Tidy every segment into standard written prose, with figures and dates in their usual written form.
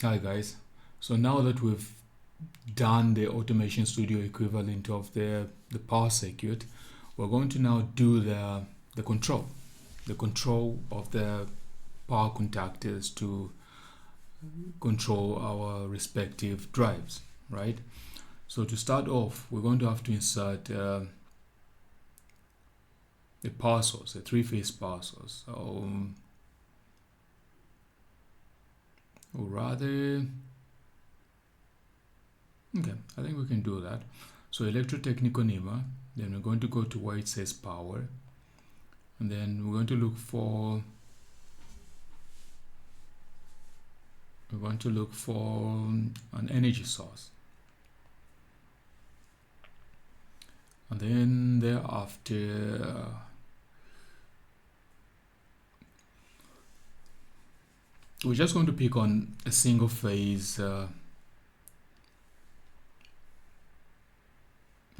Hi guys. So now that we've done the Automation Studio equivalent of the power circuit, we're going to now do the control of the power contactors to control our respective drives, right? So to start off, we're going to have to insert a power source, a three-phase power source. Or rather, okay, I think we can do that. So electrotechnical NEMA, then we're going to go to where it says power, and then we're going to look for an energy source, and then thereafter we're just going to pick on a single phase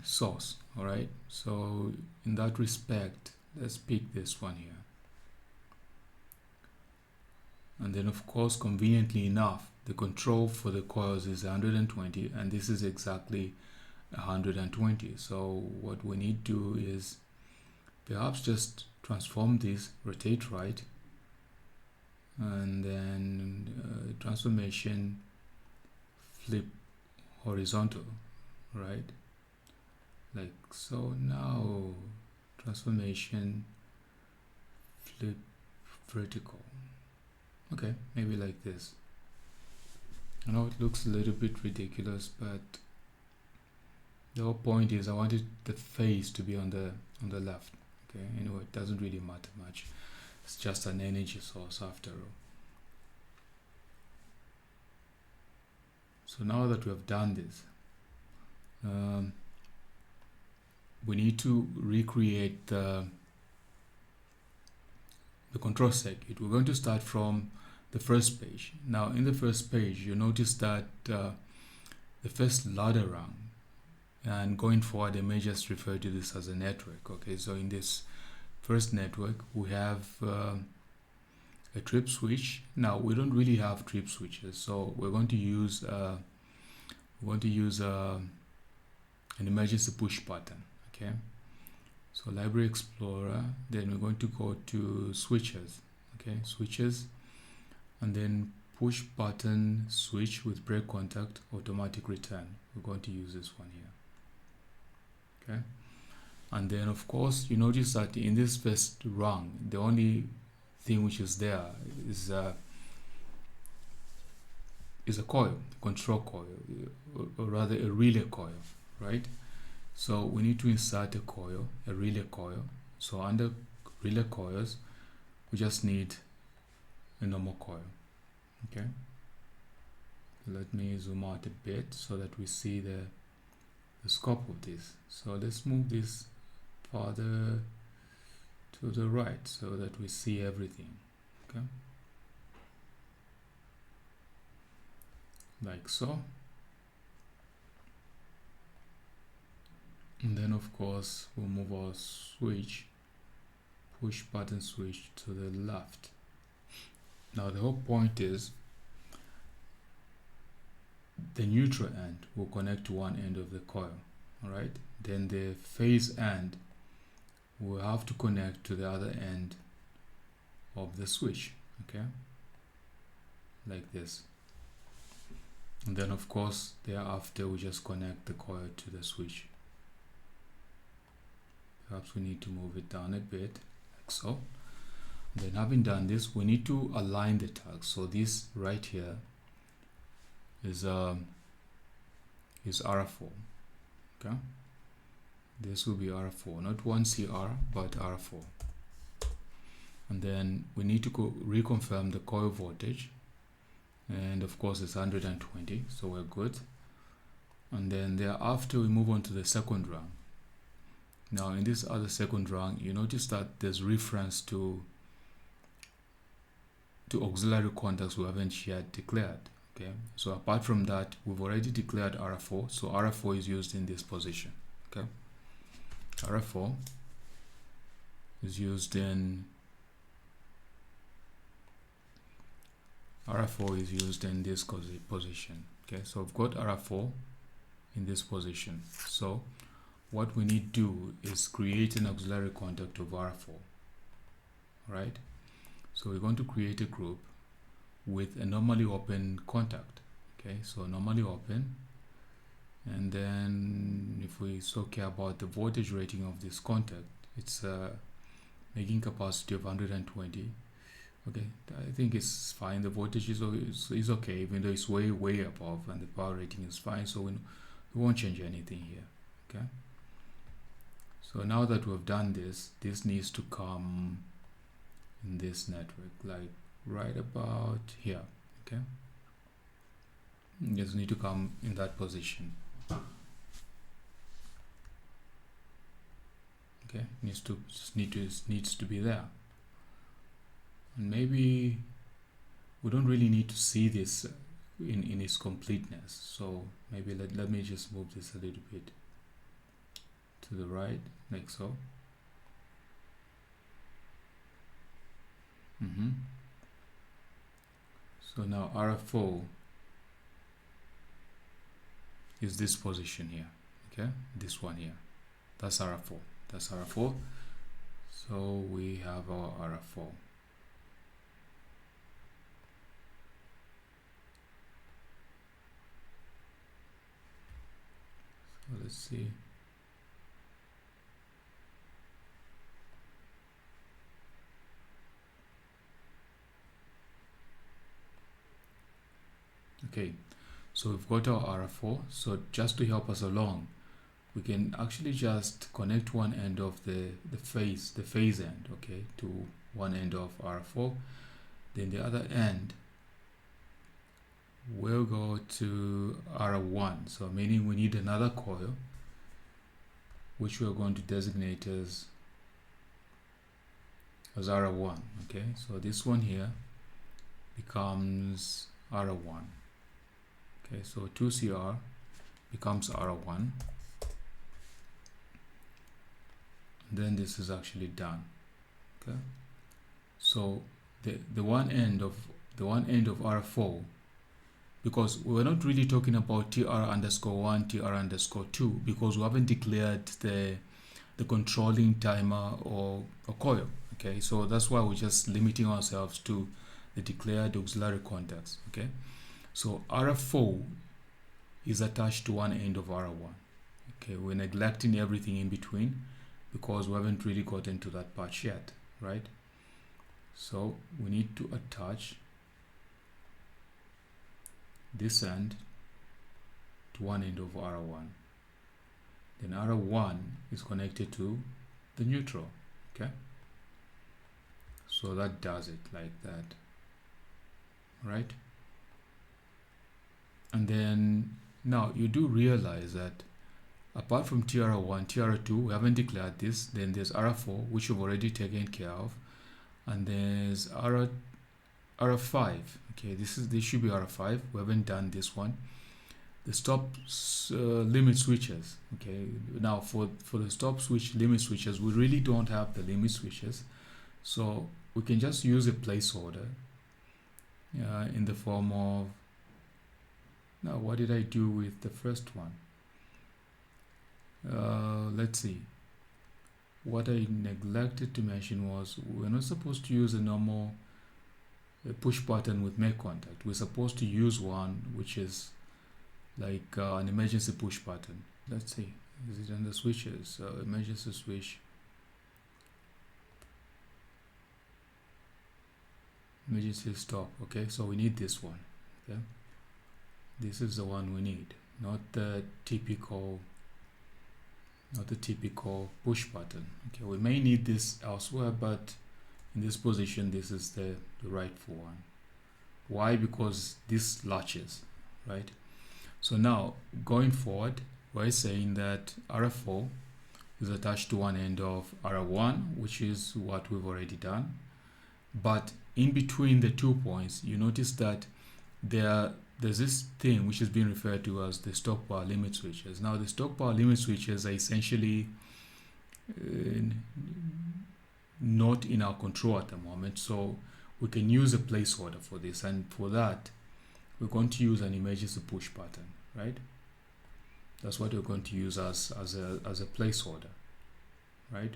source. All right, so in that respect, let's pick this one here. And then of course, conveniently enough, the control for the coils is 120, and this is exactly 120. So what we need to do is perhaps just transform this, rotate right, and then transformation, flip horizontal, right, like so. Now transformation, flip vertical. Okay, maybe like this. I know it looks a little bit ridiculous, but the whole point is I wanted the phase to be on the left. Okay, anyway, it doesn't really matter much. It's just an energy source after all. So now that we have done this, we need to recreate the control circuit. We're going to start from the first page. Now in the first page, you notice that the first ladder rung, and going forward I may just refer to this as a network. Okay, so in this first network we have a trip switch. Now we don't really have trip switches, so we're going to use an emergency push button. Okay, so Library Explorer, then we're going to go to switches. Okay, switches, and then push button switch with break contact automatic return. We're going to use this one here. Okay, and then of course you notice that in this first rung, the only thing which is there is a coil, control coil, or rather a relay coil, right? So we need to insert a coil, a relay coil. So under relay coils, we just need a normal coil. Okay, let me zoom out a bit so that we see the scope of this. So let's move this farther to the right so that we see everything. Okay, like so. And then of course we'll move our switch, push button switch, to the left. Now the whole point is the neutral end will connect to one end of the coil. All right, then the phase end will have to connect to the other end of the switch. Okay, like this. And then of course thereafter we just connect the coil to the switch. Perhaps we need to move it down a bit, like so. Then having done this, we need to align the tags. So this right here is RF4. Okay, this will be RF4, not 1CR but RF4. And then we need to reconfirm the coil voltage, and of course it's 120, so we're good. And then thereafter we move on to the second rung. Now in this other second rung, you notice that there's reference to auxiliary contacts we haven't yet declared. Okay, so apart from that, we've already declared RF4, so RF4 is used in this position. Okay, RF4 is used in RF4 is used in this position. Okay, so I've got RF4 in this position. So what we need to do is create an auxiliary contact of RF4. Right? So we're going to create a group with a normally open contact. Okay, so normally open, and then if we so care about the voltage rating of this contact, it's making capacity of 120. Okay, I think it's fine. The voltage is okay, even though it's way above, and the power rating is fine, so we won't change anything here. Okay, so now that we've done this needs to come in this network, like right about here. Okay, it just need to come in that position. Okay, needs to be there. And maybe we don't really need to see this in its completeness, so maybe let me just move this a little bit to the right, like so. So now RF4 is this position here. Okay, this one here, that's RF4. So we have our RF4. So let's see. Okay, so we've got our RF4. So just to help us along, we can actually just connect one end of the phase end, okay, to one end of RF4. Then the other end will go to R1. So meaning we need another coil, which we're going to designate as R1. Okay, so this one here becomes R1. Okay, so 2CR becomes R1. Then this is actually done. Okay, so the one end of RF4, because we're not really talking about TR_1, TR_2, because we haven't declared the controlling timer or a coil. Okay, so that's why we're just limiting ourselves to the declared auxiliary contacts. Okay, so RF4 is attached to one end of R1. Okay, we're neglecting everything in between because we haven't really gotten to that part yet, right? So we need to attach this end to one end of R1. Then R1 is connected to the neutral. Okay, so that does it like that, right? And then now you do realize that apart from TR1, TR2, we haven't declared this. Then there's RF4, which we've already taken care of, and there's RF5. Okay, this should be RF5. We haven't done this one. The stop limit switches. Okay, now for the stop switch limit switches, we really don't have the limit switches, so we can just use a placeholder in the form of. Now, what did I do with the first one? Let's see. What I neglected to mention was we're not supposed to use a normal push button with make contact. We're supposed to use one which is like an emergency push button. Let's see. Is it under switches? Emergency switch. Emergency stop. Okay, so we need this one. Okay, this is the one we need, not the typical push button. Okay, we may need this elsewhere, but in this position this is the rightful one. Why? Because this latches, right? So now going forward, we're saying that RF4 is attached to one end of R1, which is what we've already done, but in between the 2 points you notice that there's this thing which is being referred to as the stop power limit switches. Now the stop power limit switches are essentially not in our control at the moment, so we can use a placeholder for this, and for that we're going to use an emergency push button, right? That's what we're going to use as a placeholder, right?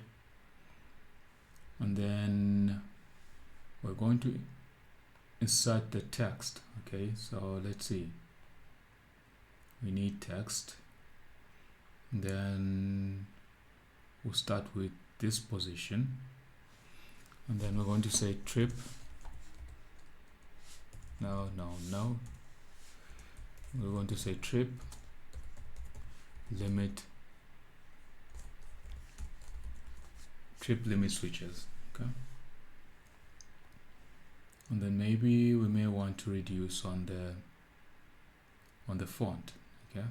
And then we're going to insert the text. Okay, so let's see, we need text. And then we'll start with this position, and then we're going to say trip. No, we're going to say trip limit switches. Okay, and then maybe we may want to reduce on the font. Okay,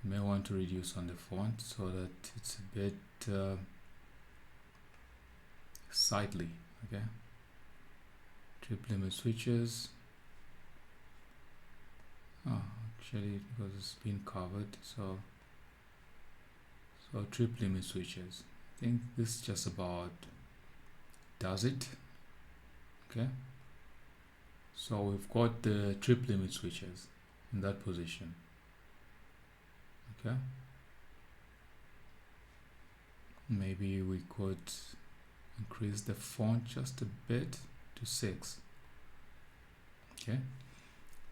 we may want to reduce on the font so that it's a bit sightly. Okay, trip limit switches. Oh, actually, because it's been covered, so trip limit switches. I think this just about does it. Okay, so we've got the trip limit switches in that position. Okay, maybe we could increase the font just a bit to 6. Okay,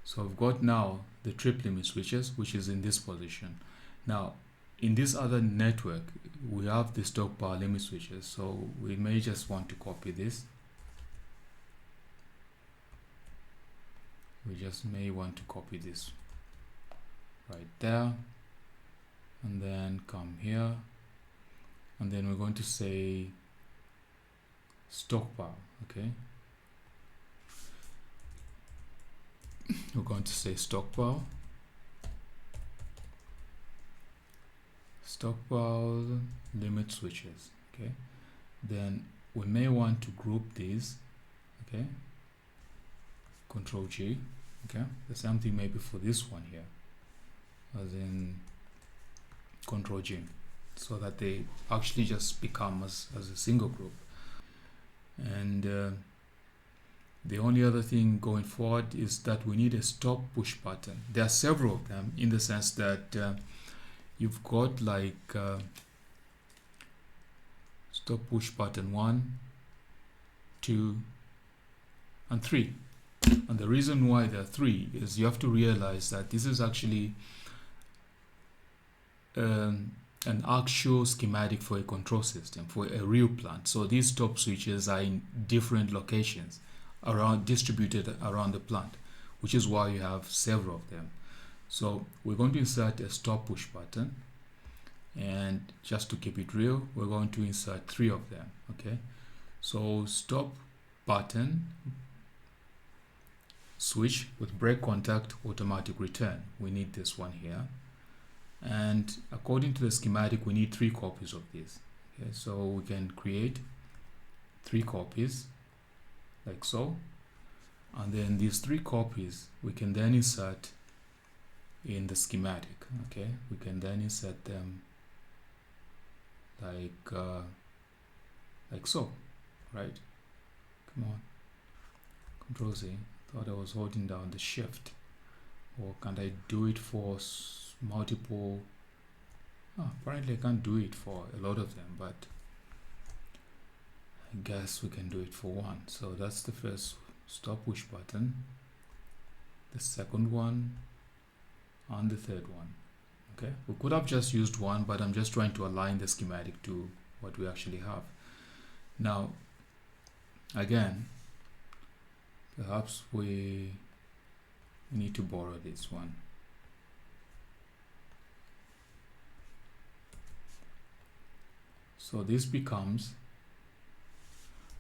so we've got now the trip limit switches, which is in this position. Now in this other network we have the stock power limit switches, so we may just want to copy this. We just may want to copy this right there, and then come here, and then we're going to say stock power. Okay, we're going to say stock power limit switches. Okay, then we may want to group these. Okay, Control G. Okay, the same thing maybe for this one here, as in Control G, so that they actually just become as a single group. And the only other thing going forward is that we need a stop push button. There are several of them, in the sense that you've got like stop push button 1, 2, and 3. And the reason why there are 3 is you have to realize that this is actually an actual schematic for a control system, for a real plant. So these stop switches are in different locations distributed around the plant, which is why you have several of them. So we're going to insert a stop push button, and just to keep it real, we're going to insert 3 of them. Okay, so stop button switch with break contact automatic return. We need this one here, and according to the schematic we need 3 copies of this. Okay, so we can create 3 copies like so, and then these 3 copies we can then insert in the schematic. Okay, we can then insert them like so, right? Come on, Control Z. Thought I was holding down the shift, or can I do it for multiple? Oh, apparently I can't do it for a lot of them, but I guess we can do it for one. So that's the first stop push button, the second one, and the third one. Okay, we could have just used one, but I'm just trying to align the schematic to what we actually have. Now again, perhaps we need to borrow this one. So this becomes,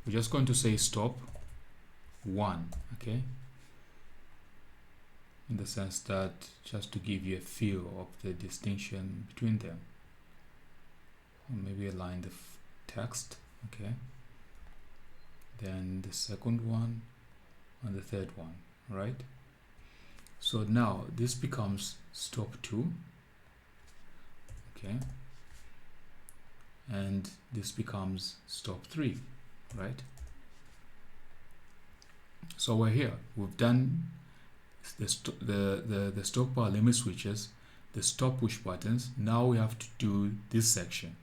we're just going to say stop 1. Okay, in the sense that just to give you a feel of the distinction between them. Or maybe align the text. Okay, then the second one and the third one, right? So now this becomes stop 2. Okay, and this becomes stop 3, right? So we're here. We've done the stock power limit switches, the stop push buttons. Now we have to do this section.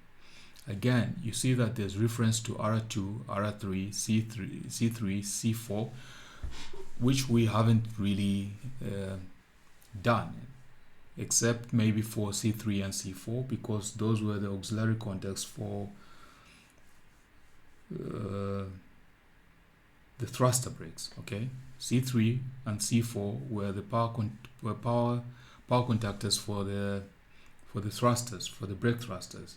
Again, you see that there's reference to R2, R3, C3, C4, which we haven't really done, except maybe for C3 and C4, because those were the auxiliary contacts for the thruster brakes. Okay, C3 and C4 were the power contactors for the thrusters, for the brake thrusters.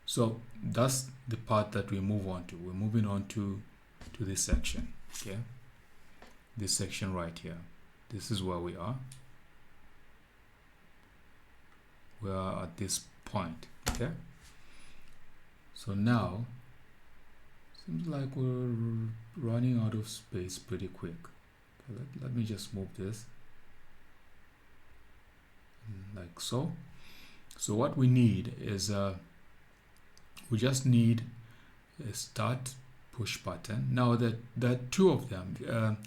So that's the part that we move on to. We're moving on to this section. Okay, this section right here. This is where we are. We are at this point. Okay, so now seems like we're running out of space pretty quick. Okay, let me just move this like so. So what we need is we just need a start push button. Now there are two of them,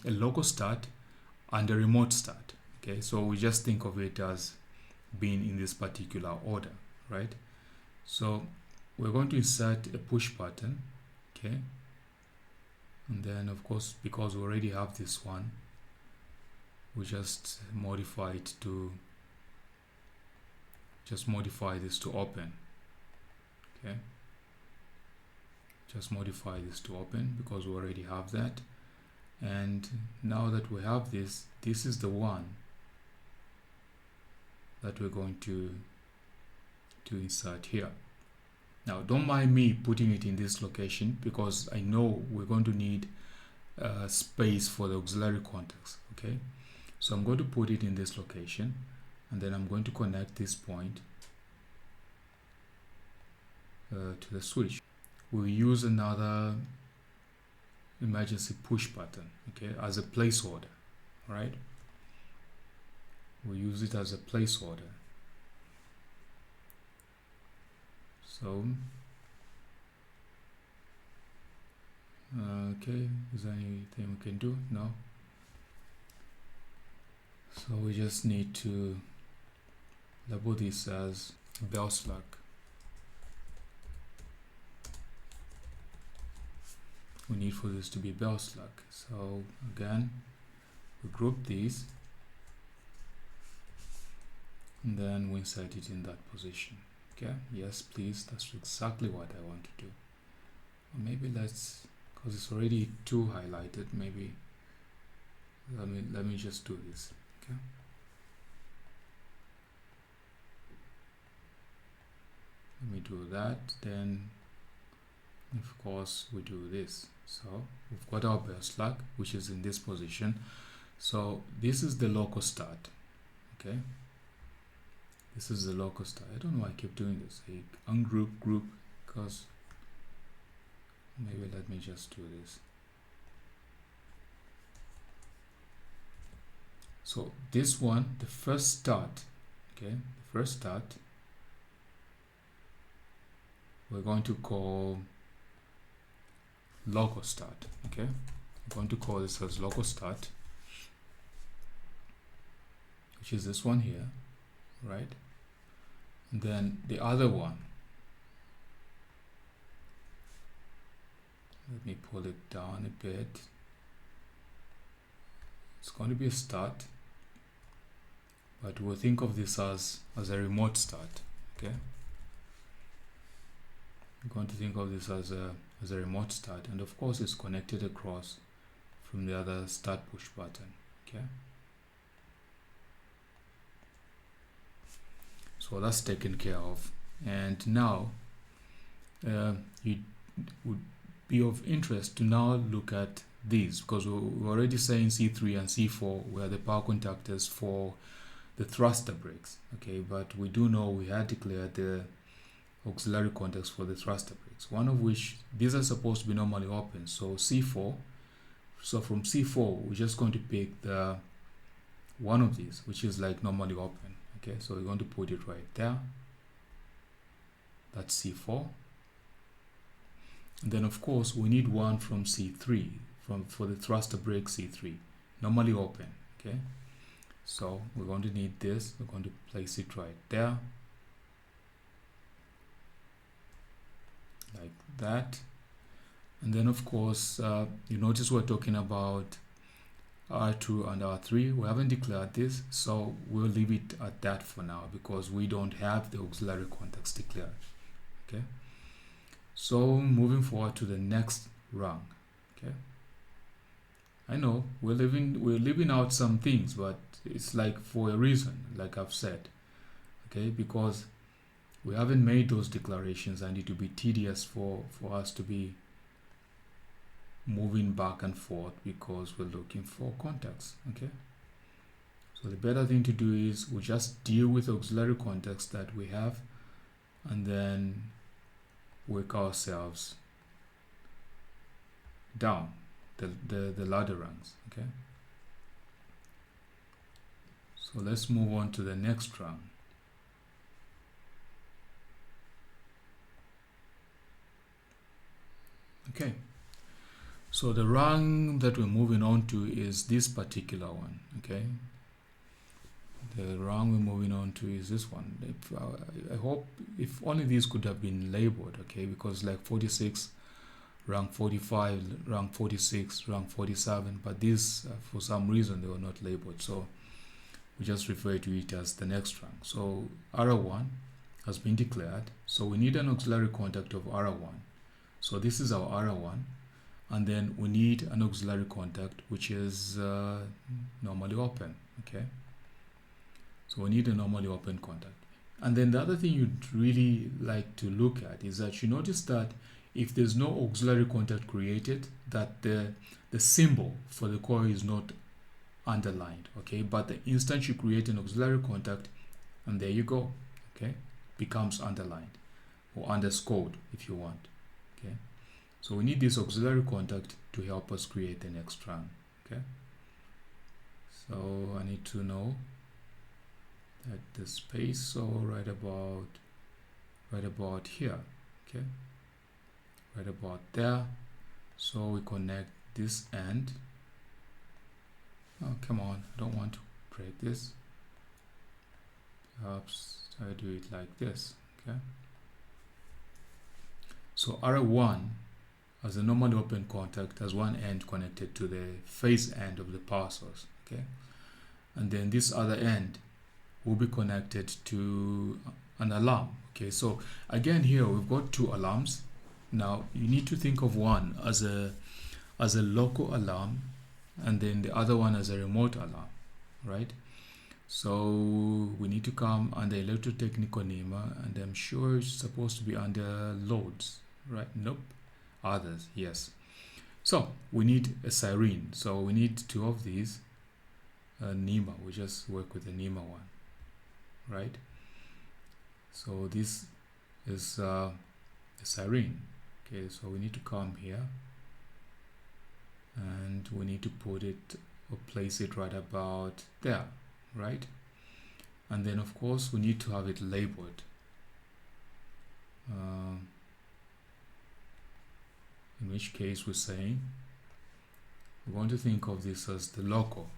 a local start and a remote start. Okay, so we just think of it as being in this particular order, right? So we're going to insert a push button. Okay, and then of course, because we already have this one, we just modify it to modify this to open. Okay, just modify this to open because we already have that. And now that we have this is the one that we're going to insert here. Now don't mind me putting it in this location because I know we're going to need space for the auxiliary contacts. Okay, so I'm going to put it in this location, and then I'm going to connect this point to the switch. We'll use another emergency push button, okay, as a placeholder. Right, we'll use it as a placeholder. So okay, is there anything we can do? No. So we just need to label this as bell slug. We need for this to be bell slug. So again, we group these and then we insert it in that position. Okay, yes please, that's exactly what I want to do. Or maybe let's, because it's already too highlighted, maybe let me just do this. Okay, let me do that, then of course we do this. So we've got our bell slug, which is in this position. So this is the local start. Okay, this is the local start. I don't know why I keep doing this. I ungroup, group, because maybe let me just do this. So this one, the first start, okay, the first start, we're going to call local start. Okay, I'm going to call this as local start, which is this one here, right? And then the other one, let me pull it down a bit. It's going to be a start, but we'll think of this as a remote start. Okay, I'm going to think of this as a remote start, and of course it's connected across from the other start push button. Okay, so that's taken care of. And now it would be of interest to now look at these, because we're already saying C3 and C4 were the power contactors for the thruster brakes. Okay, but we do know we had declared the auxiliary contacts for the thruster brakes, one of which these are supposed to be normally open. So C4, so from C4 we're just going to pick the one of these which is like normally open. Okay, so we're going to put it right there. That's C4. And then of course we need one from C3 for the thruster brake C3, normally open. Okay, so we're going to need this. We're going to place it right there, like that. And then of course you notice we're talking about R2 and R3. We haven't declared this, so we'll leave it at that for now because we don't have the auxiliary contacts declared. Okay, so moving forward to the next rung. Okay, I know we're leaving out some things, but it's like for a reason, like I've said. Okay, because we haven't made those declarations and it will be tedious for us to be moving back and forth because we're looking for contacts. Okay, so the better thing to do is we just deal with auxiliary contacts that we have and then work ourselves down the ladder rungs. Okay, so let's move on to the next rung. Okay, so the rung that we're moving on to is this particular one. Okay, the rung we're moving on to is this one. I hope if only these could have been labeled. Okay, because like 46, rung 45, rung 46, rung 47, but these for some reason they were not labeled, so we just refer to it as the next rung. So R1 has been declared, so we need an auxiliary contact of R1. So this is our R1, and then we need an auxiliary contact which is normally open. Okay, so we need a normally open contact. And then the other thing you'd really like to look at is that you notice that if there's no auxiliary contact created, that the symbol for the coil is not underlined. Okay, but the instant you create an auxiliary contact, and there you go, okay, becomes underlined or underscored if you want. Okay, so we need this auxiliary contact to help us create the next rung. Okay, so I need to know that the space, so right about here. Okay, right about there. So we connect this end. Oh, come on, I don't want to break this. Perhaps I do it like this. Okay, so R1 as a normally open contact has one end connected to the phase end of the power source. Okay, and then this other end will be connected to an alarm. Okay, so again here we've got two alarms. Now you need to think of one as a local alarm and then the other one as a remote alarm, right? So we need to come under electrotechnical NEMA, and I'm sure it's supposed to be under loads, right? Nope. Others, yes. So we need a siren, so we need two of these. NEMA, we just work with the NEMA one, right? So this is a siren. Okay, so we need to come here and we need to put it or place it right about there, right? And then of course we need to have it labeled. In which case we're saying we want to think of this as the local.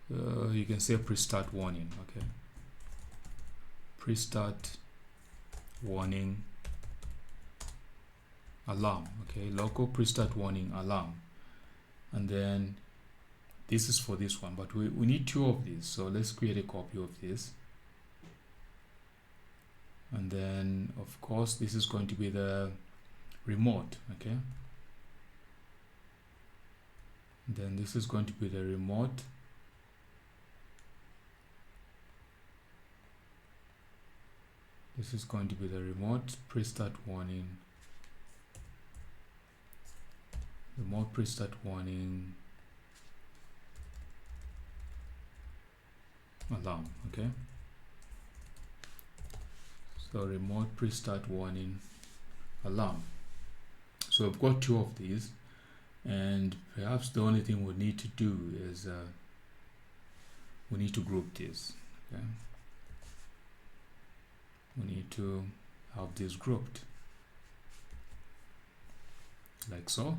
You can say a pre-start warning. Okay, pre-start warning alarm. Okay, local pre-start warning alarm. And then this is for this one, but we need two of these, so let's create a copy of this. And then of course this is going to be the remote. Okay, then this is going to be the remote. This is going to be the remote pre-start warning. Remote pre-start warning alarm. Okay, so remote pre-start warning alarm. So I've got two of these, and perhaps the only thing we need to do is we need to group this. Okay, we need to have this grouped. like so.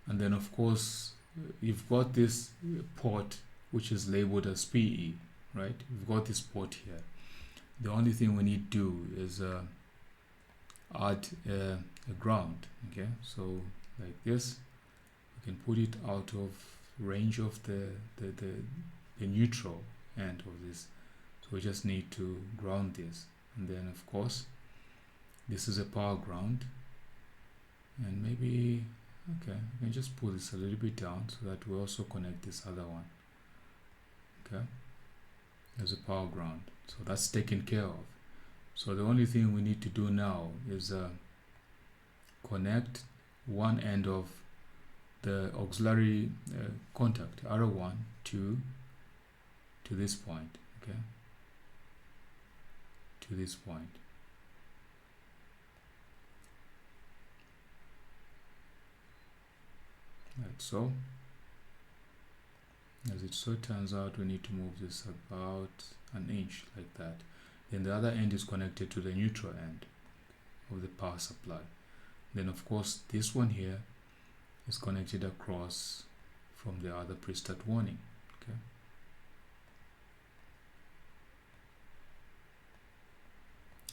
And then of course you've got this port which is labeled as PE, right? We've got this port here. The only thing we need to do is add a ground. Okay, so like this, we can put it out of range of the neutral end of this. So we just need to ground this, and then of course this is a power ground, and maybe okay, I can just pull this a little bit down so that we also connect this other one. Okay, there's a power ground, so that's taken care of. So the only thing we need to do now is connect one end of the auxiliary contact R1 to this point. Okay, to this point. Like so. As it so turns out, we need to move this about an inch like that. Then the other end is connected to the neutral end of the power supply. Then of course this one here is connected across from the other pre-start warning. Okay,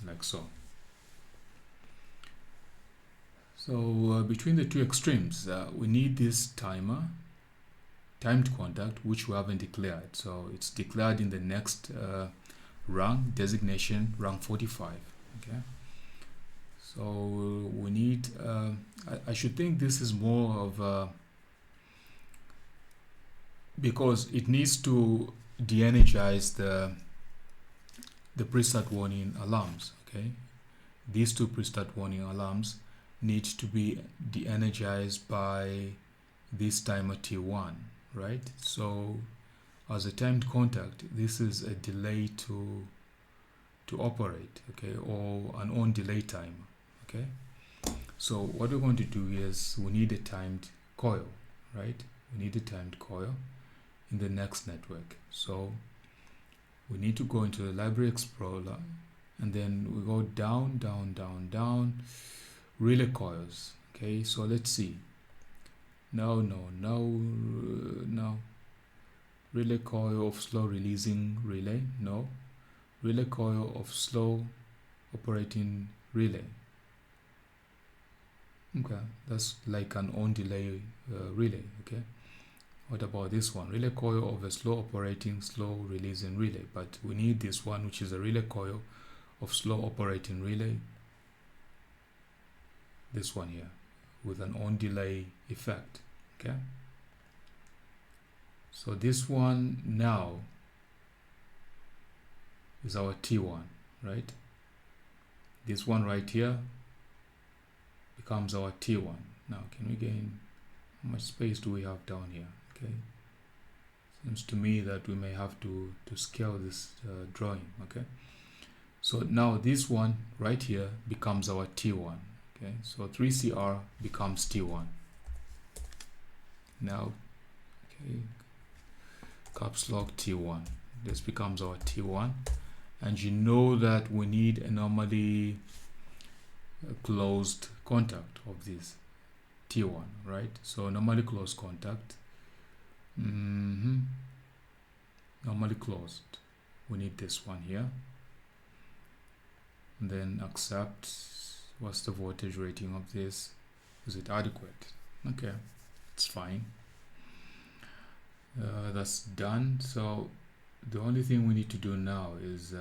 like so. So between the two extremes, we need this timed contact, which we haven't declared. So it's declared in the next rung designation, rung 45. Okay, so we need I should think this is more of a, because it needs to de-energize the pre-start warning alarms. Okay, these two pre-start warning alarms need to be de-energized by this timer T1, right? So as a timed contact, this is a delay to operate, okay, or an on delay timer. Okay, so what we're going to do is we need a timed coil, right? We need a timed coil in the next network. So we need to go into the Library Explorer, and then we go down, relay coils. Okay, so let's see. No, relay coil of slow releasing relay. No, relay coil of slow operating relay. Okay, that's like an on delay relay. Okay, what about this one? Relay coil of a slow operating, slow releasing relay. But we need this one, which is a relay coil of slow operating relay. This one here with an on delay effect. Okay, so this one now is our T1, right? This one right here becomes our T1. Now can we gain, how much space do we have down here? Okay, seems to me that we may have to scale this drawing. Okay, so now this one right here becomes our T1. Okay, so 3CR becomes T1. Now, okay, caps lock T1. This becomes our T1, and you know that we need a normally closed contact of this T1, right? So normally closed contact, normally closed. We need this one here, and then accept. What's the voltage rating of this? Is it adequate? Okay, it's fine. That's done. So the only thing we need to do now is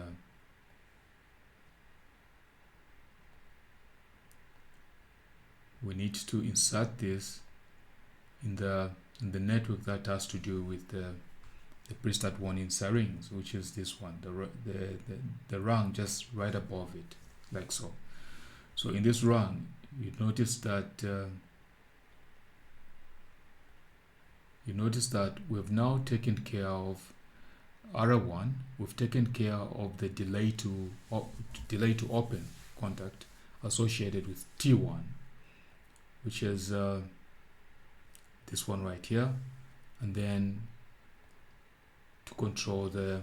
we need to insert this in the network that has to do with the pre-start warning sirens, which is this one, the rung just right above it, like so. So in this rung, you notice that we've now taken care of R1. We've taken care of the delay to open contact associated with T1, which is this one right here, and then to control the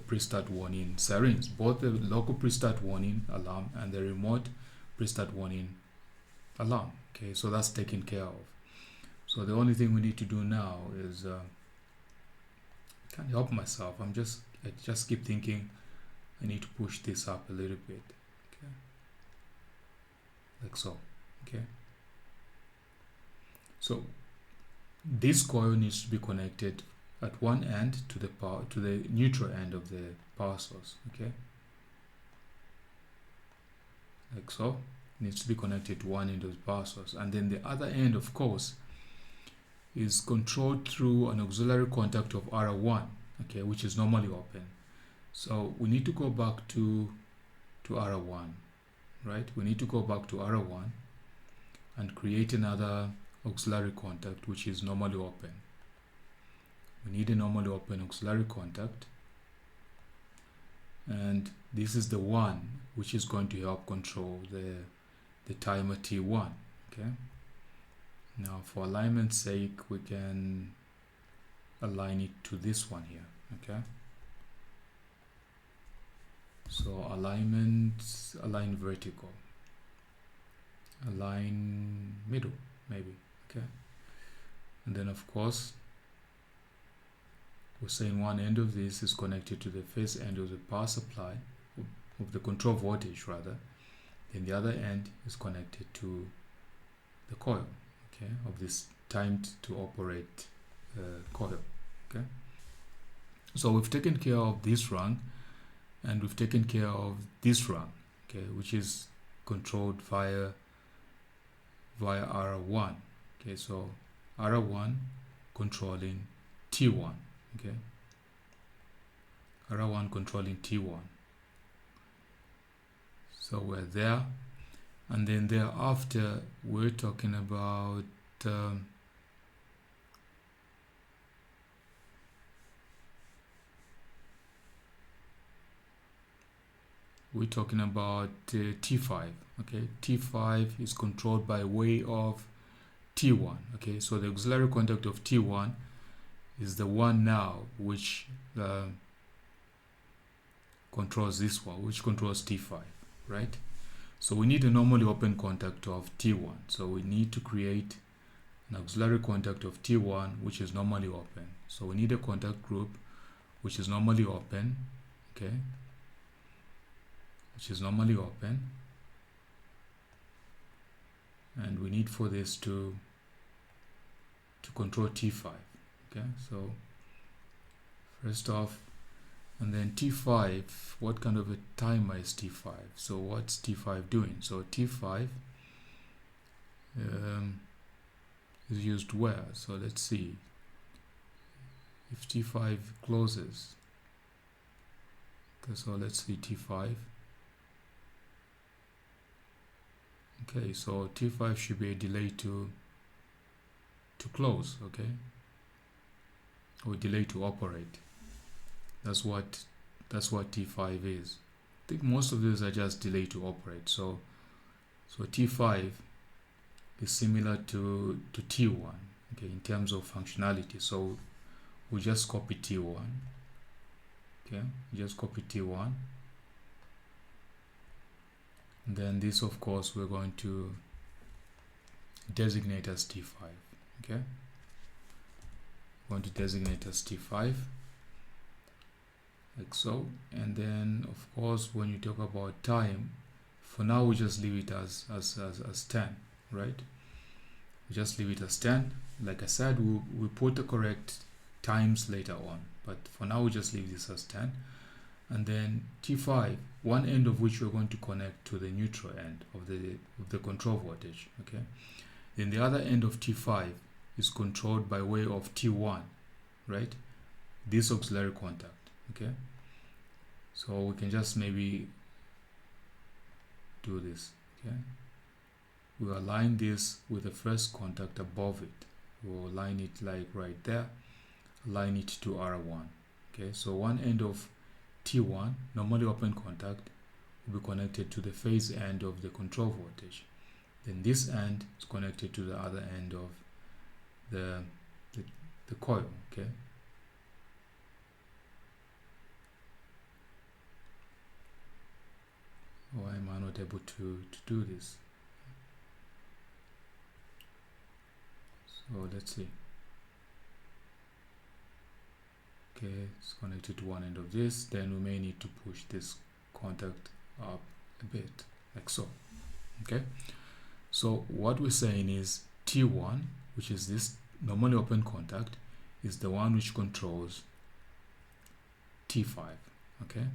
pre-start warning sirens, both the local pre-start warning alarm and the remote pre-start warning alarm. Okay, so that's taken care of. So the only thing we need to do now is I can't help myself. I just keep thinking I need to push this up a little bit. Okay, like so. Okay, so this coil needs to be connected at one end to the neutral end of the power source. Okay, like so. Needs to be connected to one end of the power source, and then the other end, of course, is controlled through an auxiliary contact of R1, okay, which is normally open. So we need to go back to R1, right? We need to go back to R1 and create another auxiliary contact which is normally open. We need a normally open auxiliary contact, and this is the one which is going to help control the timer T1. Okay, now for alignment's sake we can align it to this one here. Okay, so align vertical, align middle maybe. Okay, and then of course we're saying one end of this is connected to the phase end of the power supply, of the control voltage rather, then the other end is connected to the coil, okay, of this timed to operate coil. Okay, so we've taken care of this run, and we've taken care of this run, okay, which is controlled via R1. Okay, so R1 controlling T1. Okay, R1 controlling T1. So we're there, and then thereafter we're talking about T5. Okay, T5 is controlled by way of T1. Okay, so the auxiliary contact of T1 is the one now which controls this one, which controls T5, right? So we need a normally open contact of T1. So we need to create an auxiliary contact of T1 which is normally open. So we need a contact group which is normally open, okay, which is normally open, and we need for this to control T5. Okay, so first off, and then T5, what kind of a timer is T5? So what's T5 doing? So T5 is used where? So let's see if T5 closes. Okay, so let's see T5. Okay, so T5 should be a delay to close, okay, or delay to operate. That's what T5 is. I think most of these are just delay to operate. So T5 is similar to T1, okay, in terms of functionality. So we just copy T1. Okay, just copy T1. And then this, of course, we're going to designate as T5. Okay, we're going to designate as T5, like so. And then of course when you talk about time, for now we just leave it as 10, right? We just leave it as 10. Like I said, we put the correct times later on, but for now we just leave this as 10. And then T5, one end of which we're going to connect to the neutral end of the control voltage. Okay, then the other end of T5 is controlled by way of T1, right? This auxiliary contact. Okay, so we can just maybe do this. Okay, we align this with the first contact above it. We'll align it like right there, align it to R1. Okay, so one end of T1, normally open contact, will be connected to the phase end of the control voltage. Then this end is connected to the other end of the coil. Okay, why am I not able to do this? So let's see. Okay, it's connected to one end of this. Then we may need to push this contact up a bit, like so. Okay, so what we're saying is T1, which is this normally open contact, is the one which controls T5. Okay,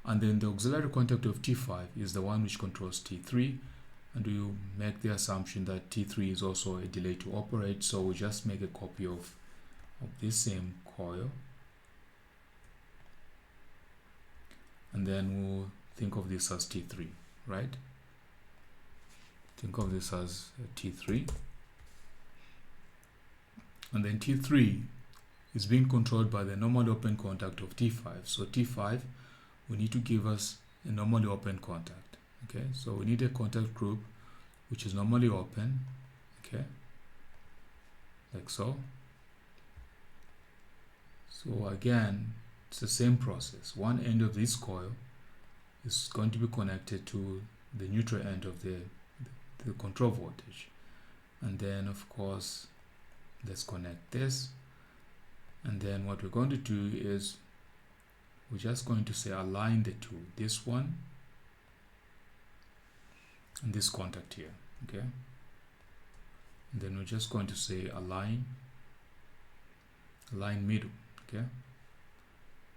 and then the auxiliary contact of T5 is the one which controls T3, and we make the assumption that T3 is also a delay to operate, so we just make a copy of this same coil, and then we'll think of this as T3, right? Think of this as T3, and then T3 is being controlled by the normally open contact of T5. So T5 we need to give us a normally open contact. Okay, so we need a contact group which is normally open. Okay, like so. So again, it's the same process. One end of this coil is going to be connected to the neutral end of the control voltage, and then of course let's connect this, and then what we're going to do is we're just going to say align the two, this one and this contact here. Okay, and then we're just going to say align middle. Okay,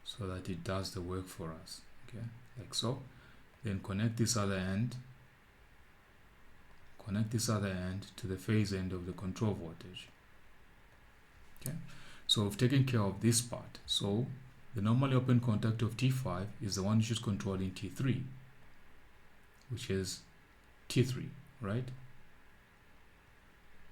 so that it does the work for us. Okay, like so. Then connect this other end to the phase end of the control voltage. Okay, so we've taken care of this part. So the normally open contact of T5 is the one which is controlling T3, which is T3, right?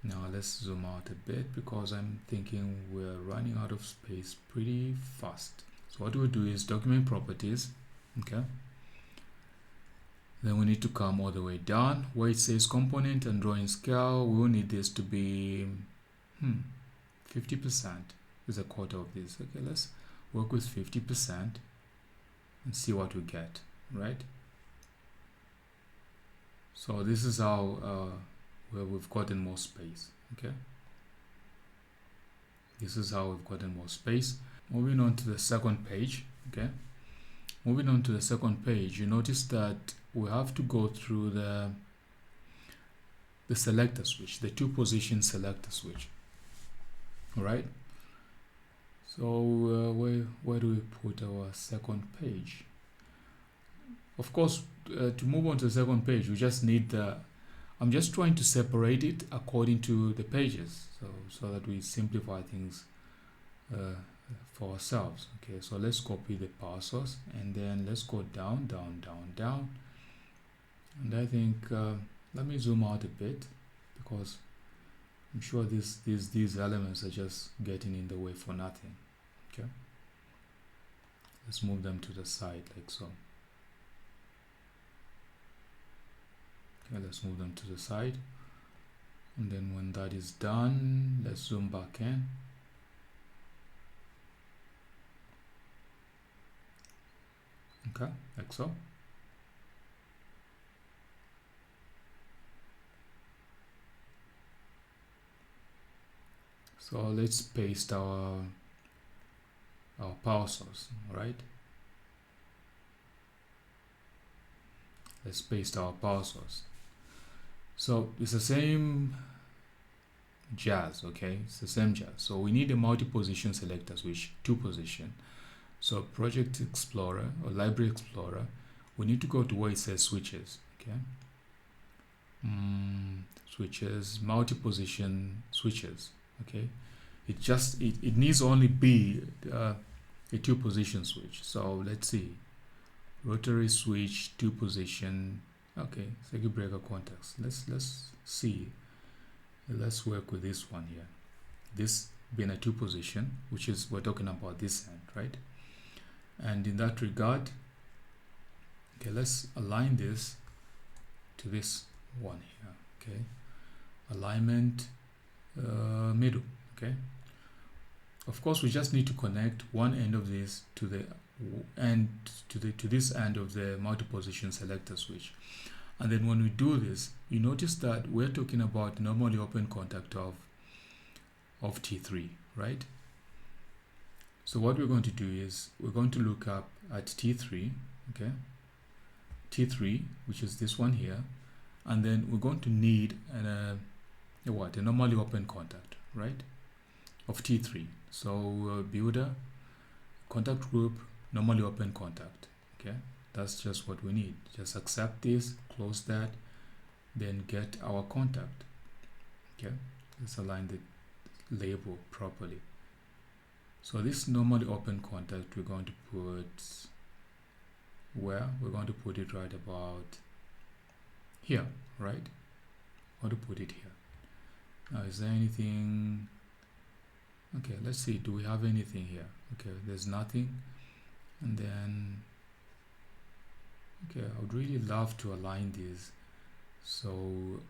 Now let's zoom out a bit because I'm thinking we're running out of space pretty fast. So what we'll do is document properties. Okay, then we need to come all the way down where it says component and drawing scale. We will need this to be 50% is a quarter of this. Okay, let's work with 50% and see what we get, right? So this is how where we've gotten more space. Okay, this is how we've gotten more space. Moving on to the second page. Okay, moving on to the second page, you notice that we have to go through the selector switch, the 2-position selector switch. All right, so where do we put our second page? Of course, to move on to the second page, we just need the, I'm just trying to separate it according to the pages, so that we simplify things for ourselves. Okay, so let's copy the power source, and then let's go down, and I think let me zoom out a bit because I'm sure these elements are just getting in the way for nothing. Okay, let's move them to the side like so. Okay, let's move them to the side, and then when that is done, let's zoom back in. Okay, like so. So let's paste our power source, right? Let's paste our power source. So it's the same jazz, okay? It's the same jazz. So we need a multi-position selector switch, 2-position. So Project Explorer or Library Explorer, we need to go to where it says switches, okay? Switches, multi-position switches, okay? It needs only be a 2-position switch. So let's see, rotary switch, 2-position. Okay, circuit breaker contacts. Let's see. Let's work with this one here. This being a 2-position, which is, we're talking about this end, right? And in that regard, okay, let's align this to this one here. Okay, alignment middle. Okay, of course we just need to connect one end of this to the end to this end of the multi-position selector switch. And then when we do this, you notice that we're talking about normally open contact of of T3, right? So what we're going to do is we're going to look up at T3, okay? T3, which is this one here, and then we're going to need a normally open contact, right, of T3. So builder, contact group, normally open contact, okay? That's just what we need. Just accept this, close that, then get our contact, okay? Let's align the label properly. So this normally open contact, we're going to put where? We're going to put it right about here, right? We're going to put it here. Now, is there anything? Okay, let's see. Do we have anything here? Okay, there's nothing. And then, okay, I would really love to align these. So,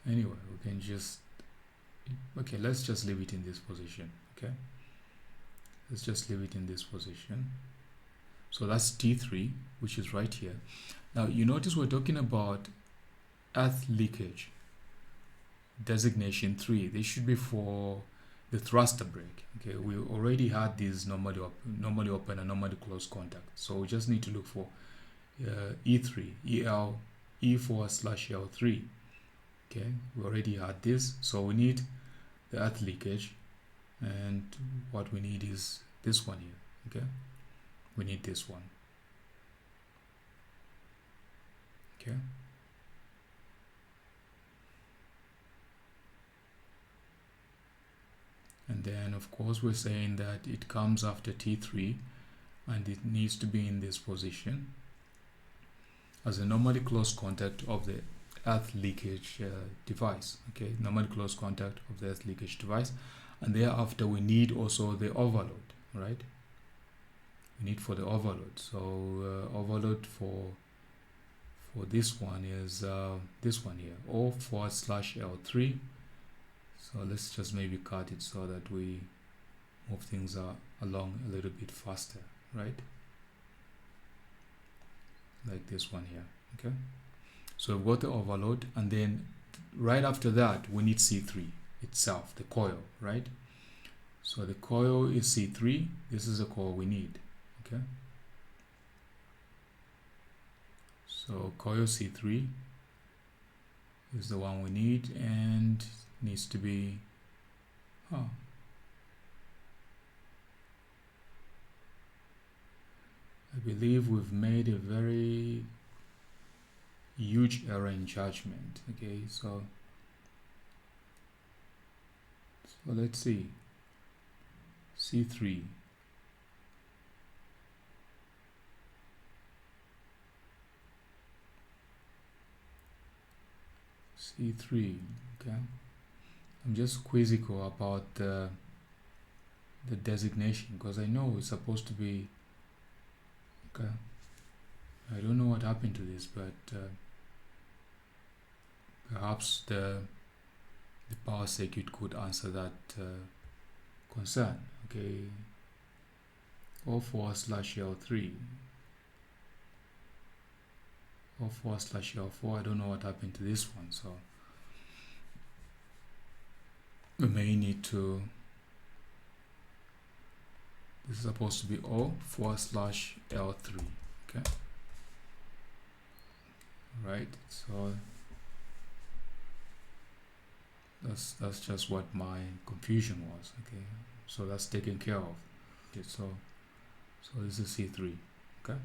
anyway, we can just, okay, let's just leave it in this position, okay? Let's just leave it in this position. So that's T3, which is right here. Now, you notice we're talking about earth leakage. Designation 3. This should be for the thruster brake. Okay, we already had these normally open and normally closed contact. So we just need to look for E3, E4/L3. Okay, we already had this. So we need the earth leakage. And what we need is this one here, okay? We need this one, okay? And then, of course, we're saying that it comes after T3 and it needs to be in this position as a normally close contact of the earth leakage device, okay? Normally close contact of the earth leakage device. And thereafter, we need also the overload, right? We need for the overload. So overload for this one is this one here, O4/L3. So let's just maybe cut it so that we move things along a little bit faster, right? Like this one here, okay? So we've got the overload, and then right after that, we need C3 itself, the coil, right? So the coil is C3. This is the coil we need, okay? So coil C3 is the one we need, and needs to be I believe we've made a very huge error in judgment, okay? So let's see. C3. C3, okay? I'm just quizzical about the designation because I know it's supposed to be, okay? I don't know what happened to this, but perhaps the power circuit could answer that concern, okay? O4/L3, O4/L4. I don't know what happened to this one, so we may need to. This is supposed to be O4/L3, okay? Right, so that's just what my confusion was, okay? So that's taken care of. Okay, so this is C3, okay?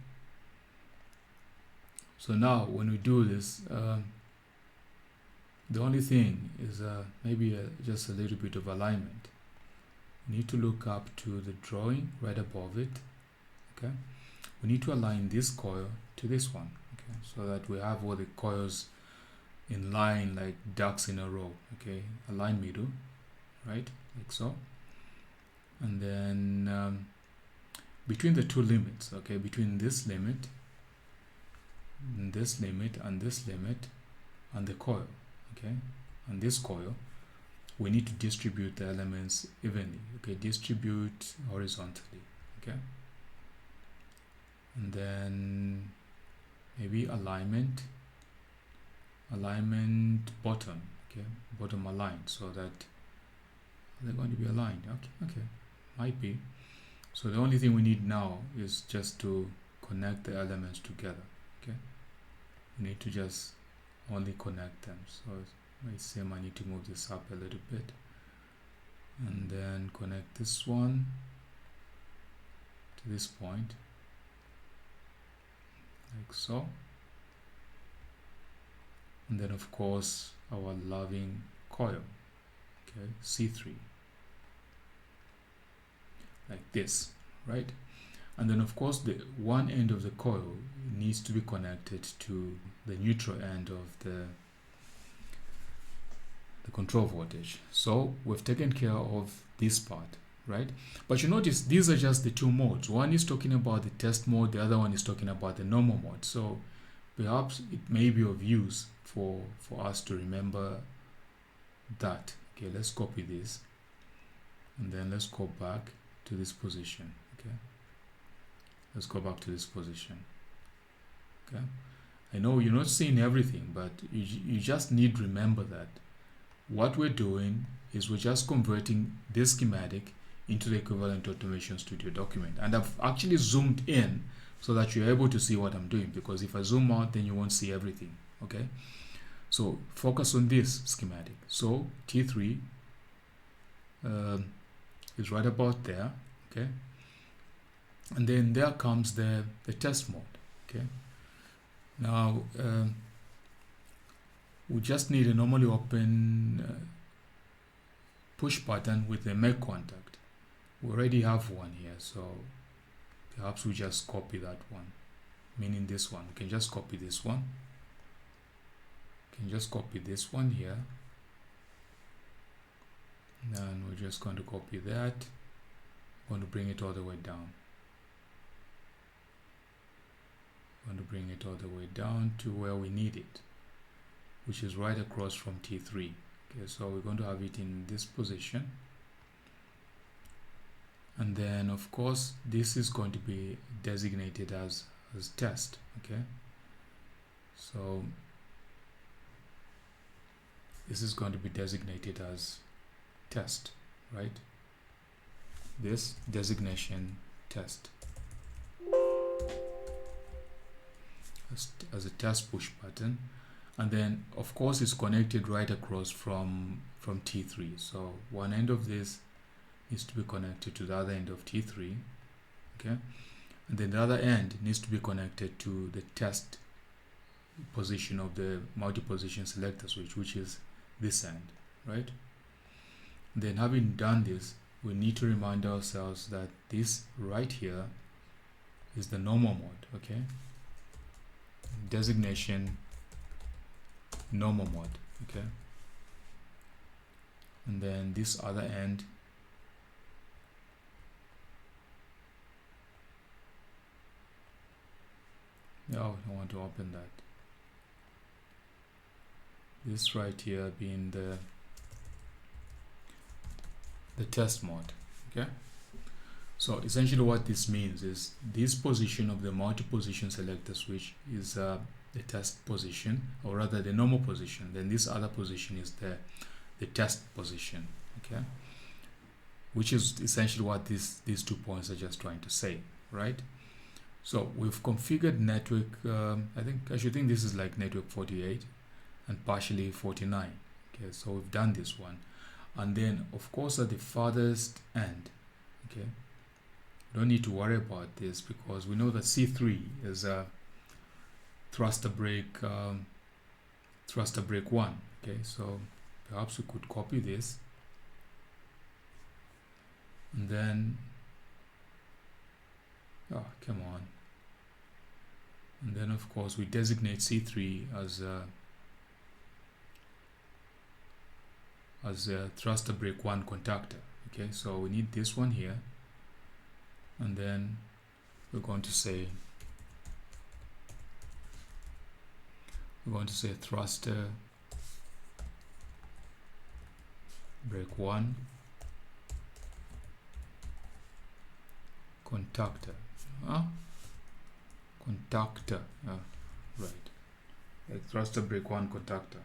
So now when we do this, the only thing is maybe just a little bit of alignment. We need to look up to the drawing right above it, okay? We need to align this coil to this one, okay? So that we have all the coils in line like ducks in a row, okay? Align middle, right? Like so. And then between the two limits, okay? Between this limit, and this limit, and this limit, and the coil, okay? And this coil, we need to distribute the elements evenly, okay? Distribute horizontally, okay? And then maybe alignment bottom, okay, bottom aligned, so that they're going to be aligned. Okay, might be. So the only thing we need now is just to connect the elements together. Okay, we need to just only connect them. So it's same. I need to move this up a little bit, and then connect this one to this point, like so. And then of course our loving coil, okay, C3, like this, right? And then of course the one end of the coil needs to be connected to the neutral end of the control voltage. So we've taken care of this part, right? But you notice these are just the two modes. One is talking about the test mode, the other one is talking about the normal mode. So perhaps it may be of use for us to remember that. Okay, let's copy this and then let's go back to this position. Okay, let's go back to this position. Okay, I know you're not seeing everything, but you just need to remember that what we're doing is we're just converting this schematic into the equivalent Automation Studio document. And I've actually zoomed in so that you're able to see what I'm doing, because if I zoom out, then you won't see everything. Okay, so focus on this schematic. So T3 is right about there. Okay, and then there comes the test mode. Okay, now we just need a normally open push button with a make contact. We already have one here, so perhaps we just copy that one, meaning this one. We can just copy this one. We can just copy this one here. And we're just going to copy that. I'm going to bring it all the way down. I'm going to bring it all the way down to where we need it, which is right across from T3. Okay, so we're going to have it in this position. And then of course this is going to be designated as test. Okay, so this is going to be designated as test, right? This designation test as a test push button. And then of course it's connected right across from T3. So one end of this needs to be connected to the other end of T3. Okay, and then the other end needs to be connected to the test position of the multi-position selector switch, which is this end, right? Then having done this, we need to remind ourselves that this right here is the normal mode. Okay, designation normal mode. Okay, and then this other end no, I don't want to open that. This right here being the test mode. Okay, so essentially what this means is this position of the multi-position selector switch is the test position, or rather the normal position. Then this other position is the test position. Okay, which is essentially what these 2 points are just trying to say, right? So we've configured network, I should think this is like network 48 and partially 49. Okay, so we've done this one. And then of course at the farthest end, okay, don't need to worry about this because we know that C3 is a thruster brake 1. Okay, so perhaps we could copy this and then come on. And then of course we designate C3 as a thruster brake 1 contactor. Okay, so we need this one here, and then we're going to say thruster brake 1 contactor. Contactor, right, like thruster brake 1 contactor.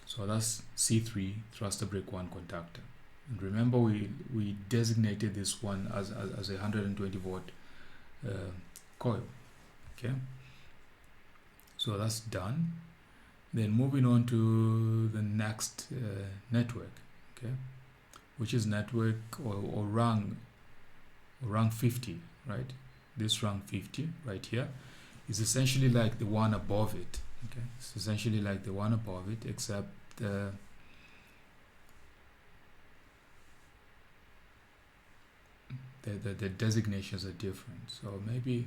So that's C3 thruster brake 1 contactor. And remember we designated this one as a 120 volt coil. Okay, so that's done. Then moving on to the next network, okay, which is network or rung 50, right? This rung 50 right here is essentially like the one above it. Okay, it's essentially like the one above it, except the designations are different. So maybe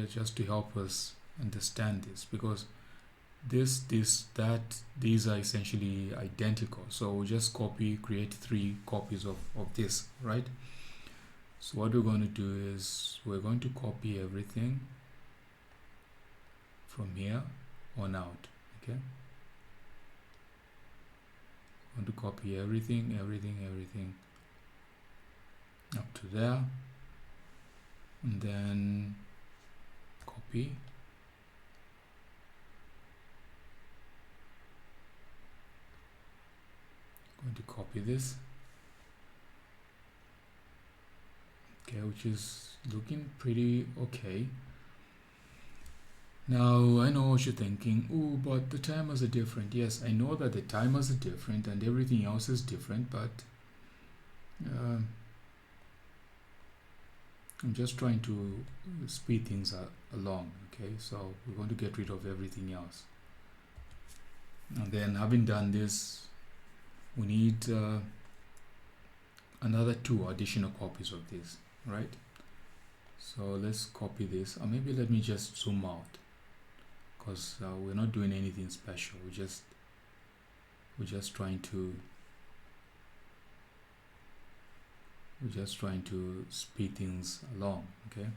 just to help us understand this, because these are essentially identical. So we'll just create 3 copies of this, right? So what we're going to do is we're going to copy everything from here on out. Okay, I want to copy everything up to there, and then copy. Going to copy this, okay, which is looking pretty okay. Now I know what you're thinking, oh, but the timers are different. Yes, I know that the timers are different and everything else is different, but I'm just trying to speed things along. Okay, so we're going to get rid of everything else, and then having done this, we need another 2 additional copies of this, right? So let's copy this, or maybe let me just zoom out, because we're not doing anything special. We're just trying to speed things along. Okay,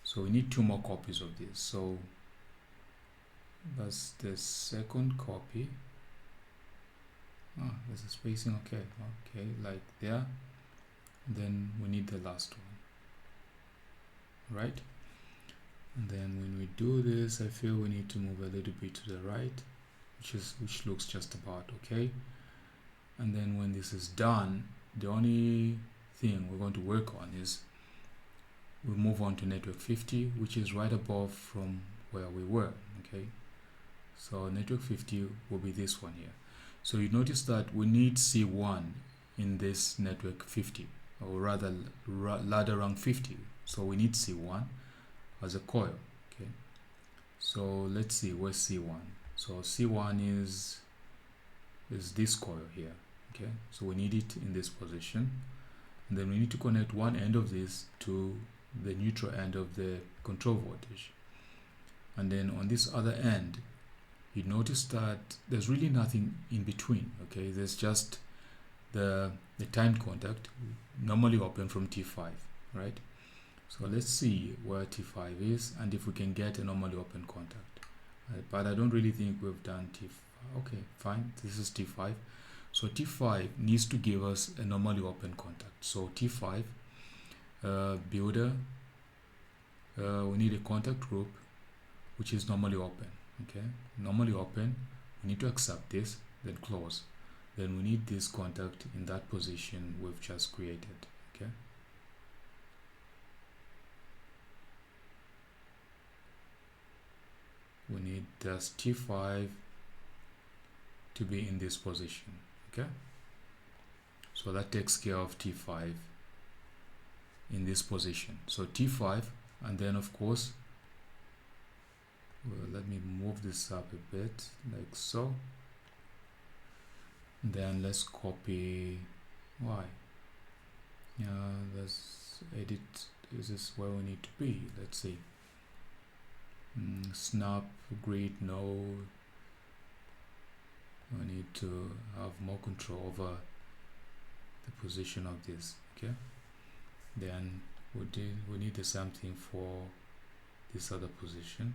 so we need 2 more copies of this. So that's the second copy. There's a spacing. Okay, like there. And then we need the last one, right? And then when we do this, I feel we need to move a little bit to the right, which looks just about okay. And then when this is done, the only thing we're going to work on is we move on to network 50, which is right above from where we were. Okay, so network 50 will be this one here. So you notice that we need C1 in this network 50, or rather ladder rung 50. So we need C1 as a coil. Okay, so let's see, where's C1? So C1 is this coil here. Okay, so we need it in this position, and then we need to connect one end of this to the neutral end of the control voltage, and then on this other end you notice that there's really nothing in between. Okay, there's just the timed contact, normally open from T5, right? So let's see where T5 is and if we can get a normally open contact, but I don't really think we've done T5. Okay, fine, this is T5. So T5 needs to give us a normally open contact. So T5 builder, we need a contact group which is normally open. Okay, normally open, we need to accept this, then close. Then we need this contact in that position we've just created. Okay, we need this T5 to be in this position. Okay, so that takes care of T5 in this position. So T5, and then of course, well, let me move this up a bit like so. Then let's copy Y. Let's edit. This is where we need to be. Let's see. Snap grid. No. We need to have more control over the position of this. Okay. Then we need the same thing for this other position.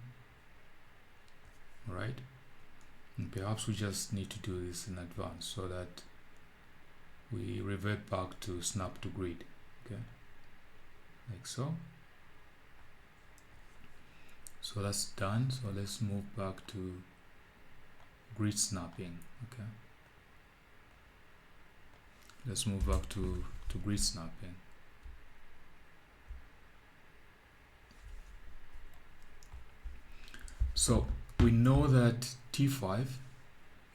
Right. And perhaps we just need to do this in advance so that we revert back to snap to grid. Okay, like so. So that's done. So let's move back to grid snapping. Okay, let's move back to grid snapping. So we know that T5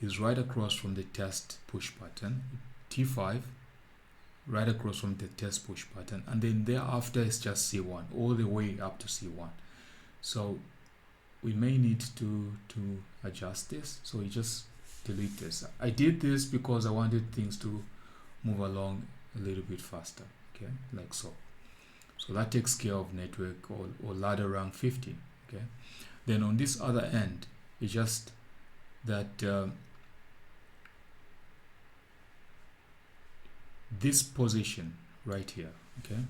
is right across from the test push button. T5 right across from the test push button, and then thereafter is just C1 all the way up to C1. So we may need to adjust this, so we just delete this. I did this because I wanted things to move along a little bit faster, okay, like so. So that takes care of network or ladder rank 50. Okay, then on this other end, it's just that this position right here, okay,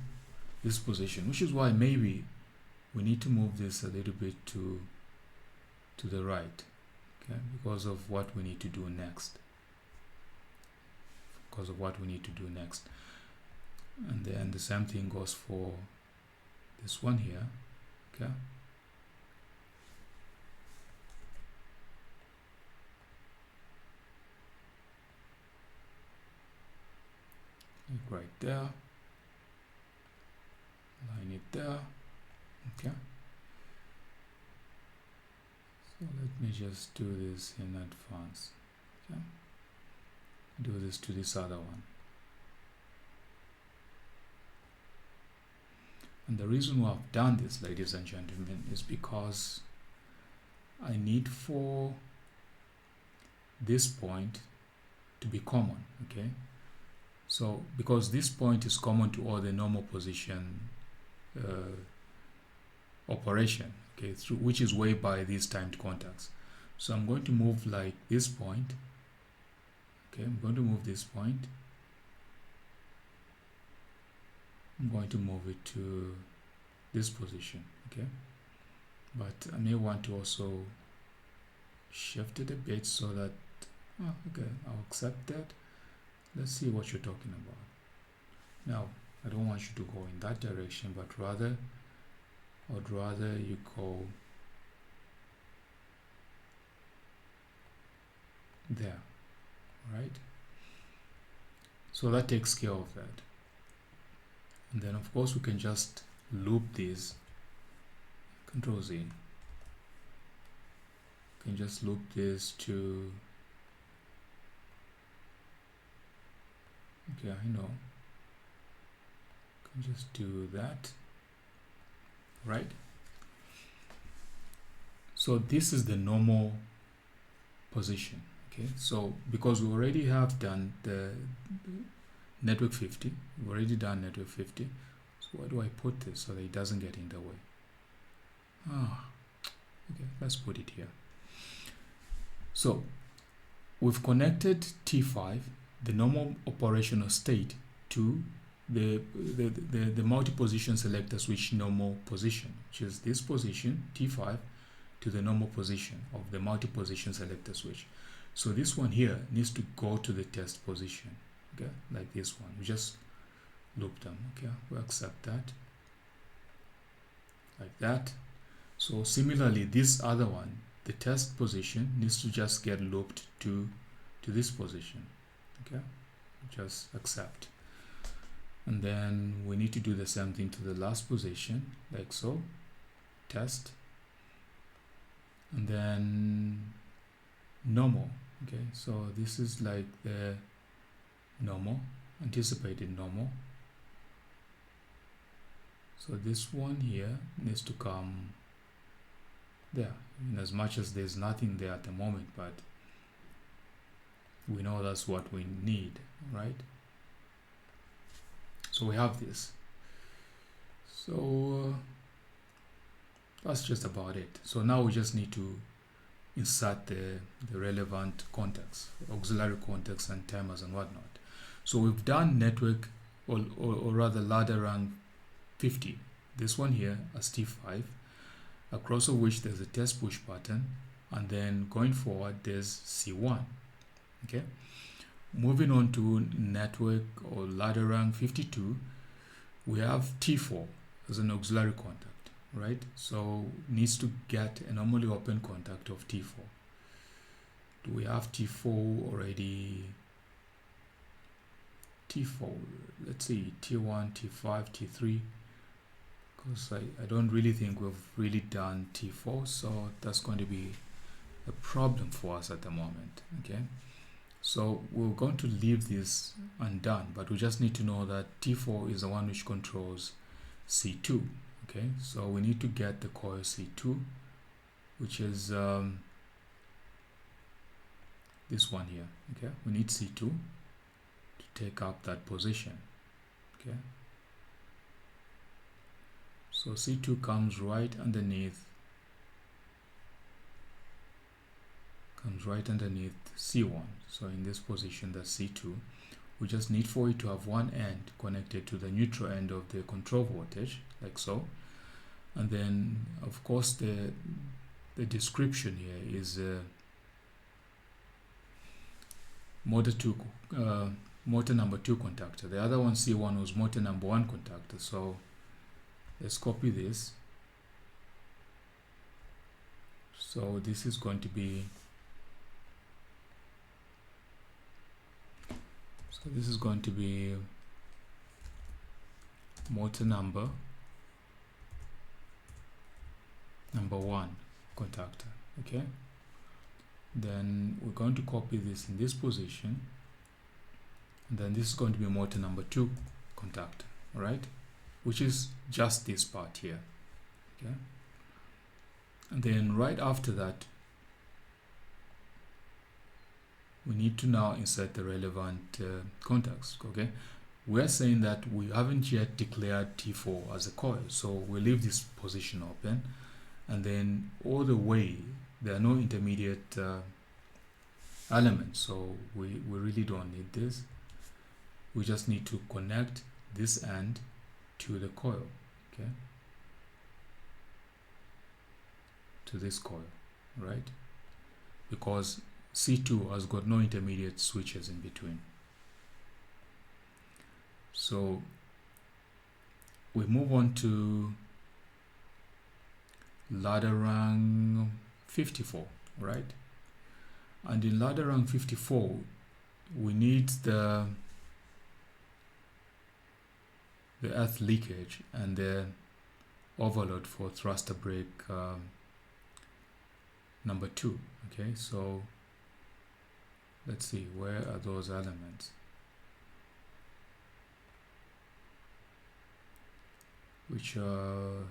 this position, which is why maybe we need to move this a little bit to the right, okay, because of what we need to do next. And then the same thing goes for this one here, okay. Like right there, line it there, okay. So let me just do this in advance, okay. Do this to this other one. And the reason why I've done this, ladies and gentlemen, is because I need for this point to be common, okay. So because this point is common to all the normal position operation, okay, which is way by these timed contacts. So I'm going to move like this point, okay. I'm going to move this point. I'm going to move it to this position, okay. But I may want to also shift it a bit so that, okay, I'll accept that. Let's see what you're talking about. Now, I don't want you to go in that direction, but rather, I'd rather you go there, right? So that takes care of that. And then of course we can just loop these, Control Z. You can just loop this to, okay, I know. Can just do that, right? So this is the normal position, okay? So because we already have done the network 50, we've already done network 50. So where do I put this so that it doesn't get in the way? Okay, let's put it here. So we've connected T5, the normal operational state, to the multi-position selector switch normal position, which is this position, T5, to the normal position of the multi-position selector switch. So this one here needs to go to the test position, okay, like this one. We just loop them, okay, we accept that, like that. So similarly, this other one, the test position, needs to just get looped to this position, okay, just accept. And then we need to do the same thing to the last position, like so, test, and then normal, okay. So this is like the normal, anticipated normal. So this one here needs to come there, in as much as there's nothing there at the moment, but we know that's what we need, right? So we have this. So that's just about it. So now we just need to insert the relevant contacts, auxiliary contacts and timers and whatnot. So we've done network, or rather ladder rank 50. This one here as T5, across of which there's a test push button, and then going forward there's C1. Okay. Moving on to network or ladder rank 52, we have T4 as an auxiliary contact, right? So needs to get a normally open contact of T4. Do we have T4 already? T4, let's see, T1, T5, T3, because I don't really think we've really done T4, so that's going to be a problem for us at the moment. Okay, so we're going to leave this undone, but we just need to know that T4 is the one which controls C2. Okay, so we need to get the coil C2, which is this one here. Okay, we need C2 to take up that position. Okay, so C2 comes right underneath C1. So in this position, that's C2. We just need for it to have one end connected to the neutral end of the control voltage, like so. And then of course the description here is motor number 2 contactor. The other one, C1, was motor number 1 contactor. So let's copy this. So this is going to be motor number 1 contactor. Okay, then we're going to copy this in this position, and then this is going to be motor number 2 contactor, all right, which is just this part here. Okay, and then right after that, we need to now insert the relevant contacts. Okay, we're saying that we haven't yet declared T4 as a coil, so we'll leave this position open, and then all the way there are no intermediate elements, so we really don't need this. We just need to connect this end to the coil, okay, to this coil, right, because C2 has got no intermediate switches in between. So we move on to ladder rung 54, right? And in ladder rung 54, we need the earth leakage and the overload for thruster brake number 2. Okay, so let's see, where are those elements? Which are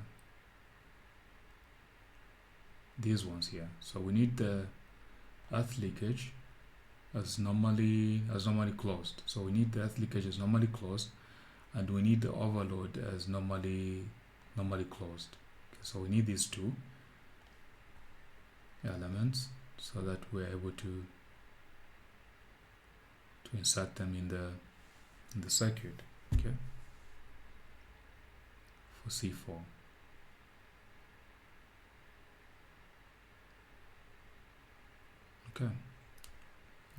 these ones here. So we need the earth leakage as normally closed. So we need the earth leakage as normally closed, and we need the overload as normally closed. Okay, so we need these two elements so that we're able to insert them in the circuit. Okay, for C4. Okay,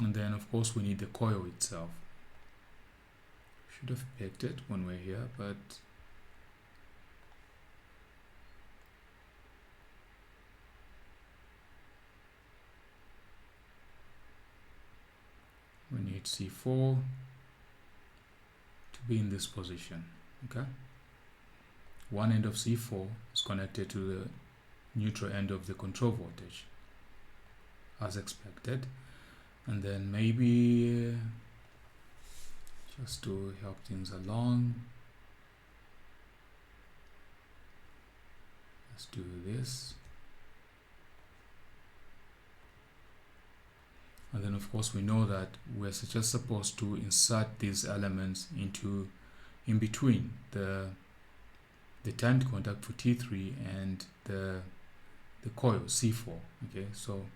and then of course we need the coil itself. Should have picked it when we're here, but we need C4 to be in this position. Okay, one end of C4 is connected to the neutral end of the control voltage as expected, and then maybe just to help things along, let's do this. And then of course we know that we're just supposed to insert these elements in between the timed contact for T3 and the coil C4. Okay, so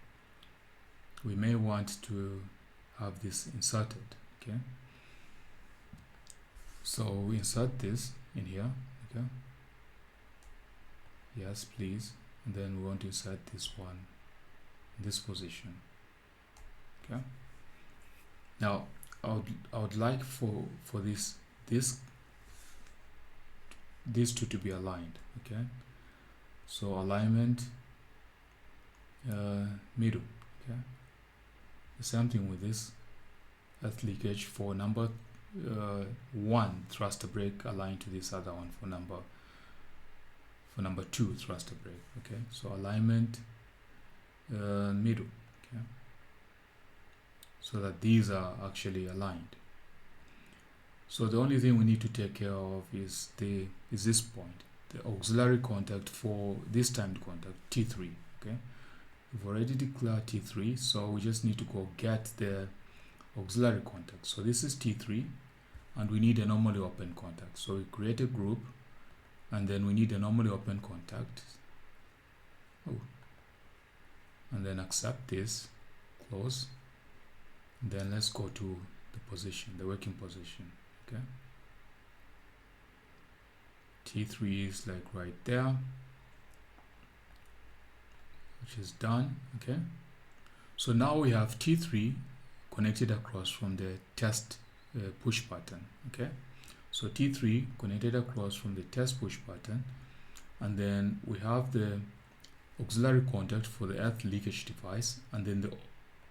we may want to have this inserted. Okay, so we insert this in here. Okay, yes please, and then we want to insert this one in this position. Okay, now I would like for these two to be aligned. Okay, so alignment middle. Okay, The same thing with this earth leakage for number 1 thruster brake aligned to this other one for number 2 thruster brake. Okay, so alignment middle. Okay, so that these are actually aligned. So the only thing we need to take care of is this point, the auxiliary contact for this timed contact T3. Okay, we've already declared T3, so we just need to go get the auxiliary contact. So this is T3, and we need a normally open contact. So we create a group, and then we need a normally open contact. And then accept this, close. And then let's go to the position, the working position. Okay, T3 is like right there, which is done. Okay, so now we have T3 connected across from the test push button. Okay, so T3 connected across from the test push button, and then we have the auxiliary contact for the earth leakage device, and then the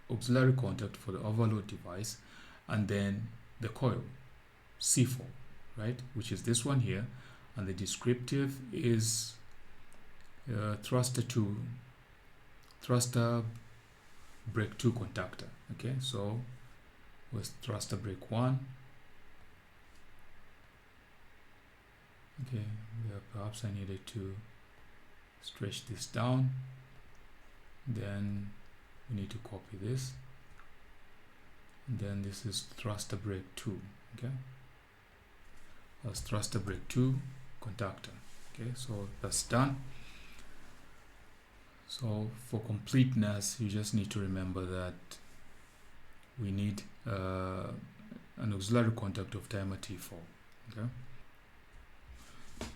auxiliary contact for the overload device, and then the coil C4, right, which is this one here, and the descriptive is thruster brake 2 contactor. Okay, so with thruster brake 1. Okay, yeah, perhaps I needed to stretch this down. Then we need to copy this, and then this is thruster brake 2. Okay, that's thruster brake 2 contactor. Okay, so that's done. So for completeness, you just need to remember that we need an auxiliary contact of timer T4. Okay,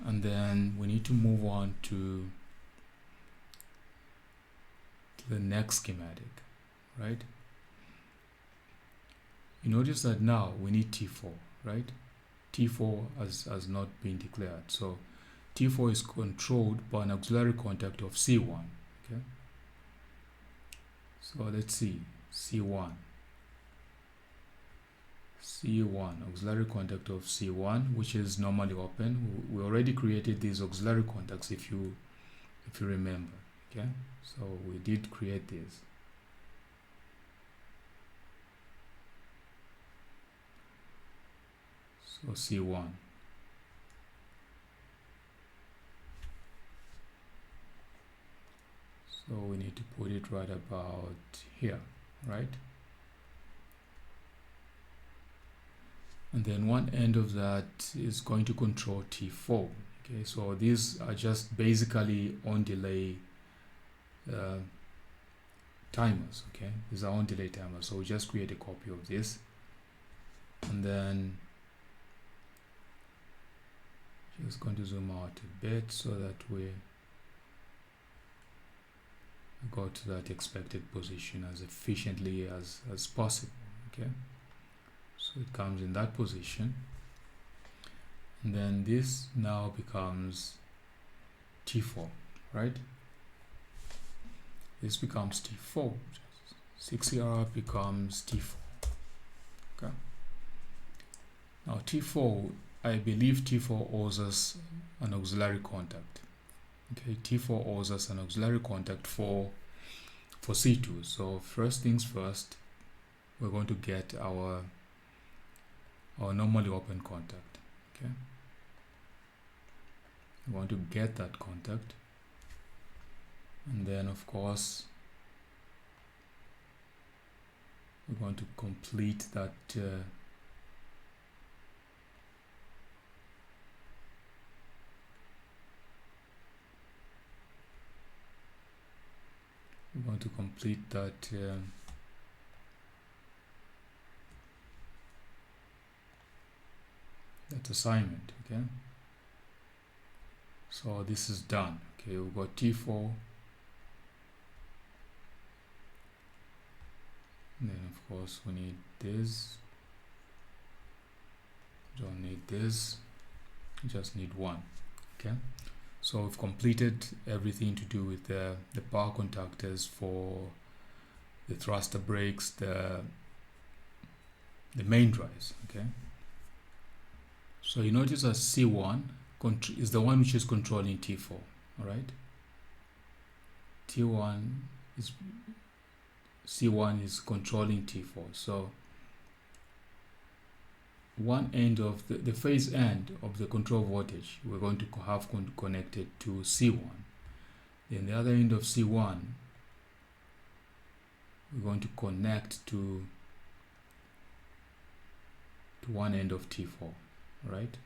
and then we need to move on to the next schematic, right? You notice that now we need T4, right? T4 has not been declared, so T4 is controlled by an auxiliary contact of C1. Okay, so let's see, C1 auxiliary contact of C1, which is normally open. We already created these auxiliary contacts, if you remember. Okay, so we did create this. So C1. So we need to put it right about here, right? And then one end of that is going to control T4. Okay, so these are just basically on delay timers. Okay, these are on delay timers. So we just create a copy of this, and then just going to zoom out a bit so that we go to that expected position as efficiently as possible. Okay, so it comes in that position, and then this now becomes T4, right? This becomes T4. 6ER becomes T4. Okay, now T4, I believe T4 owes us an auxiliary contact. Okay, T4 owes us an auxiliary contact for C2. So first things first, we're going to get our normally open contact. Okay, we want to get that contact, and then of course we're going to complete that that assignment. Okay, so this is done. Okay, we've got T4, and then of course we need this, don't need this, just need one. Okay, so we've completed everything to do with the power contactors for the thruster brakes, the main drives. Okay, so you notice that C1 is the one which is controlling T4. All right, T1 is C1 is controlling T4. So one end of the phase end of the control voltage we're going to have connected to C1. Then the other end of C1 we're going to connect to one end of T4, right?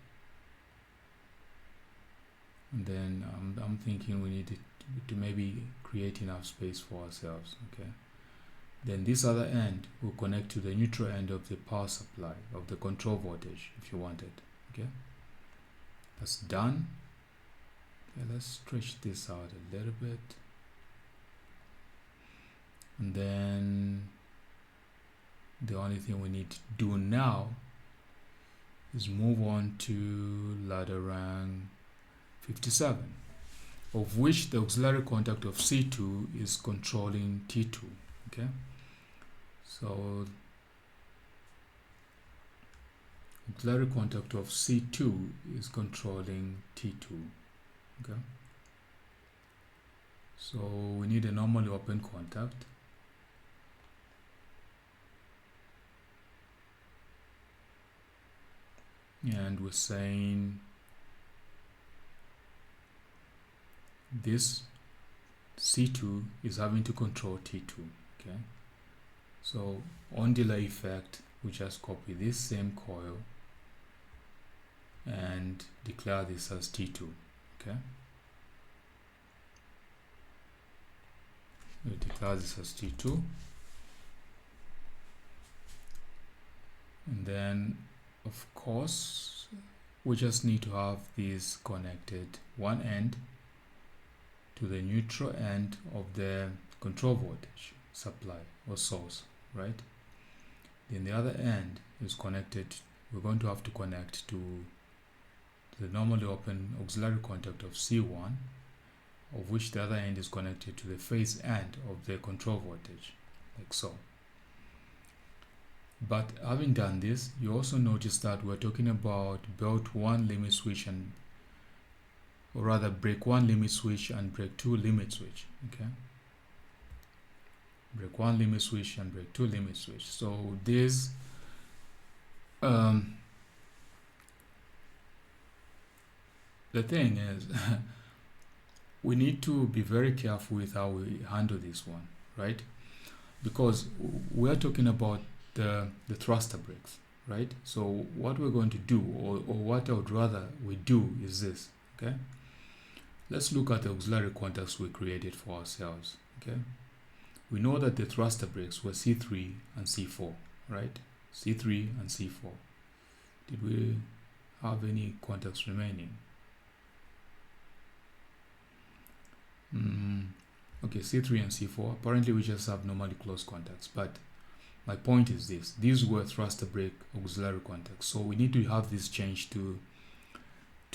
And then I'm thinking we need to maybe create enough space for ourselves. Okay, then this other end will connect to the neutral end of the power supply of the control voltage if you want it. Okay, that's done. Okay, let's stretch this out a little bit, and then the only thing we need to do now is move on to ladder rank 57, of which the auxiliary contact of C2 is controlling T2. Okay, so auxiliary contact of C2 is controlling T2. Okay, so we need a normally open contact. And we're saying this C2 is having to control T2. Okay, so on delay effect we just copy this same coil and declare this as T2. Okay, we declare this as T2, and then of course we just need to have these connected, one end to the neutral end of the control voltage supply or source, right? Then the other end is connected, we're going to have to connect to the normally open auxiliary contact of C1, of which the other end is connected to the phase end of the control voltage, like so. But having done this, you also notice that we're talking about belt 1 limit switch and, or rather break 1 limit switch and break 2 limit switch. Okay, break 1 limit switch and break 2 limit switch. So this the thing is we need to be very careful with how we handle this one, right? Because we're talking about the thruster brakes, right? So what we're going to do, or what I would rather we do, is this. Okay, let's look at the auxiliary contacts we created for ourselves. Okay, we know that the thruster brakes were C3 and C4, right? C3 and C4. Did we have any contacts remaining? Okay, C3 and C4. Apparently we just have normally closed contacts, but my point is this: these were thruster brake auxiliary contacts, so we need to have this changed to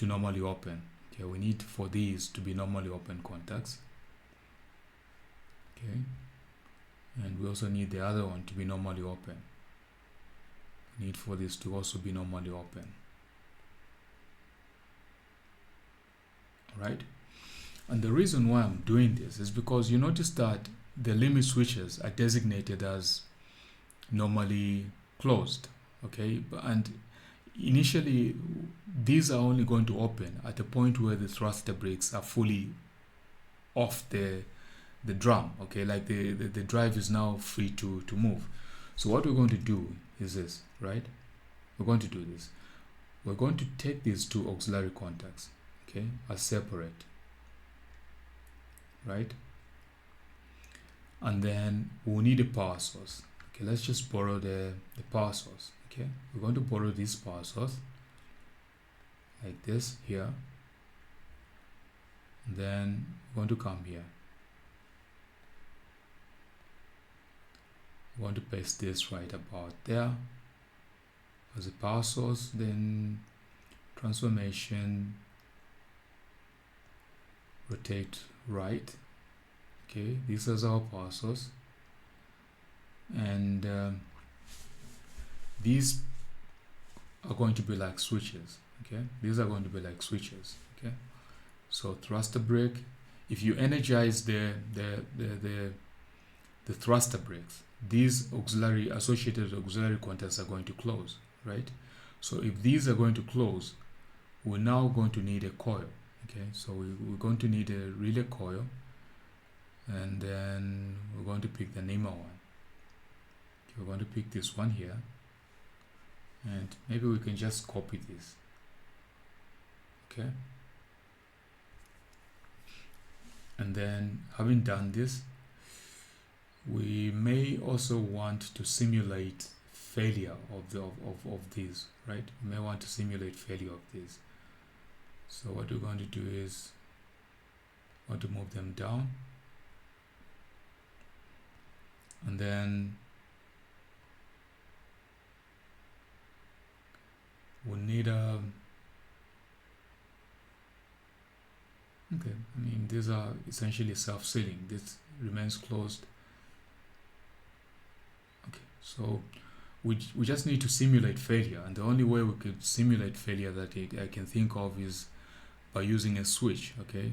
normally open. Okay, we need for these to be normally open contacts. Okay, and we also need the other one to be normally open. We need for this to also be normally open. All right, and the reason why I'm doing this is because you notice that the limit switches are designated as normally closed. Okay, and initially these are only going to open at the point where the thruster brakes are fully off the drum. Okay, like the drive is now free to move. So what we're going to do is this, right? We're going to do this. We're going to take these two auxiliary contacts, okay, as separate, right? And then we'll need a power source. Okay, let's just borrow the power source. Okay, we're going to borrow this power source like this here, and then we're going to come here. We're going to paste this right about there as a power source, then transformation, rotate right. Okay, this is our power source. and these are going to be like switches. Okay, these are going to be like switches. Okay, so thruster brake, if you energize the thruster brakes, these associated auxiliary contacts are going to close, right? So if these are going to close, we're now going to need a coil. Okay, so we're going to need a relay coil, and then we're going to pick the NEMA one. We're going to pick this one here, and maybe we can just copy this. Okay, and then having done this, we may also want to simulate failure of these, right? We may want to simulate failure of these. So what we're going to do is want to move them down, and then we need a okay, I mean, these are essentially self-sealing. This remains closed. Okay, so we just need to simulate failure, and the only way we could simulate failure that I can think of is by using a switch. Okay,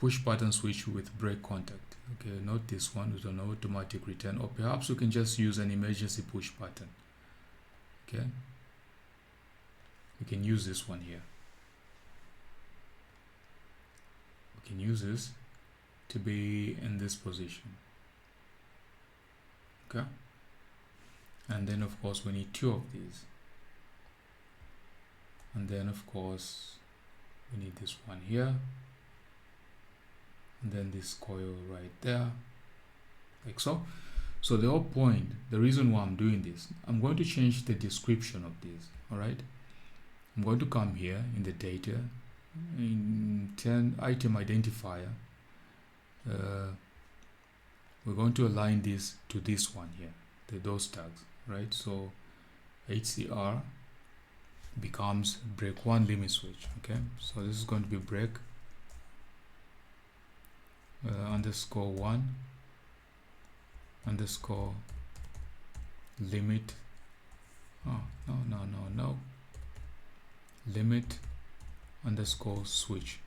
push button switch with brake contact. Okay, not this one with an automatic return, or perhaps we can just use an emergency push button. Okay, we can use this one here. We can use this to be in this position. Okay, and then of course we need two of these, and then of course we need this one here, and then this coil right there, like so. So the whole point, the reason why I'm doing this, I'm going to change the description of this. All right, I'm going to come here in the data, in 10 item identifier, we're going to align this to this one here, those tags, right? So HCR becomes brake 1 limit switch. Okay, so this is going to be brake underscore 1 underscore limit, no, limit underscore switch.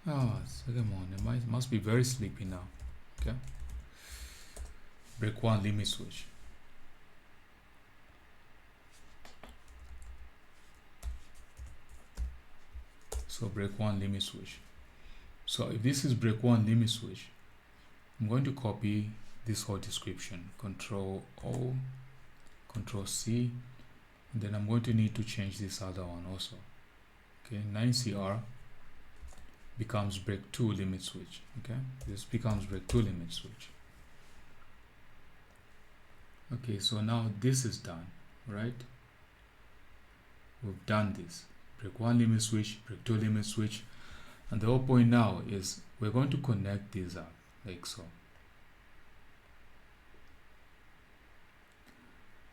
So come on, it must be very sleepy now. Okay, brake 1 limit switch. So brake 1 limit switch. So if this is brake 1 limit switch, I'm going to copy this whole description, Control O, Control C, and then I'm going to need to change this other one also. Okay, 9CR becomes brake 2 limit switch. Okay, this becomes brake 2 limit switch. Okay, so now this is done, right? We've done this. Brake 1 limit switch, brake 2 limit switch, and the whole point now is we're going to connect these up like so.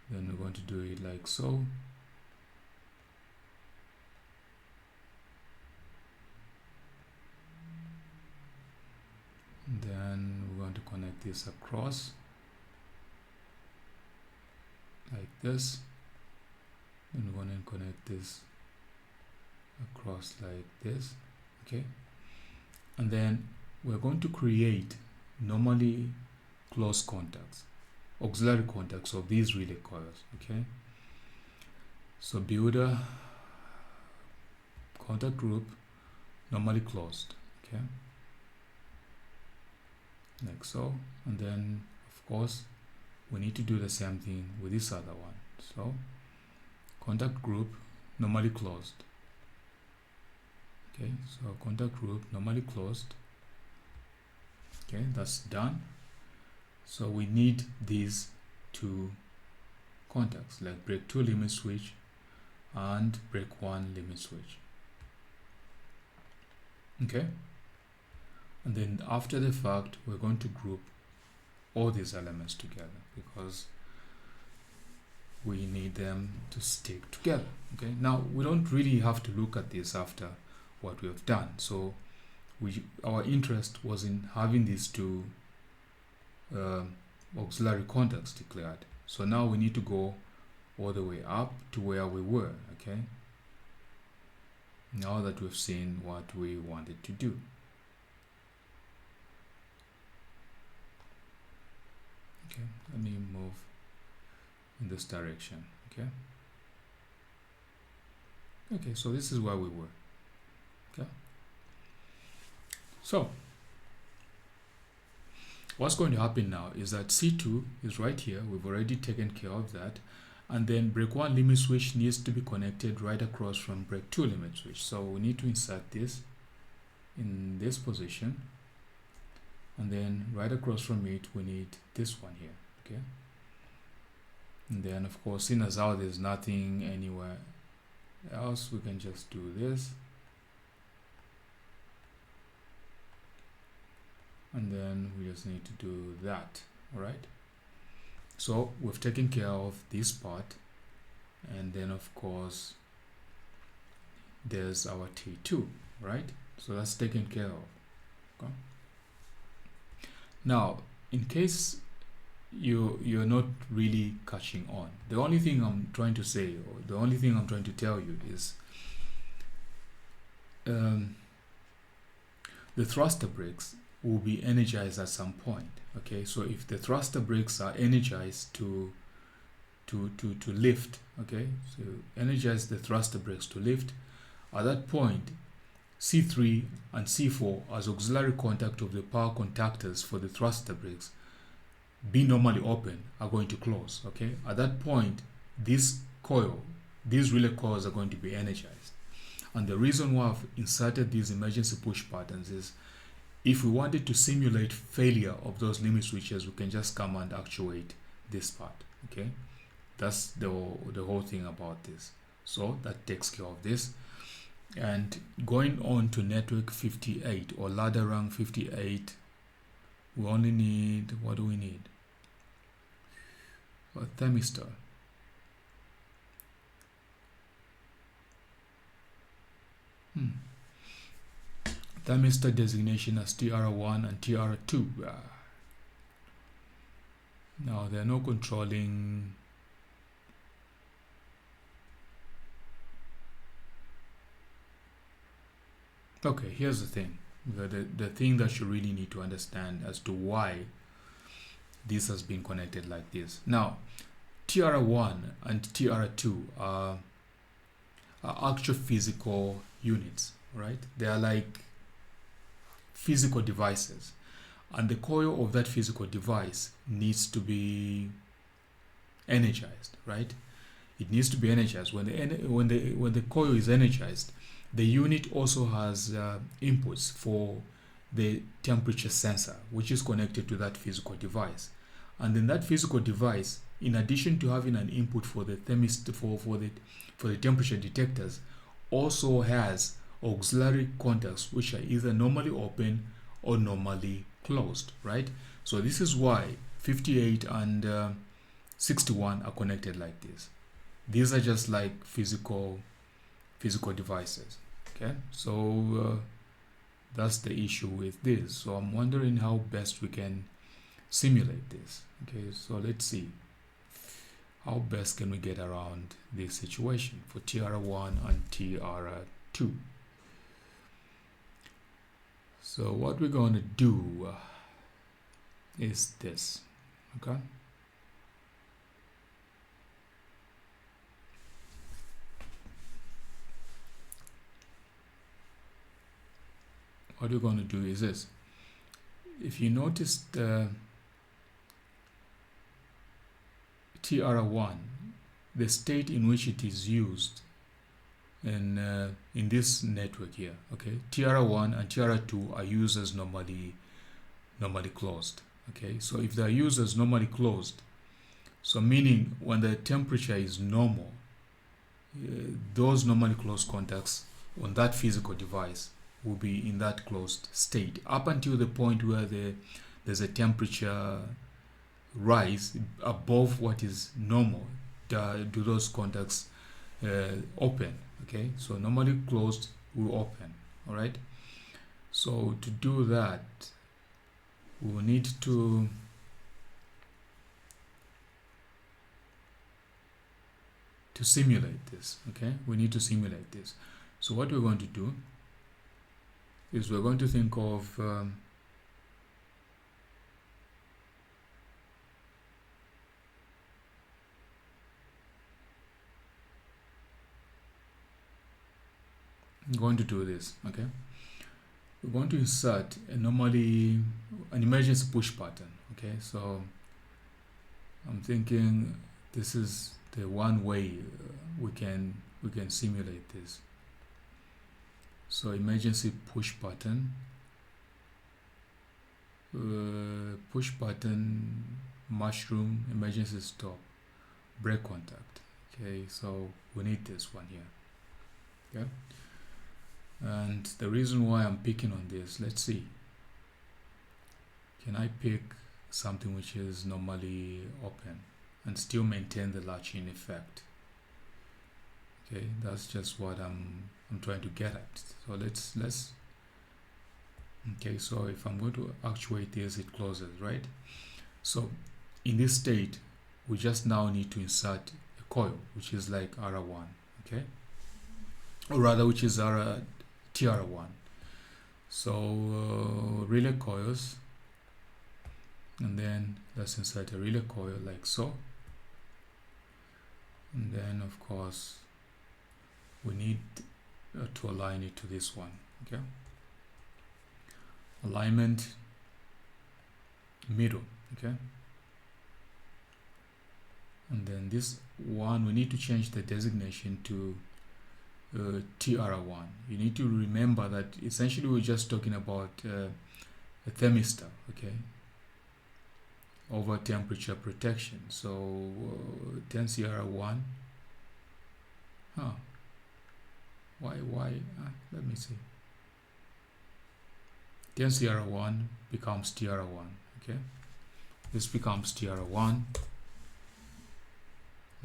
Then we're going to do it like so. And then we're going to connect this across like this. And we're going to connect this across like this. Okay, and then we're going to create normally closed contacts, auxiliary contacts of these relay coils. Okay, so build a contact group normally closed. Okay, like so, and then of course we need to do the same thing with this other one. So contact group normally closed. Okay, so contact group normally closed. Okay, that's done. So we need these two contacts, like brake 2 limit switch and brake 1 limit switch. Okay, and then after the fact we're going to group all these elements together because we need them to stick together. Okay, now we don't really have to look at this after what we have done, so our interest was in having these two auxiliary contacts declared. So now we need to go all the way up to where we were. Okay, now that we've seen what we wanted to do. Okay, let me move in this direction. Okay, so this is where we were. Okay, so what's going to happen now is that C2 is right here. We've already taken care of that. And then break 1 limit switch needs to be connected right across from break 2 limit switch. So we need to insert this in this position. And then right across from it, we need this one here. Okay. And then, of course, seeing as how there's nothing anywhere else, we can just do this. And then we just need to do that. All right. So we've taken care of this part, and then of course there's our T2, right? So that's taken care of. Okay. Now, in case you're not really catching on, the only thing I'm trying to say, or the only thing I'm trying to tell you is the thruster brakes will be energized at some point. Okay, so if the thruster brakes are energized to lift, okay, so energize the thruster brakes to lift, at that point C3 and C4 as auxiliary contact of the power contactors for the thruster brakes being normally open are going to close. Okay, at that point these relay coils are going to be energized, and the reason why I've inserted these emergency push patterns is if we wanted to simulate failure of those limit switches, we can just come and actuate this part. Okay, that's the whole thing about this. So that takes care of this. And going on to network 58 or ladder rank 58, we only need, what do we need? A thermistor. Thermistor designation as TR1 and TR2. Now there are no controlling. Okay, here's the thing. The thing that you really need to understand as to why this has been connected like this. Now, TR1 and TR2 are actual physical units, right? They are like physical devices, and the coil of that physical device needs to be energized, right? It needs to be energized. When the coil is energized, the unit also has inputs for the temperature sensor, which is connected to that physical device. And then that physical device, in addition to having an input for the thermistor for the temperature detectors, also has auxiliary contacts which are either normally open or normally closed, right? So this is why 58 and 61 are connected like this. These are just like physical devices. Okay, so that's the issue with this. So I'm wondering how best we can simulate this. Okay, so let's see how best can we get around this situation for TR1 and TR2. So what we're going to do is this. Okay, what we're going to do is this. If you notice the TR1, the state in which it is used in this network here, okay, TR1 and TR2 are used as normally closed. Okay, so if they are used as normally closed, so meaning when the temperature is normal, those normally closed contacts on that physical device will be in that closed state up until the point where there's a temperature rise above what is normal. Do those contacts open? Okay, so normally closed will open. All right, So to do that, we will need to simulate this. Okay, we need to simulate this. So what we're going to do is we're going to think of I'm going to do this. Okay, we're going to insert an emergency push button. Okay, so I'm thinking this is the one way we can simulate this. So emergency push button, mushroom, emergency stop, break contact. Okay, so we need this one here. Okay, and the reason why I'm picking on this, let's see, can I pick something which is normally open and still maintain the latch-in effect? Okay, that's just what I'm trying to get at. So let's okay, so if I'm going to actuate this, it closes, right? So in this state, we just now need to insert a coil, which is like R1, okay, or rather which is TR1. So relay coils, and then let's insert a relay coil like so, and then of course we need to align it to this one. Okay, alignment middle. Okay, and then this one we need to change the designation to TR1. You need to remember that essentially we're just talking about a thermistor, okay, over temperature protection. So 10 CR1. Why let me see. 10 CR1 becomes TR1. Okay, this becomes TR1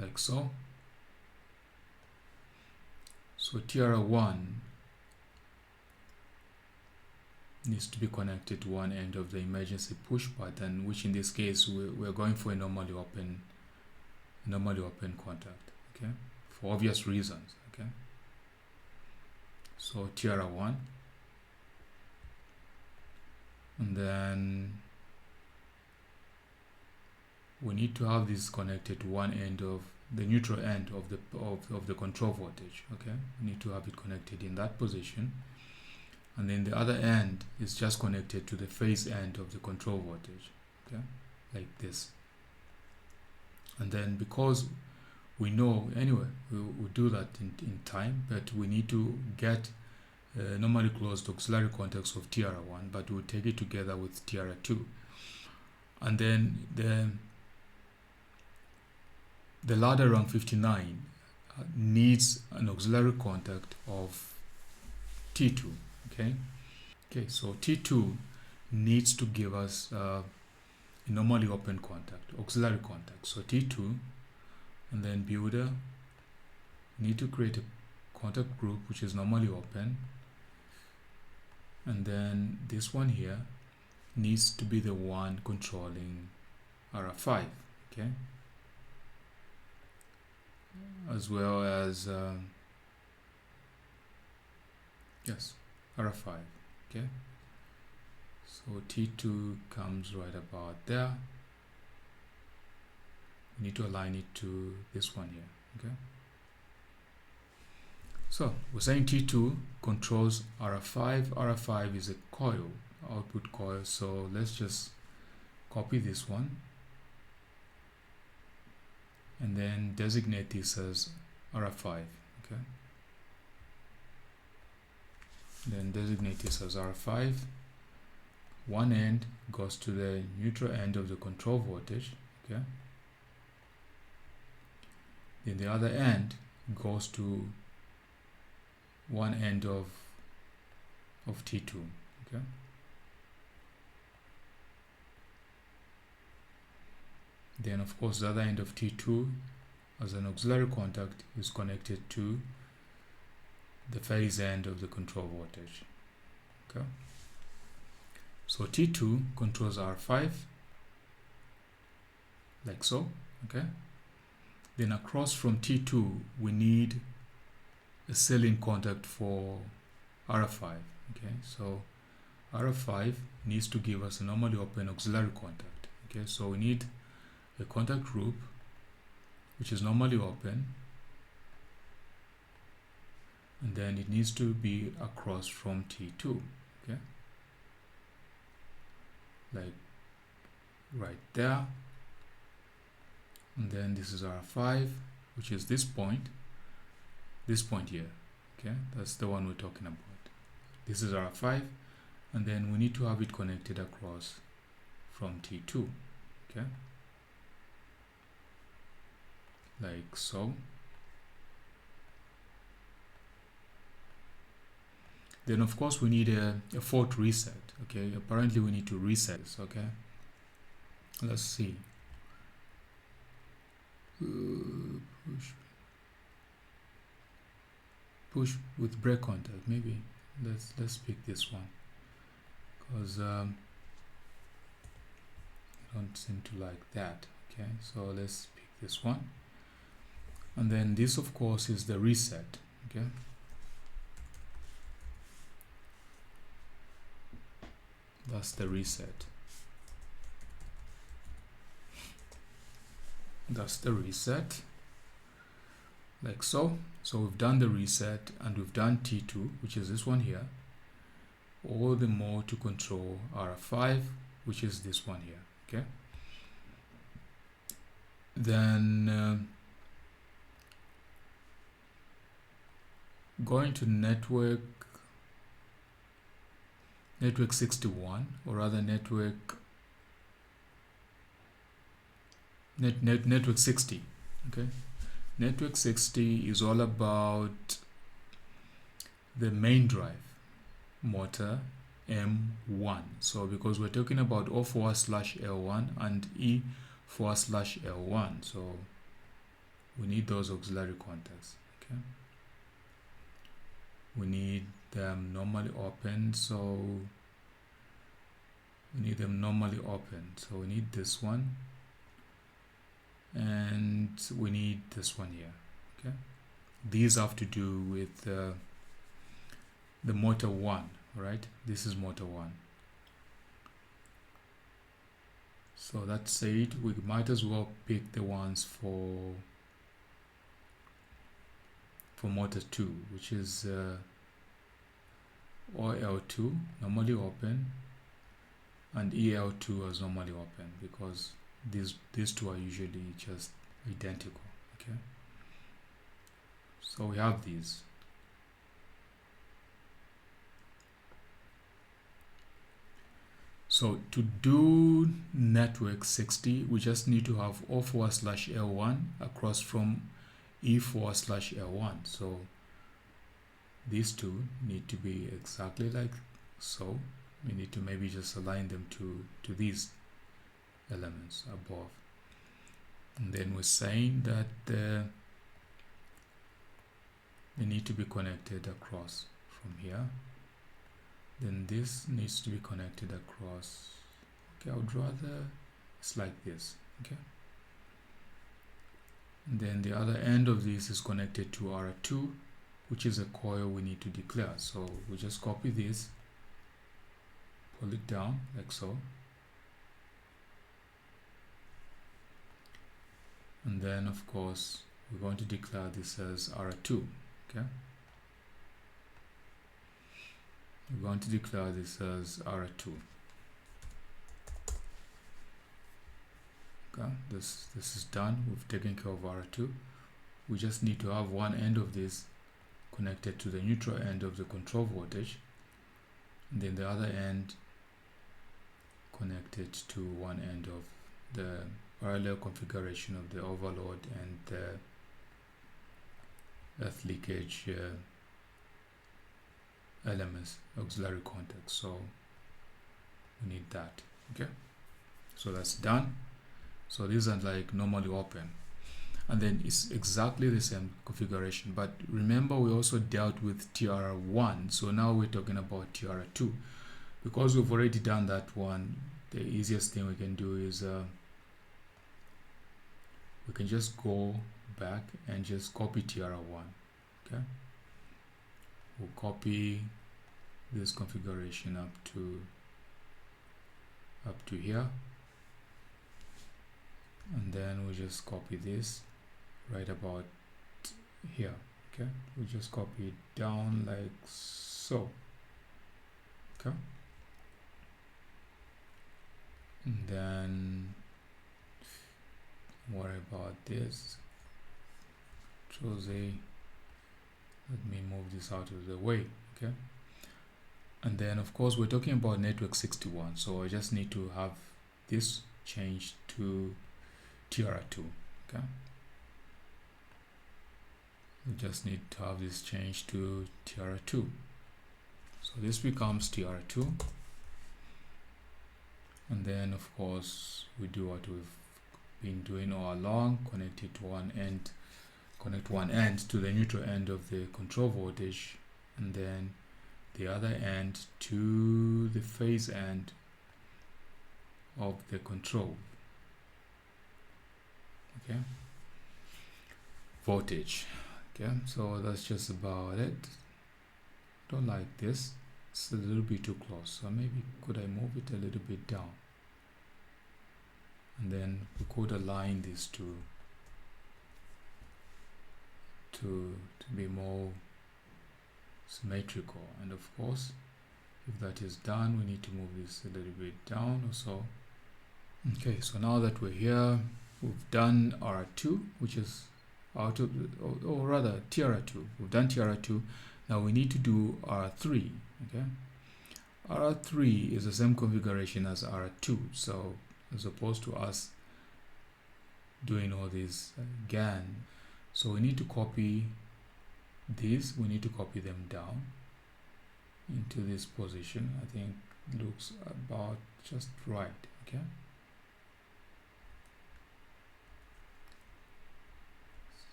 like so. So TR1 needs to be connected to one end of the emergency push button, which in this case we're going for a normally open contact. Okay, for obvious reasons. Okay, so TR1, and then we need to have this connected to one end of the neutral end of the control voltage. Okay, we need to have it connected in that position, and then the other end is just connected to the phase end of the control voltage. Okay, like this. And then because we know anyway, we'll do that in time, but we need to get normally closed auxiliary contacts of TR1, but we'll take it together with TR2, and then the ladder rung 59 needs an auxiliary contact of T2. Okay, so T2 needs to give us a normally open contact, auxiliary contact. So T2, and then builder, need to create a contact group which is normally open, and then this one here needs to be the one controlling RF5. Okay, as well as yes, RF5. Okay, so T2 comes right about there. We need to align it to this one here. Okay, so we're saying T2 controls RF5. RF5 is a coil, output coil. So let's just copy this one and then designate this as RF5. Okay, then designate this as RF5. One end goes to the neutral end of the control voltage. Okay, then the other end goes to one end of T2. Okay, then of course the other end of T2 as an auxiliary contact is connected to the phase end of the control voltage. Okay, So T2 controls R5 like so. Okay, then across from T2 we need a cell-in contact for R5. Okay, so R5 needs to give us a normally open auxiliary contact. Okay, so we need a contact group which is normally open, and then it needs to be across from T2. Okay, like right there, and then this is R5, which is this point here. Okay, that's the one we're talking about. This is R5, and then we need to have it connected across from T2. Okay, like so. Then of course we need a fault reset. Okay, apparently we need to reset this. Okay, let's see. Push with break contact. Maybe let's pick this one, because I don't seem to like that. Okay, so let's pick this one, and then this of course is the reset. Okay, that's the reset. That's the reset, like so. So we've done the reset and we've done T2, which is this one here. All the more to control R5, which is this one here. Okay, then going to network 61, or rather network 60. Okay, network 60 is all about the main drive motor M1. So because we're talking about O/L1 and E/L1, so we need those auxiliary contacts. Okay, we need them normally open, so we need them normally open. So we need this one, and we need this one here. Okay, these have to do with the motor 1, right? This is motor 1. So that said, we might as well pick the ones for motor 2, which is OL2 normally open and EL2 as normally open, because these two are usually just identical. Okay, so we have these. So to do network 60, we just need to have O/L1 across from E/L1. So these two need to be exactly like so. We need to maybe just align them to these elements above, and then we're saying that they need to be connected across from here. Then this needs to be connected across. Okay, I would rather it's like this. Okay, and then the other end of this is connected to R2, which is a coil we need to declare. So we just copy this, pull it down like so, and then of course we're going to declare this as R2. Okay, we're going to declare this as R2. Okay, this is done. We've taken care of R2. We just need to have one end of this connected to the neutral end of the control voltage, and then the other end connected to one end of the parallel configuration of the overload and the earth leakage elements, auxiliary contacts. So we need that. Okay, so that's done. So these are like normally open, and then it's exactly the same configuration, but remember we also dealt with TR1, so now we're talking about TR2, because we've already done that one, the easiest thing we can do is we can just go back and just copy TR1. Okay, we'll copy this configuration up to here, and then we'll just copy this right about here. Okay, we'll just copy it down like so. Okay, and then what about this? Jose, let me move this out of the way. Okay, and then of course we're talking about network 61, so I just need to have this changed to TR2. Okay, we just need to have this changed to TR2, so this becomes TR2, and then of course we do what we've been doing all along, connect it to one end, connect one end to the neutral end of the control voltage, and then the other end to the phase end of the control. Okay, voltage. Okay, so that's just about it. Don't like this, it's a little bit too close, so maybe could I move it a little bit down, and then we could align these two to be more symmetrical. And of course, if that is done, we need to move this a little bit down or so. Okay, so now that we're here, we've done R2, which is out of, or rather TR2. We've done TR2. Now we need to do R3. Okay, R3 is the same configuration as R2, so as opposed to us doing all these GAN, so we need to copy these, we need to copy them down into this position. I think it looks about just right. Okay,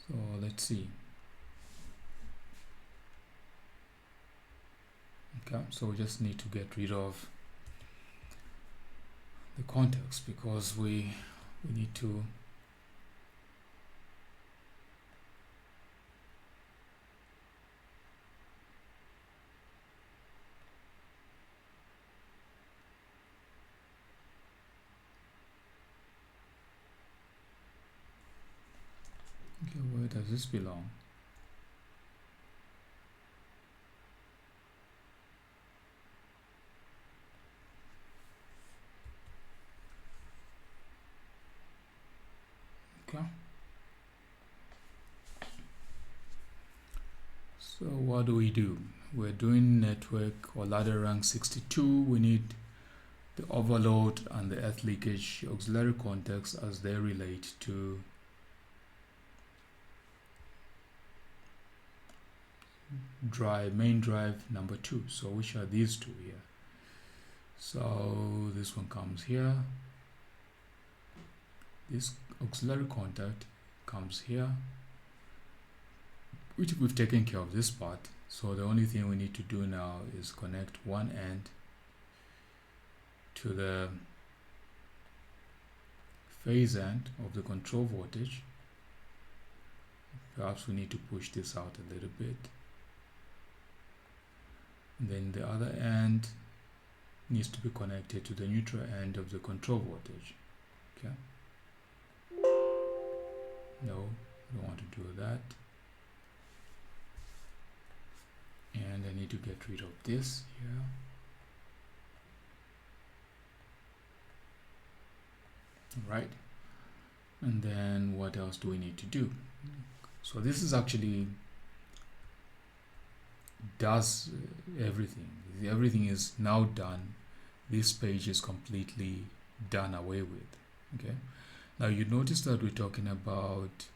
so let's see. Okay, so we just need to get rid of the context because we need to where does this belong? Okay, so what do? We're doing network or ladder rank 62. We need the overload and the earth leakage auxiliary contacts as they relate to main drive number 2. So which are these two here? So this one comes here, this auxiliary contact comes here, which we've taken care of this part. So the only thing we need to do now is connect one end to the phase end of the control voltage. Perhaps we need to push this out a little bit. And then the other end needs to be connected to the neutral end of the control voltage. Okay. No, I don't want to do that. And I need to get rid of this here. Right. And then what else do we need to do? So this is actually does everything. Everything is now done. This page is completely done away with. Okay. Now you notice that we're talking about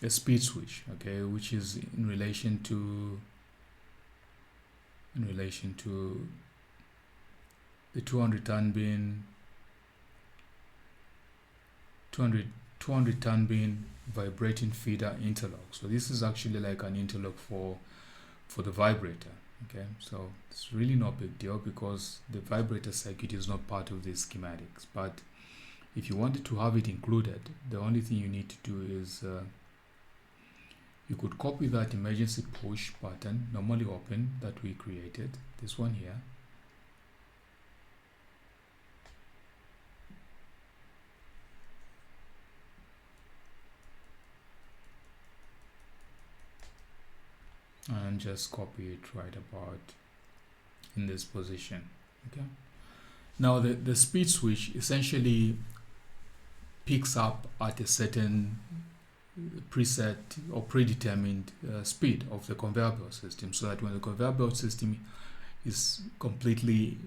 a speed switch, okay, which is in relation to the 200 ton bin 200 ton bin vibrating feeder interlock. So this is actually like an interlock for the vibrator. Okay, so it's really no big deal because the vibrator circuit is not part of these schematics. But if you wanted to have it included, the only thing you need to do is you could copy that emergency push button, normally open, that we created, this one here, and just copy it right about in this position. Okay, now the speed switch essentially picks up at a certain preset or predetermined speed of the conveyor belt system, so that when the conveyor belt system is completely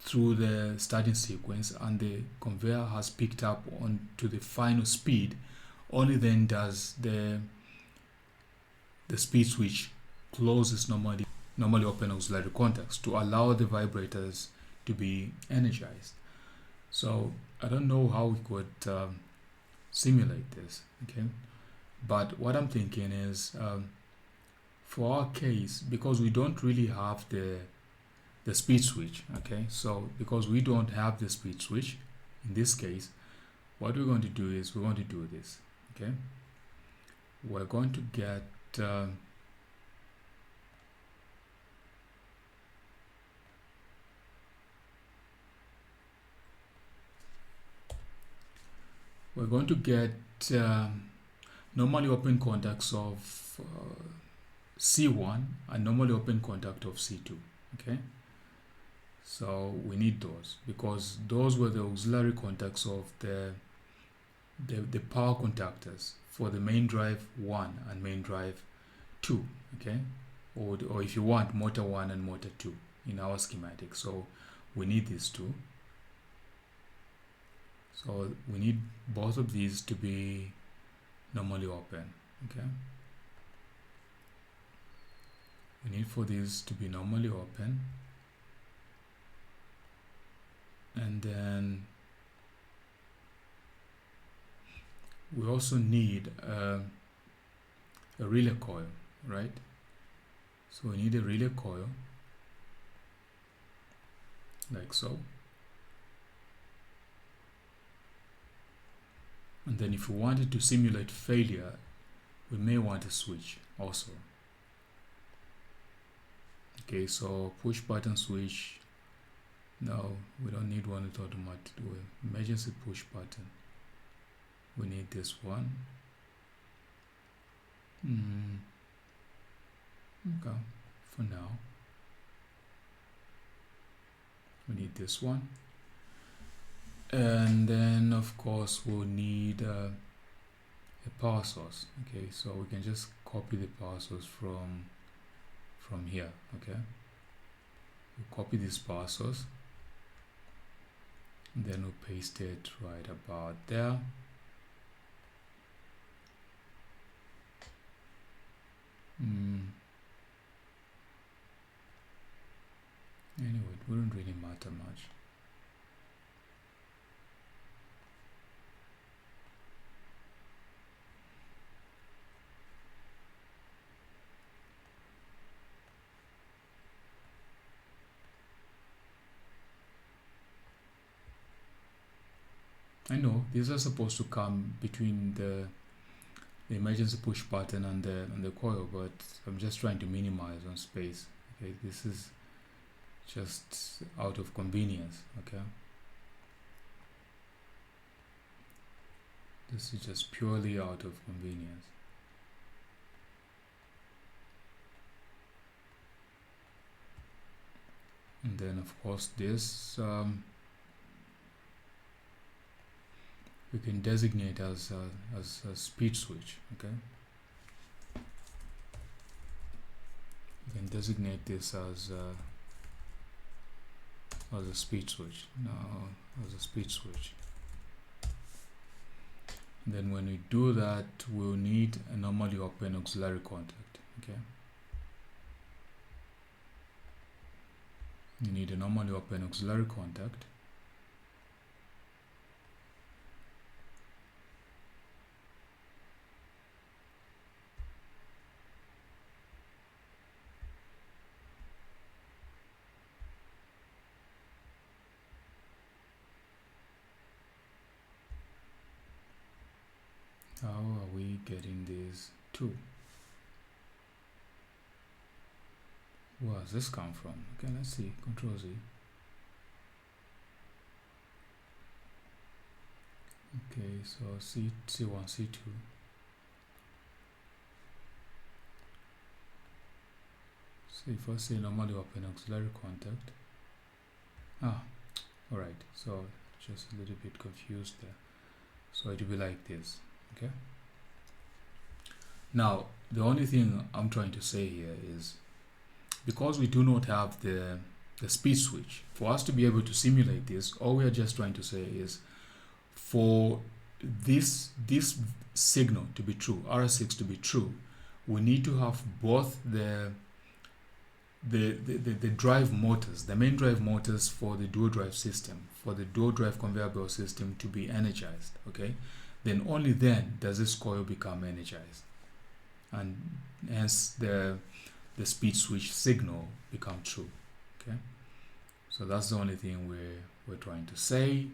through the starting sequence and the conveyor has picked up on to the final speed, only then does the speed switch closes normally open auxiliary contacts to allow the vibrators to be energized. So I don't know how we could simulate this, okay? But what I'm thinking is, for our case, because we don't really have the speed switch, okay? So because we don't have the speed switch, in this case, what we're going to do is we're going to do this, okay? We're going to get normally open contacts of C1 and normally open contact of C2, okay? So we need those because those were the auxiliary contacts of the power contactors for the main drive 1 and main drive 2, okay? Or if you want, motor 1 and motor 2 in our schematic. So we need these two. So we need both of these to be normally open, okay? We need for these to be normally open, and then we also need a relay coil, right? So we need a relay coil like so. And then if we wanted to simulate failure, we may want a switch also. Okay, so push button switch. No, we don't need one with automatic. Emergency push button. We need this one. Okay, for now. We need this one. And then of course we'll need a power source. Okay, so we can just copy the power source from here. Okay, we'll copy this power source and then we'll paste it right about there. Anyway, it wouldn't really matter much. I know these are supposed to come between the emergency push button and the coil, but I'm just trying to minimize on space. Okay, this is just out of convenience. Okay, this is just purely out of convenience. And then of course this we can designate as a speed switch. Okay, we can designate this as a speed switch. Now as a speed switch. And then when we do that, we'll need a normally open auxiliary contact. Okay, you need a normally open auxiliary contact. getting these two. Where does this come from? Okay, let's see. Control Z. Okay, so C1, C2. So if I say normally open auxiliary contact. Alright, so just a little bit confused there. So it will be like this. Okay. Now, the only thing I'm trying to say here is, because we do not have the speed switch, for us to be able to simulate this, all we are just trying to say is, for this signal to be true, RS6 to be true, we need to have both the drive motors, the main drive motors for the dual drive system, for the dual drive conveyor belt system to be energized. Okay, then only then does this coil become energized, and hence the speed switch signal become true. Okay, so that's the only thing we're trying to say.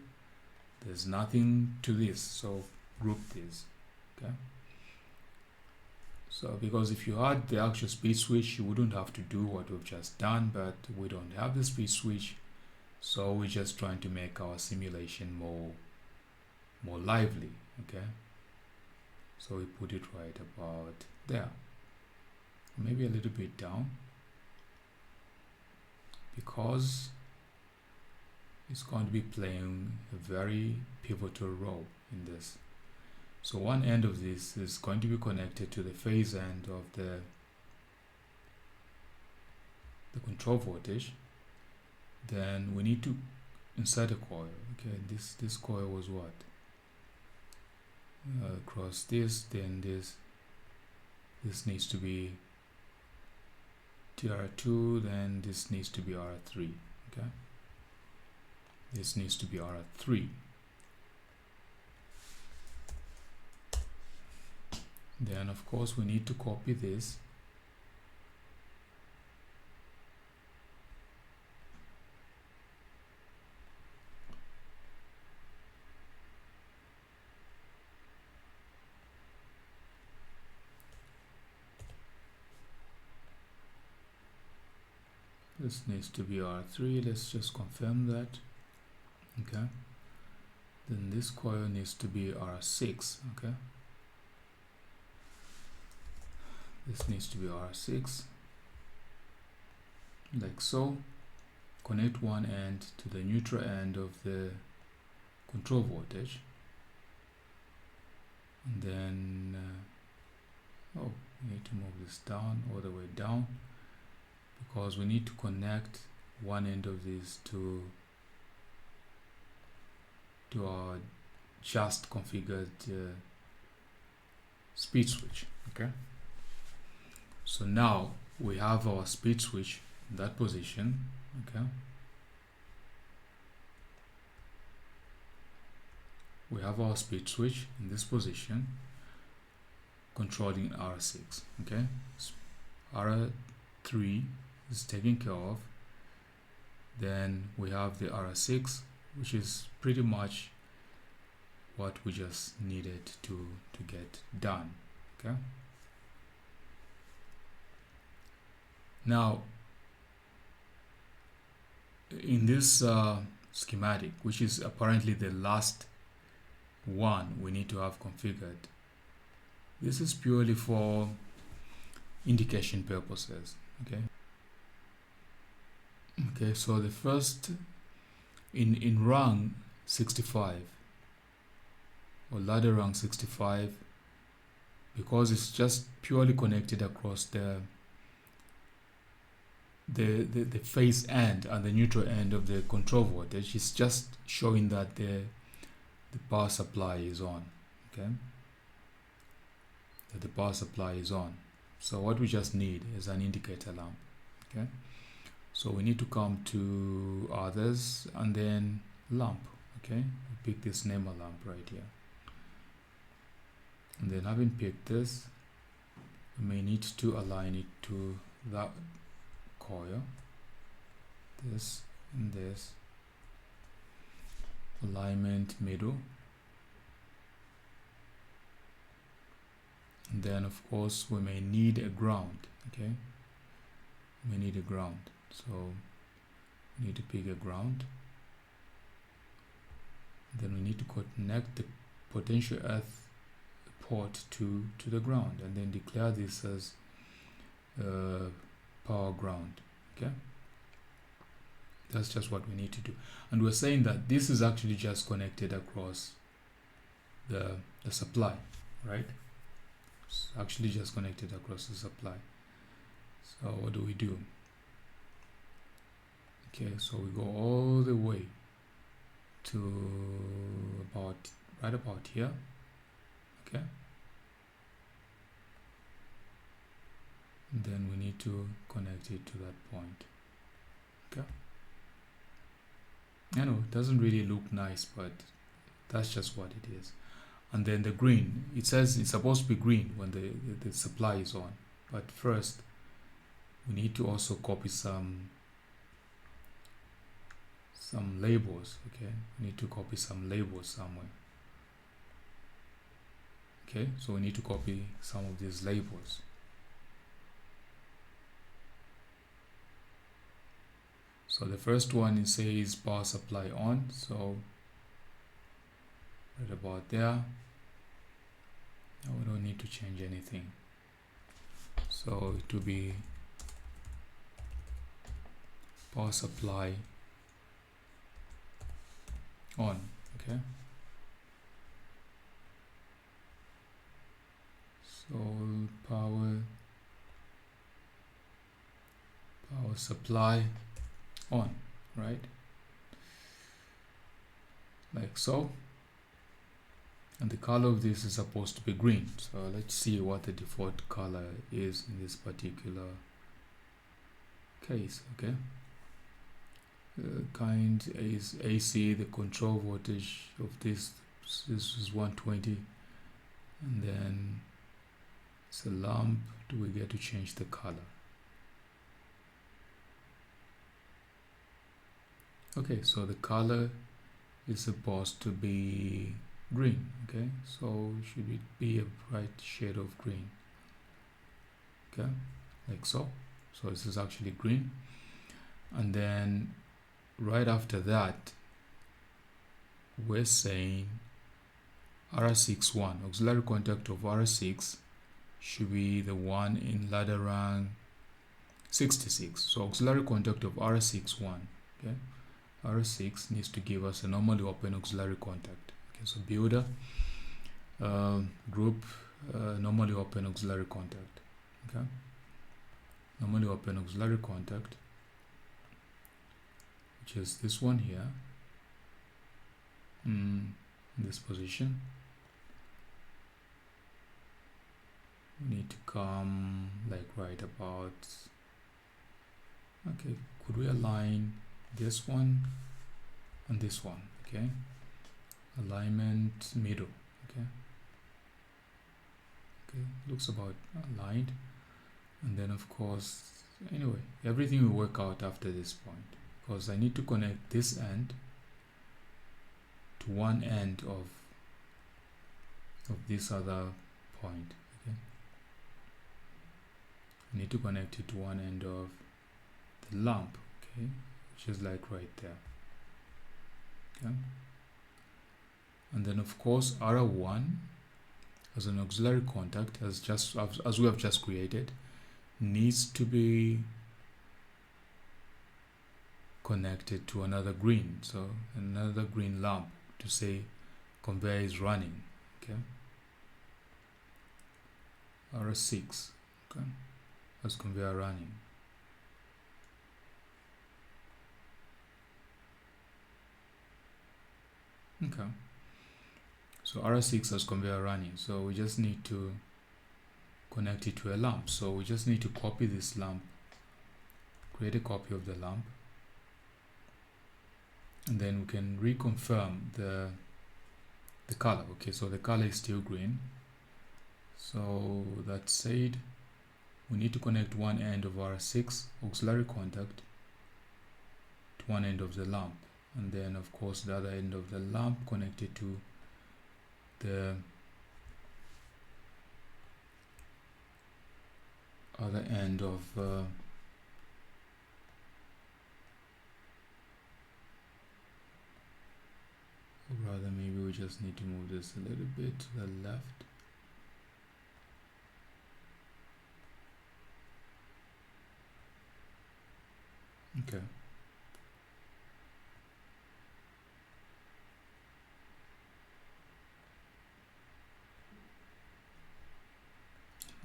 There's nothing to this, so group this. Okay, so because if you had the actual speed switch, you wouldn't have to do what we've just done, but we don't have the speed switch, so we're just trying to make our simulation more lively. Okay, so we put it right about there, maybe a little bit down, because it's going to be playing a very pivotal role in this. So one end of this is going to be connected to the phase end of the control voltage. Then we need to insert a coil. Okay, this coil was what? Across this, then this needs to be TR2, then this needs to be R3. Okay, this needs to be R3. Then of course we need to copy this. This needs to be R3. Let's just confirm that. Okay, then this coil needs to be R6. Okay, this needs to be R6, like so. Connect one end to the neutral end of the control voltage, and then we need to move this down, all the way down, because we need to connect one end of this to our just configured speed switch. Okay, so now we have our speed switch in that position. Okay, we have our speed switch in this position controlling R6. Okay, R3 is taken care of. Then we have the R6, which is pretty much what we just needed to get done. Okay, now in this schematic, which is apparently the last one we need to have configured, this is purely for indication purposes. Okay, so the first in rung 65 or ladder rung 65, because it's just purely connected across the phase end and the neutral end of the control voltage, is just showing that the power supply is on. Okay, that the power supply is on. So what we just need is an indicator lamp. Okay, so we need to come to others and then lamp. Okay, pick this NEMA lamp right here, and then having picked this, we may need to align it to that coil, this and this, alignment middle, And then of course we may need a ground. Okay, we need a ground, so we need to pick a ground. Then we need to connect the potential earth port to the ground, and then declare this as power ground. Okay, that's just what we need to do. And we're saying that this is actually just connected across the supply, right? It's actually just connected across the supply. So what do we do? Okay, so we go all the way to right about here. Okay, and then we need to connect it to that point. Okay, I know it doesn't really look nice, but that's just what it is. And then the green, it says it's supposed to be green when the supply is on, but first we need to also copy some labels. Okay, we need to copy some labels somewhere. Okay, so we need to copy some of these labels. So the first one, it says power supply on, so right about there. Now we don't need to change anything, so it will be power supply on. Okay, so power supply on, right, like so. And the color of this is supposed to be green, so let's see what the default color is in this particular case. Okay, kind is AC. The control voltage of this is 120, and then it's a lamp. Do we get to change the color? Okay, so the color is supposed to be green. Okay, so should it be a bright shade of green? Okay, like so. So this is actually green. And then right after that, we're saying RS61, auxiliary contact of RS6 should be the one in ladder rank 66. So auxiliary contact of RS61, okay, RS6 needs to give us a normally open auxiliary contact. Okay, so builder group normally open auxiliary contact. Okay, normally open auxiliary contact, which is this one here, in this position. We need to come like right about, okay, could we align this one and this one? Okay, alignment middle. Okay, looks about aligned. And then of course, anyway, everything will work out after this point, because I need to connect this end to one end of this other point. Okay, I need to connect it to one end of the lamp, okay, which is like right there. Okay, and then of course R1 as an auxiliary contact, as we have just created, needs to be connected to another green, so another green lamp to say conveyor is running. Okay, RS6, okay, as conveyor running. Okay, so RS6 as conveyor running, so we just need to connect it to a lamp. So we just need to copy this lamp, create a copy of the lamp, and then we can reconfirm the color. Okay, so the color is still green. So that said, we need to connect one end of RS6 auxiliary contact to one end of the lamp, and then of course the other end of the lamp connected to the other end of rather, maybe we just need to move this a little bit to the left. Okay.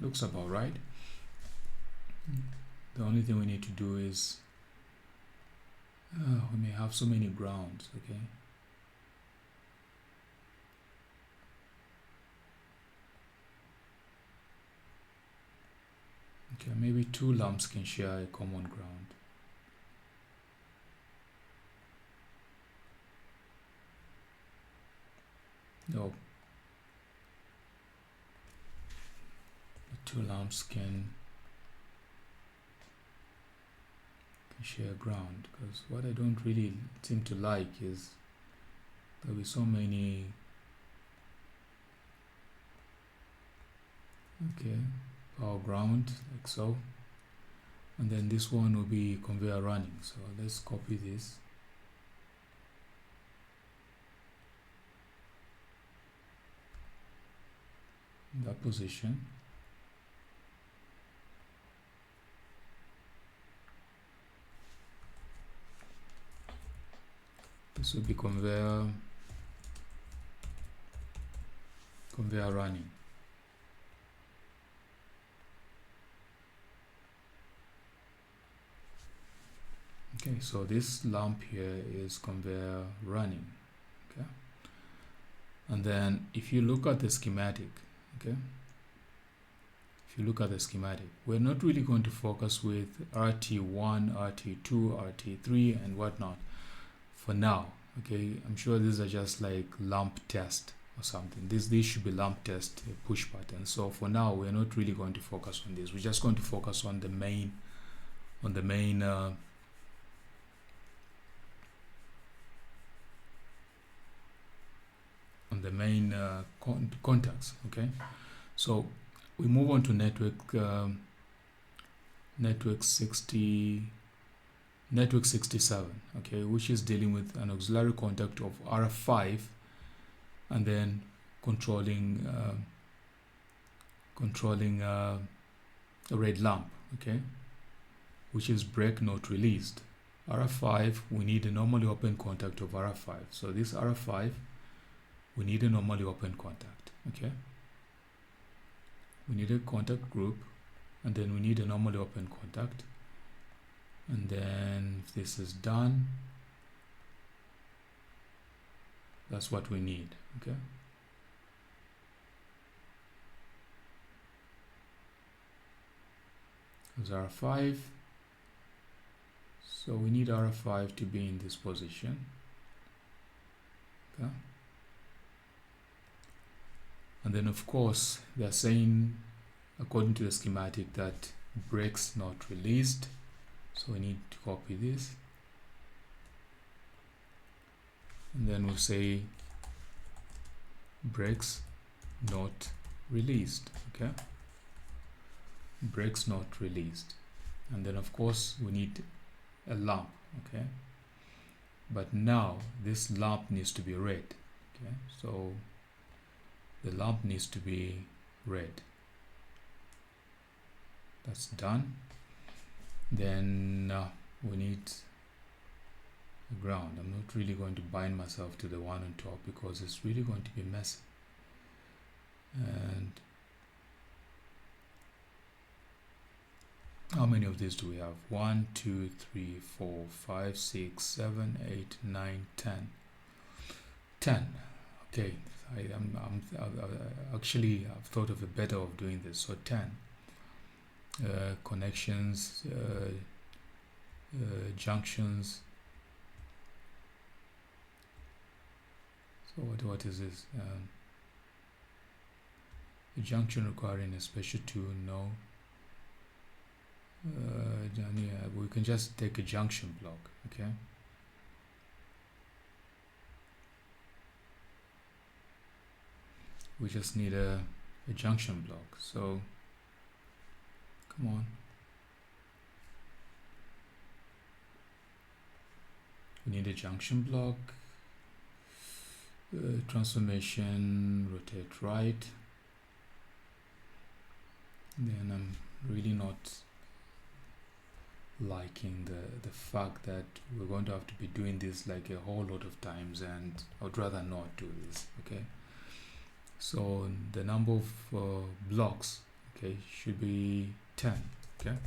Looks about right. The only thing we need to do is we may have so many grounds, okay? Okay, maybe two lumps can share a common ground. No, the two lumps can share ground, because what I don't really seem to like is there'll be so many. Okay, power ground like so, and then this one will be conveyor running. So let's copy this. In that position. This will be conveyor running. Okay, so this lamp here is conveyor running. Okay, and then if you look at the schematic, okay, if you look at the schematic, we're not really going to focus with RT1, RT2, RT3 and whatnot for now. Okay, I'm sure these are just like lamp test or something. These should be lamp test push button. So for now, we're not really going to focus on this. We're just going to focus on the main contacts. Okay, so we move on to network 67, okay, which is dealing with an auxiliary contact of RF5 and then controlling a red lamp, okay, which is break not released. RF5, we need a normally open contact of RF5. So this RF5, we need a normally open contact, okay. We need a contact group, and then we need a normally open contact. And then if this is done, that's what we need, okay. There's RF5, so we need RF5 to be in this position, okay. And then of course they're saying, according to the schematic, that breaks not released, so we need to copy this, and then we'll say breaks not released, okay, breaks not released. And then of course we need a lamp, okay, but now this lamp needs to be red, okay, so the lamp needs to be red. That's done. Then we need a ground. I'm not really going to bind myself to the one on top because it's really going to be messy. And how many of these do we have? 1, 2, 3, 4, 5, 6, 7, 8, 9, 10. 10. Okay, actually I've thought of a better of doing this. So 10 connections, junctions. So what is this? A junction requiring a special tool? No. Yeah, we can just take a junction block, okay. We just need a junction block. So Come on. We need a junction block, transformation, rotate right. Then I'm really not liking the fact that we're going to have to be doing this like a whole lot of times, and I'd rather not do this. Okay, so the number of blocks, okay, should be 10. Okay,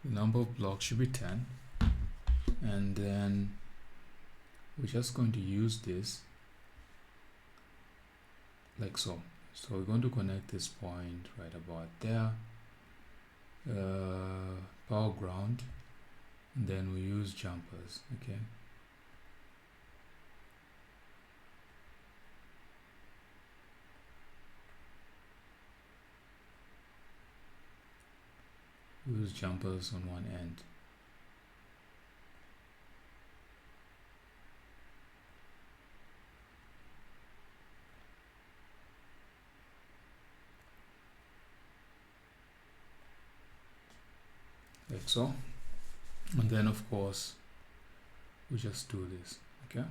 the number of blocks should be 10, and then we're just going to use this like so. So we're going to connect this point right about there, power ground, and then we use jumpers. Okay, use jumpers on one end. Like so, and then of course we just do this. Okay,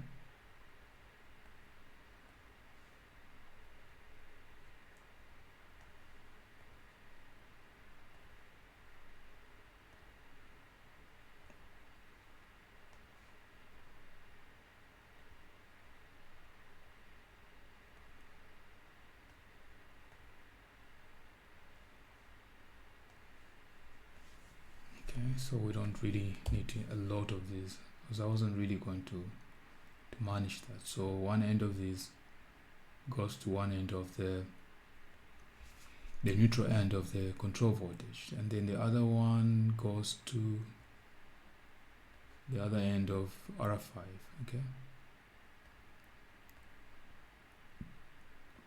so we don't really need a lot of these, because I wasn't really going to manage that. So one end of this goes to one end of the neutral end of the control voltage, and then the other one goes to the other end of R5. Okay,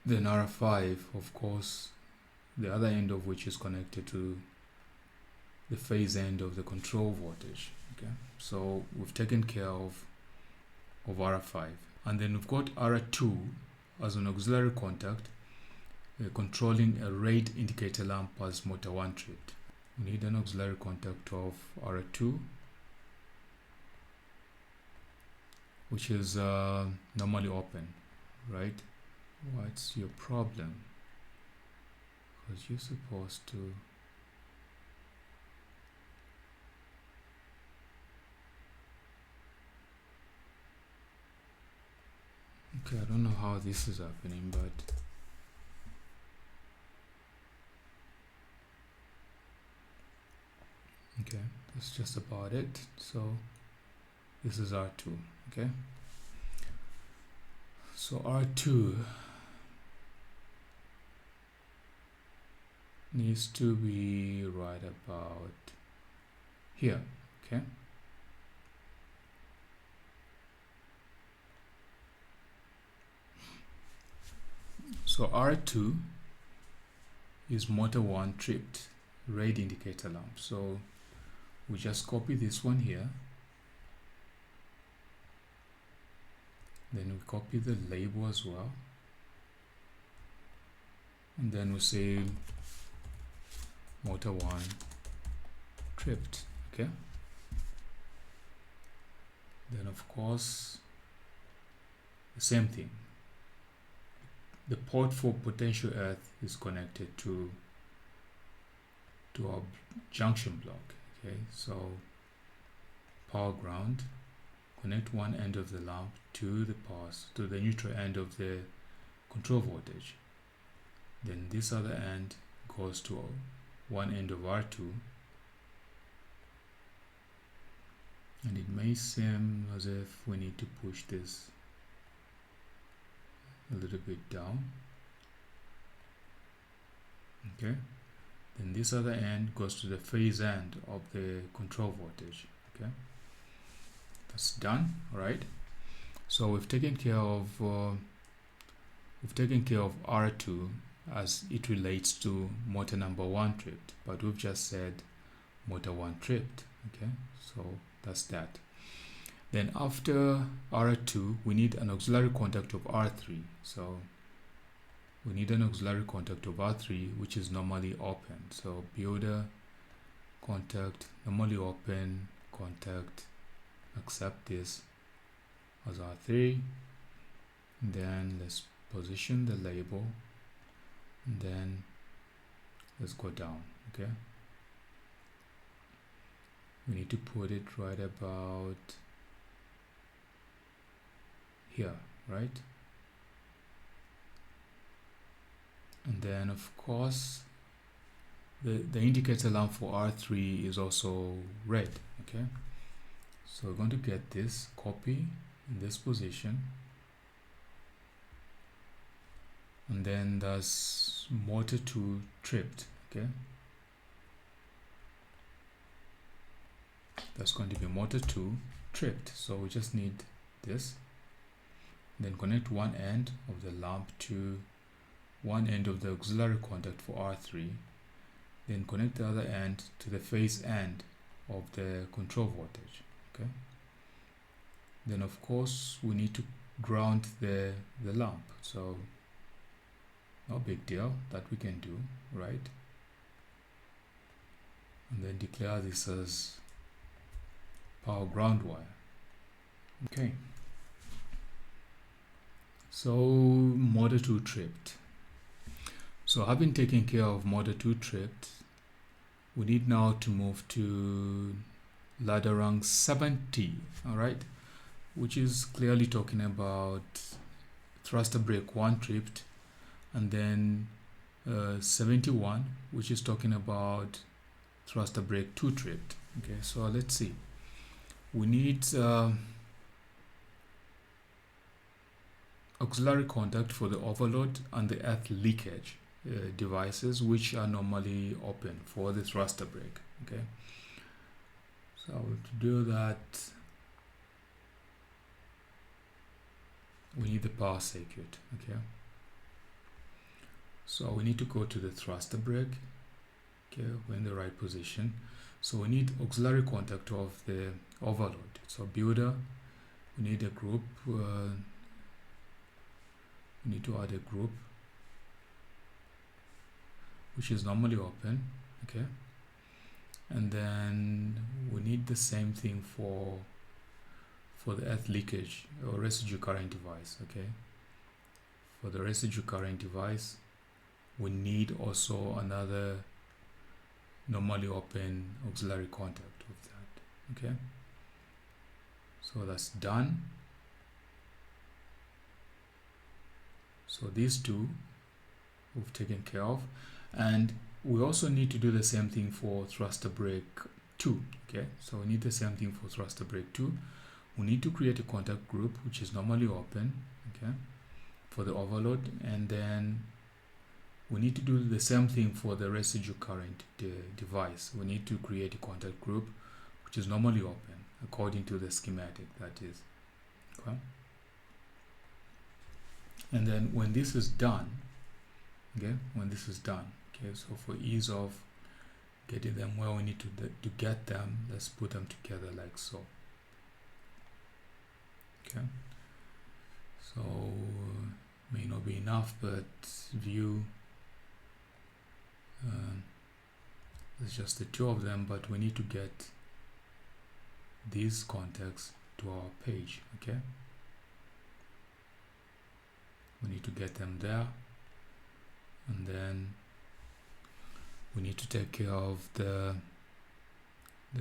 then R5, of course, the other end of which is connected to the phase end of the control voltage. Okay, so we've taken care of R5, and then we've got R2 as an auxiliary contact, controlling a rate indicator lamp as motor 1 tripped. We need an auxiliary contact of R2, which is normally open, right? What's your problem? Because you're supposed to okay, I don't know how this is happening, but okay, that's just about it. So this is R2. Okay, so R2 needs to be right about here. Okay, so R2 is motor 1 tripped rate indicator lamp. So we just copy this one here, then we copy the label as well, and then we say motor 1 tripped. Okay, then of course the same thing, the port for potential earth is connected to our junction block. Okay, so power ground, connect one end of the lamp to the neutral end of the control voltage, then this other end goes to one end of R2, and it may seem as if we need to push this a little bit down. Okay, then this other end goes to the phase end of the control voltage. Okay, that's done. All right, so we've taken care of R2 as it relates to motor number 1 tripped, but we've just said motor 1 tripped. Okay, so that's that. Then after R2 we need an auxiliary contact of R3. So we need an auxiliary contact of R3 which is normally open. So builder contact normally open contact, accept this as R3, and then let's position the label, and then let's go down. Okay, we need to put it right about here, right? And then of course the indicator lamp for R3 is also red. Okay, so we're going to get this, copy in this position, and then that's motor 2 tripped. Okay, that's going to be motor 2 tripped, so we just need this, then connect one end of the lamp to one end of the auxiliary contact for R3, then connect the other end to the phase end of the control voltage. Okay, then of course we need to ground the lamp, so no big deal, that we can do, right? And then declare this as power ground wire. Okay, so motor 2 tripped. So having taken care of motor 2 tripped, we need now to move to ladder rank 70, all right, which is clearly talking about thruster brake 1 tripped, and then 71, which is talking about thruster brake 2 tripped. Okay, so let's see. We need auxiliary contact for the overload and the earth leakage devices, which are normally open for the thruster brake. Okay, so to do that we need the power circuit. Okay, so we need to go to the thruster brake. Okay, we're in the right position, so we need auxiliary contact of the overload. So builder, we need a group, we need to add a group which is normally open. Okay, and then we need the same thing for the earth leakage or residue current device. Okay, for the residue current device we need also another normally open auxiliary contact with that. Okay, so that's done. So these two we've taken care of, and we also need to do the same thing for thruster brake 2. Okay, so we need the same thing for thruster brake 2. We need to create a contact group which is normally open, okay, for the overload, and then we need to do the same thing for the residue current device. We need to create a contact group which is normally open according to the schematic, that is. Okay, and then when this is done, okay, so for ease of getting them where we need to get them, let's put them together like so. Okay, so may not be enough, but view, it's just the two of them, but we need to get these contacts to our page. Okay, we need to get them there, and then we need to take care of the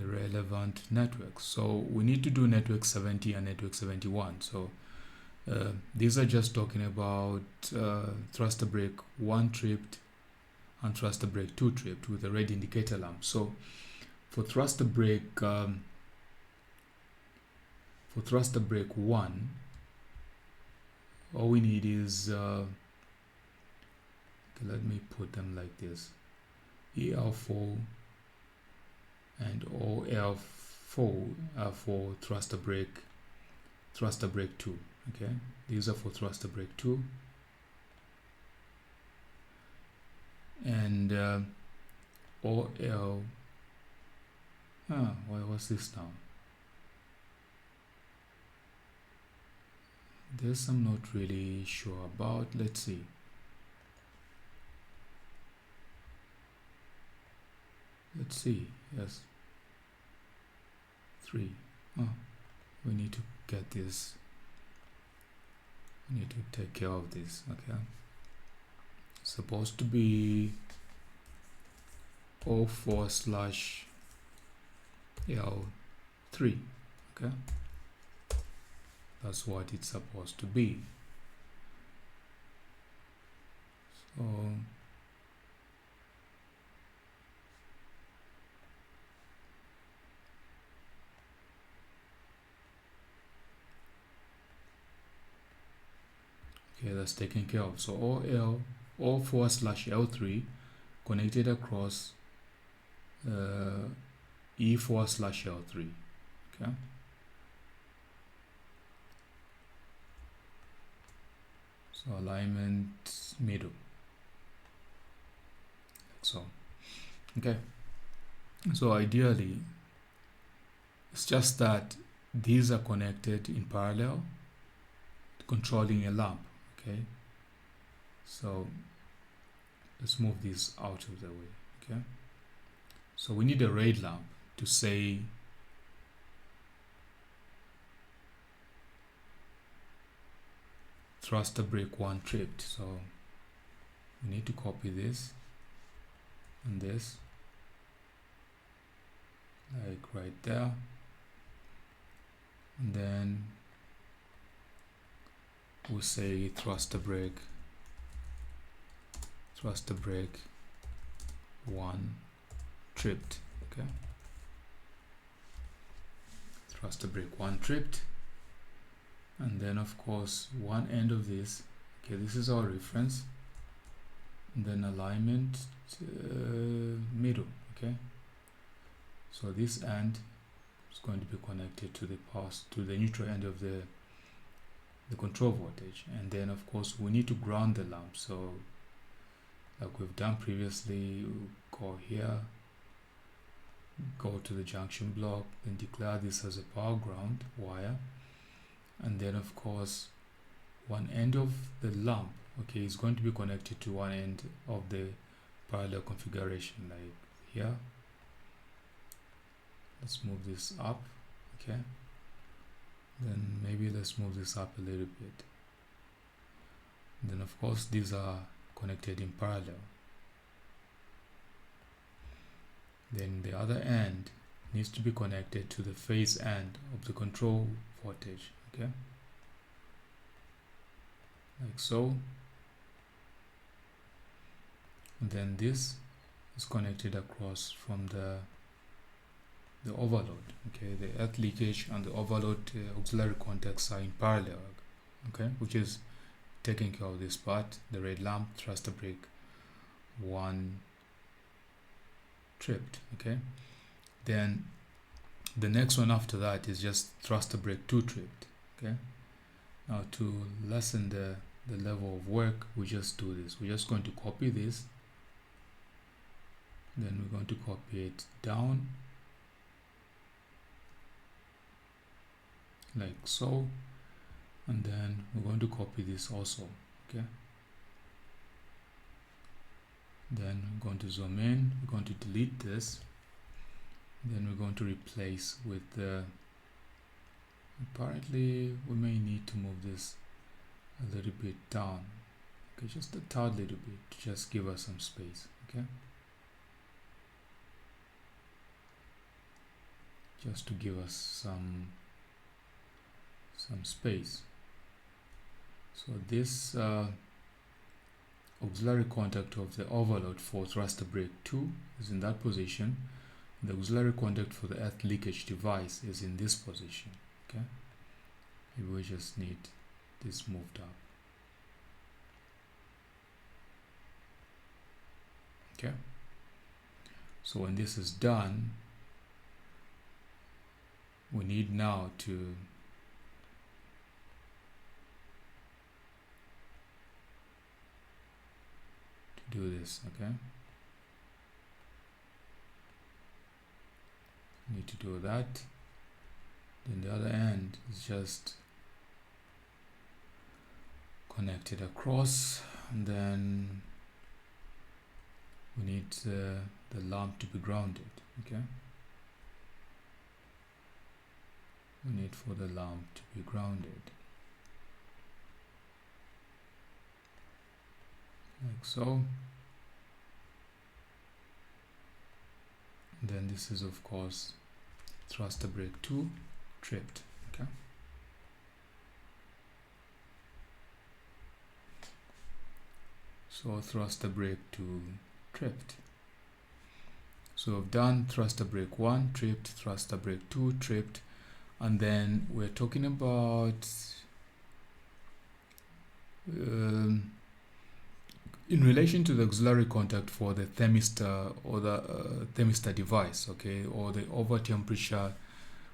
relevant networks. So we need to do network 70 and network 71. So these are just talking about thruster brake 1 tripped and thruster brake 2 tripped with a red indicator lamp. So for thruster brake 1, all we need is okay, let me put them like this: EL4 and OL4 are for thruster brake 2. Okay, these are for thruster brake 2, and OL, why was this now? This I'm not really sure about. Let's see. let's see, yes, 3. Oh, we need to get this, we need to take care of this. Okay, it's supposed to be O4/L3. Okay, that's what it's supposed to be. So okay, that's taken care of. So O4/L3 connected across E4/L3. Okay, so alignment middle, like so. Okay, so ideally it's just that these are connected in parallel, controlling a lamp. Okay, so let's move this out of the way. Okay, so we need a red lamp to say thruster brake 1 tripped. So we need to copy this and this, like right there, and then we'll say thruster brake 1 tripped. Okay, thruster brake 1 tripped, and then of course one end of this. Okay, this is our reference, and then alignment middle. Okay, so this end is going to be connected to the neutral end of the control voltage, and then of course we need to ground the lamp. So like we've done previously, we'll go here, go to the junction block, then declare this as a power ground wire, and then of course one end of the lamp, okay, is going to be connected to one end of the parallel configuration, like here. Let's move this up. Okay, then maybe let's move this up a little bit. And then of course these are connected in parallel. Then the other end needs to be connected to the phase end of the control voltage. Okay, like so. And then this is connected across from the overload. Okay, the earth leakage and the overload auxiliary contacts are in parallel. Okay, which is taking care of this part. The red lamp, thruster brake 1 tripped. Okay, then the next one after that is just thruster brake 2 tripped. Okay, now to lessen the level of work, we just do this. We're just going to copy this, then we're going to copy it down like so, and then we're going to copy this also. Okay, then we're going to zoom in, we're going to delete this, then we're going to replace with the, apparently we may need to move this a little bit down. Okay, just a tad little bit to just give us some space. Okay, just to give us some space. So this auxiliary contact of the overload for thruster brake 2 is in that position. The auxiliary contact for the earth leakage device is in this position. Okay, maybe we just need this moved up. Okay, so when this is done, we need now to do this. Okay, need to do that. Then the other end is just connected across, and then we need the the lamp to be grounded. Okay, we need for the lamp to be grounded like so. Then this is of course thruster brake 2 tripped. Okay, so thruster brake 2 tripped. So we've done thruster brake 1 tripped, thruster brake 2 tripped, and then we're talking about in relation to the auxiliary contact for the thermistor or the thermistor device, okay, or the over temperature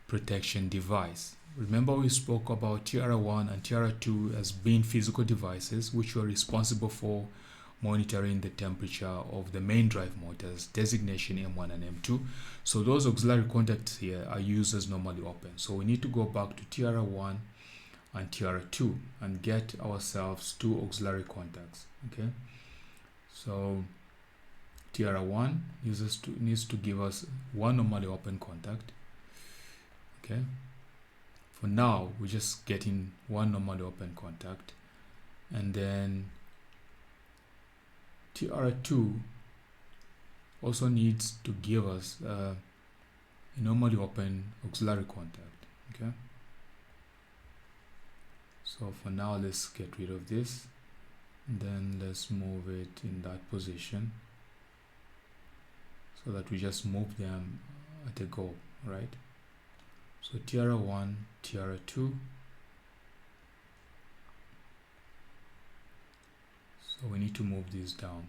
protection device. Remember we spoke about TR1 and TR2 as being physical devices which were responsible for monitoring the temperature of the main drive motors, designation M1 and M2. So those auxiliary contacts here are used as normally open. So we need to go back to TR1 and TR2 and get ourselves two auxiliary contacts. Okay, so TR1 needs to give us one normally open contact. Okay, for now we're just getting one normally open contact, and then TR2 also needs to give us a normally open auxiliary contact. Okay, so for now let's get rid of this, and then let's move it in that position so that we just move them at a go, right? So TR1, TR2. So we need to move these down.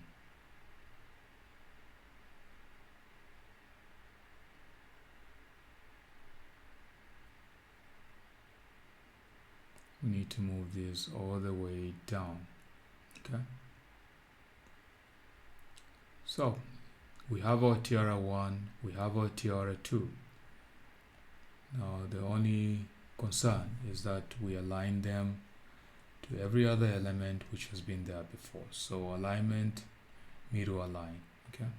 We need to move this all the way down. Okay. So we have our TR1, we have our TR2. Now the only concern is that we align them to every other element which has been there before. So alignment, middle align. Okay.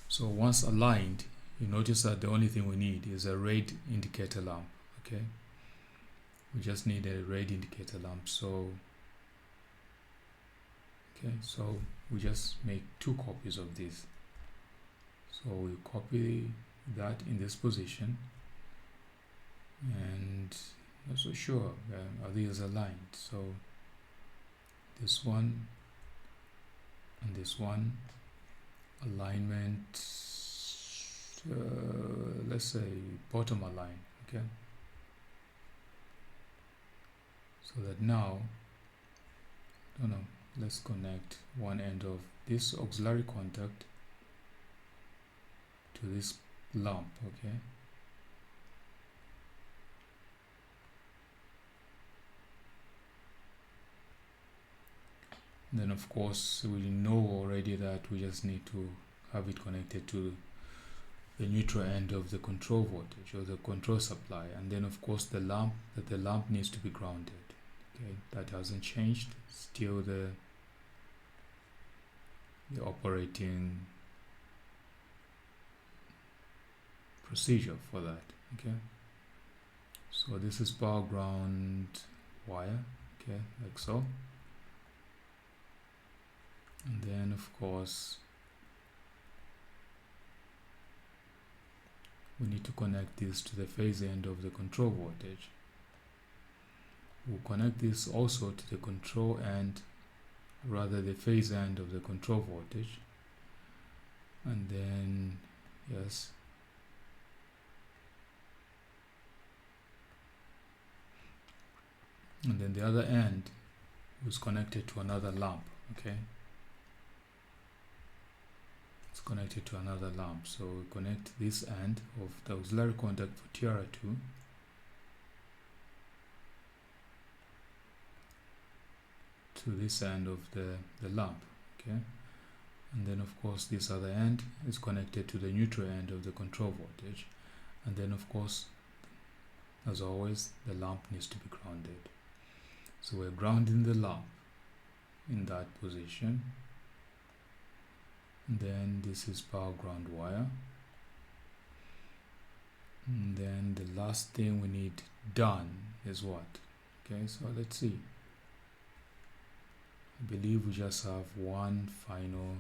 So once aligned, you notice that the only thing we need is a red indicator lamp. Okay. We just need a red indicator lamp. So okay, so we just make two copies of this. So we copy that in this position, and not so sure are these aligned. So this one and this one, alignment, let's say bottom align. Okay, so that now, no, let's connect one end of this auxiliary contact to this lamp. Okay, then of course we know already that we just need to have it connected to the neutral end of the control voltage or the control supply, and then of course the lamp needs to be grounded. Okay, that hasn't changed, still the operating procedure for that. Okay, so this is power ground wire. Okay, like so, and then of course we need to connect this to the phase end of the control voltage. We'll connect this also to the control end, rather the phase end of the control voltage, and then yes, and then the other end was connected to another lamp. Okay, it's connected to another lamp, so we connect this end of the auxiliary contact for TR2 to this end of the lamp. Okay, and then of course this other end is connected to the neutral end of the control voltage, and then of course, as always, the lamp needs to be grounded. So we're grounding the lamp in that position, And then this is power ground wire. And then the last thing we need done is what? Okay, so let's see. I believe we just have one final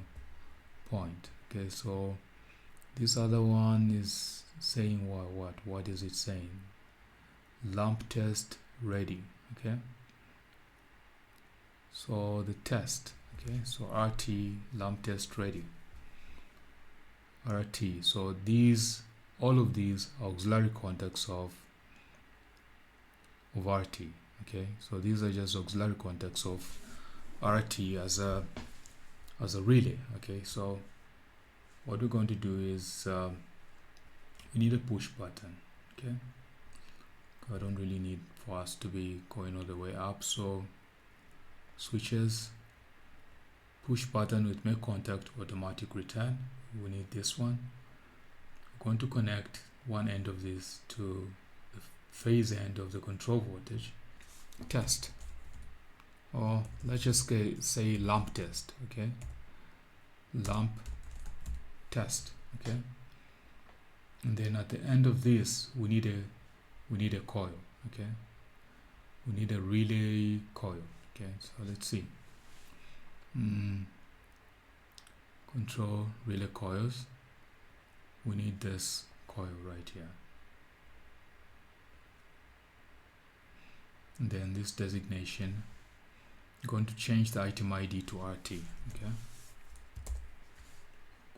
point. Okay, so this other one is saying what is it saying? Lamp test ready. Okay, so the test, okay, so RT lamp test ready, RT. So these, all of these are auxiliary contacts of RT. Okay, so these are just auxiliary contacts of RT as a relay. Okay, so what we're going to do is we need a push button. Okay, I don't really need for us to be going all the way up, so switches, push button with make contact automatic return, we need this one. We're going to connect one end of this to the phase end of the control voltage test, or let's just say lamp test. Okay, lamp test. Okay, and then at the end of this we need a coil. Okay, we need a relay coil. Okay, so let's see. Control relay coils, we need this coil right here, and then this designation, I'm going to change the item ID to RT. Okay,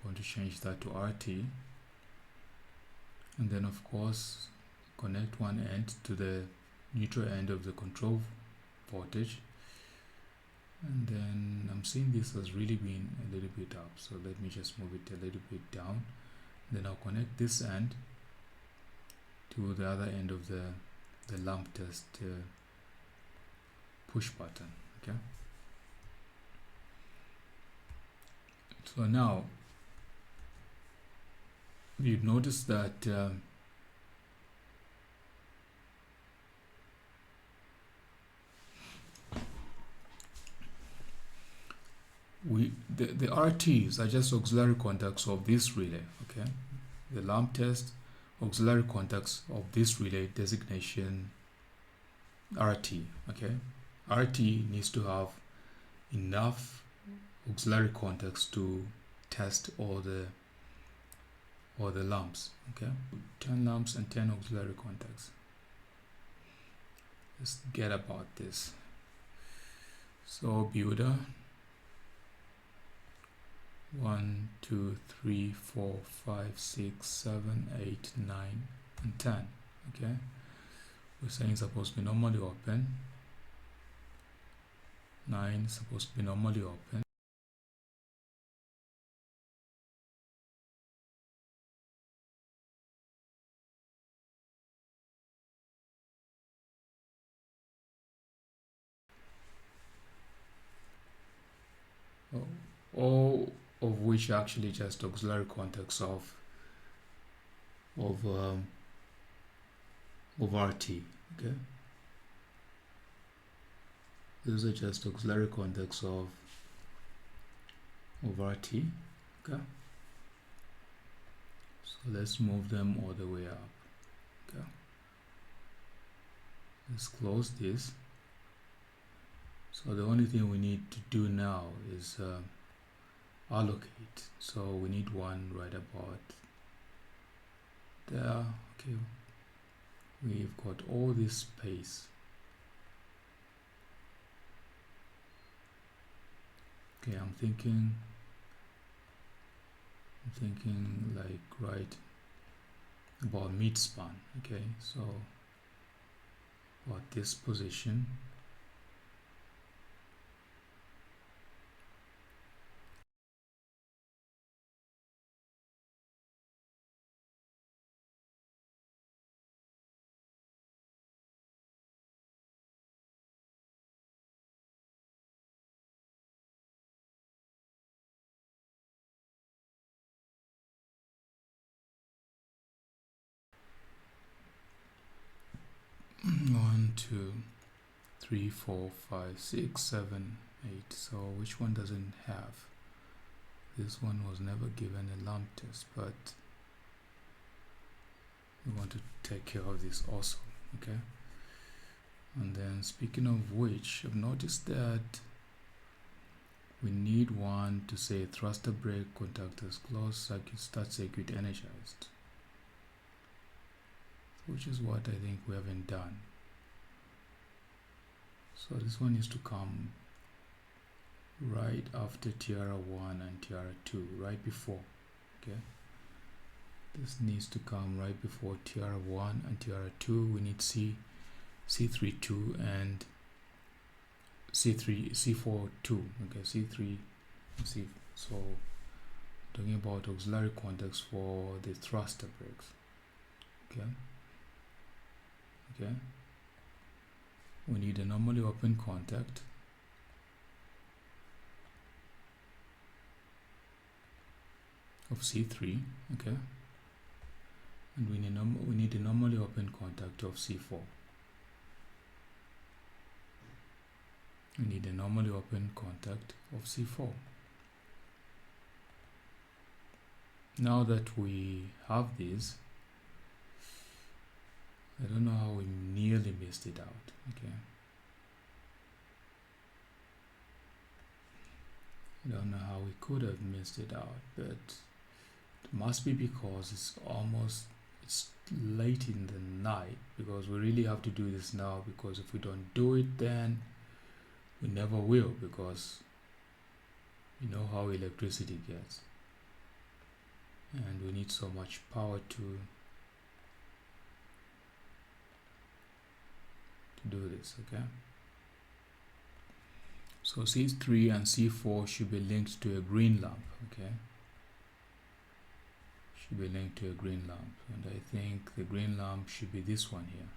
going to change that to RT, and then of course connect one end to the neutral end of the control voltage. And then I'm seeing this has really been a little bit up, so let me just move it a little bit down. Then I'll connect this end to the other end of the lamp test push button. Okay, so now you've noticed that the RTs are just auxiliary contacts of this relay. Okay, the lamp test auxiliary contacts of this relay designation RT. Okay, RT needs to have enough auxiliary contacts to test all the lamps. Okay, 10 lamps and 10 auxiliary contacts. Let's get about this. So builder 1, 2, 3, 4, 5, 6, 7, 8, 9, and 10. Okay, we're saying it's supposed to be normally open. 9 is supposed to be normally open. All of which are actually just auxiliary contacts of RT. Okay, these are just auxiliary contacts of RT. Okay, so let's move them all the way up. Okay, let's close this. So the only thing we need to do now is allocate. So we need one right about there. Okay, we've got all this space. Okay, I'm thinking like right about mid span. Okay, so about this position. One, two, 3, 4, 5, 6, 7, 8. So which one doesn't have this one was never given a lamp test, but we want to take care of this also. Okay, and then speaking of which, I've noticed that we need one to say thruster brake contactors closed, circuit start circuit energized, which is what I think we haven't done. So this one needs to come right after tiara 1 and tiara 2, right before. Okay, this needs to come right before tiara 1 and tiara 2. We need C3 2 and C4 2. Okay, C3 and C. So talking about auxiliary contacts for the thruster brakes. Okay, we need a normally open contact of C3. Okay, and we need a normally open contact of C4. We need a normally open contact of C4. Now that we have these, I don't know how we nearly missed it out. Okay, I don't know how we could have missed it out, but it must be because it's late in the night, because we really have to do this now, because if we don't do it, then we never will, because you know how electricity gets, and we need so much power to do this. Okay, so C3 and C4 should be linked to a green lamp. Okay, should be linked to a green lamp, and I think the green lamp should be this one here.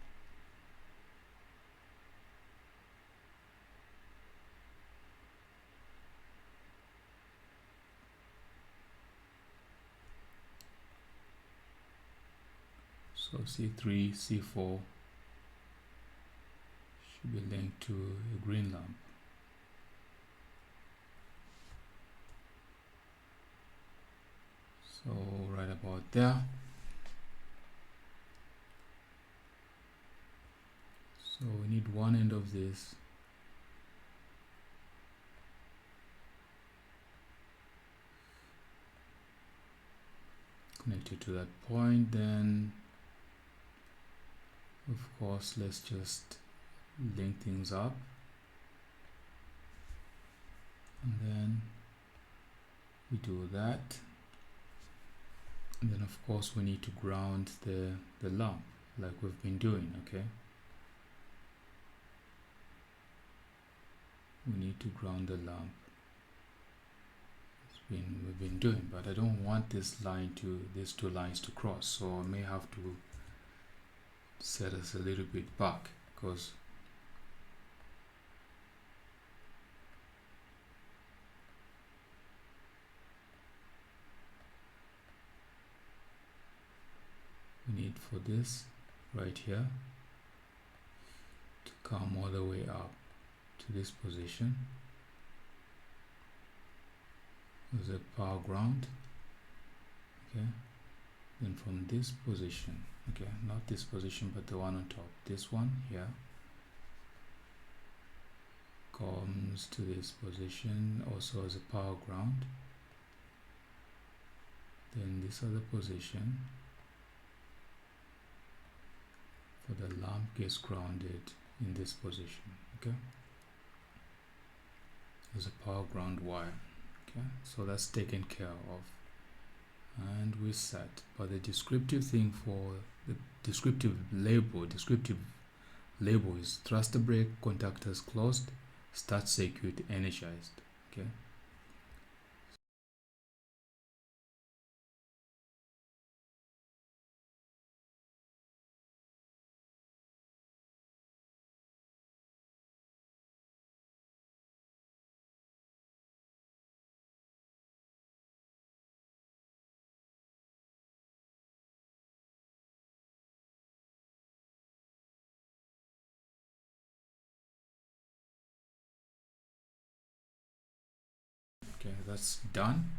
So C3, C4 should be linked to a green lamp. So right about there. So we need one end of this connected to that point. Then of course let's just link things up, and then we do that, and then of course we need to ground the lamp like we've been doing. Okay, we need to ground the lamp. We've been doing, but I don't want these two lines to cross, so I may have to set us a little bit back, because we need for this right here to come all the way up to this position. There's a power ground. Okay, then from this position, okay, not this position but the one on top, this one here comes to this position also as a power ground. Then this other position for the lamp gets grounded in this position. Okay, there's a power ground wire. Okay, so that's taken care of, and we set. But the descriptive thing for the descriptive label is thruster brake contactors closed, start circuit energized. Okay, okay, that's done.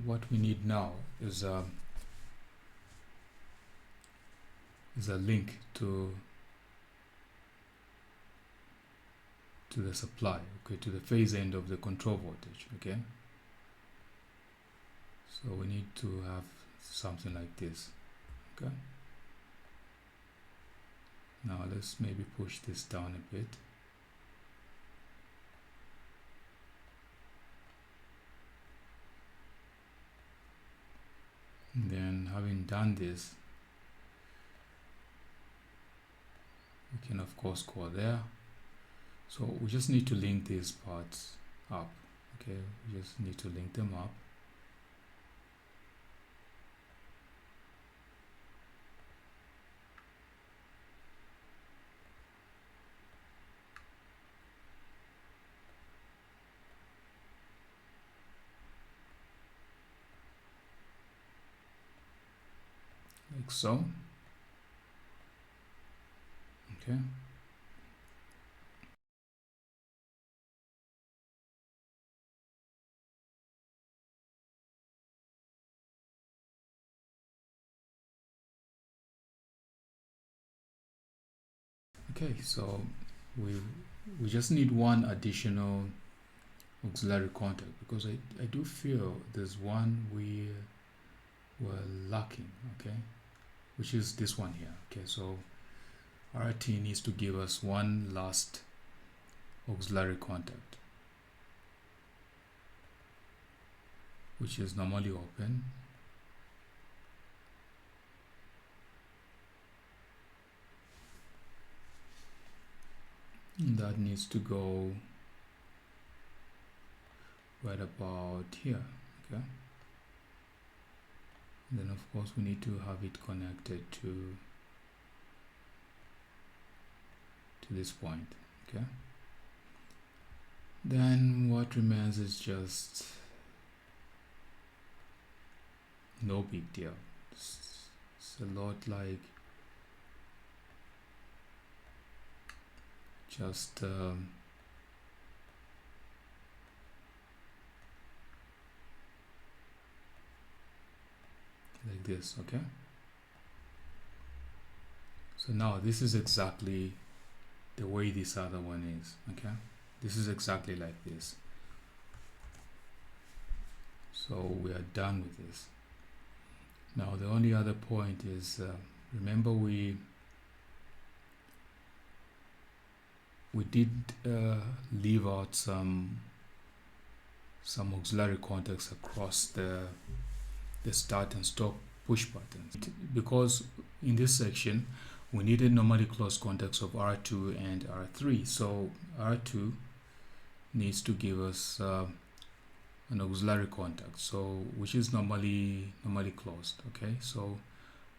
what we need now is a link to the supply, okay, to the phase end of the control voltage, okay. So we need to have something like this, okay. Now let's maybe push this down a bit. And then having done this, we can of course go there. So we just need to link these parts up, okay. We just need to link them up. Like so, okay. Okay, so we just need one additional auxiliary contact, because I do feel there's one we were lacking, okay, which is this one here. Okay, so RT needs to give us one last auxiliary contact, which is normally open. And that needs to go right about here, okay. And then of course we need to have it connected to this point, okay. Then what remains is just no big deal. It's a lot like just like this, okay. So now this is exactly the way this other one is, okay. This is exactly like this. So we are done with this. Now the only other point is, remember we did leave out some auxiliary contacts across the start and stop push buttons, because in this section we needed normally closed contacts of R2 and R3. So R2 needs to give us an auxiliary contact, so which is normally closed, okay. So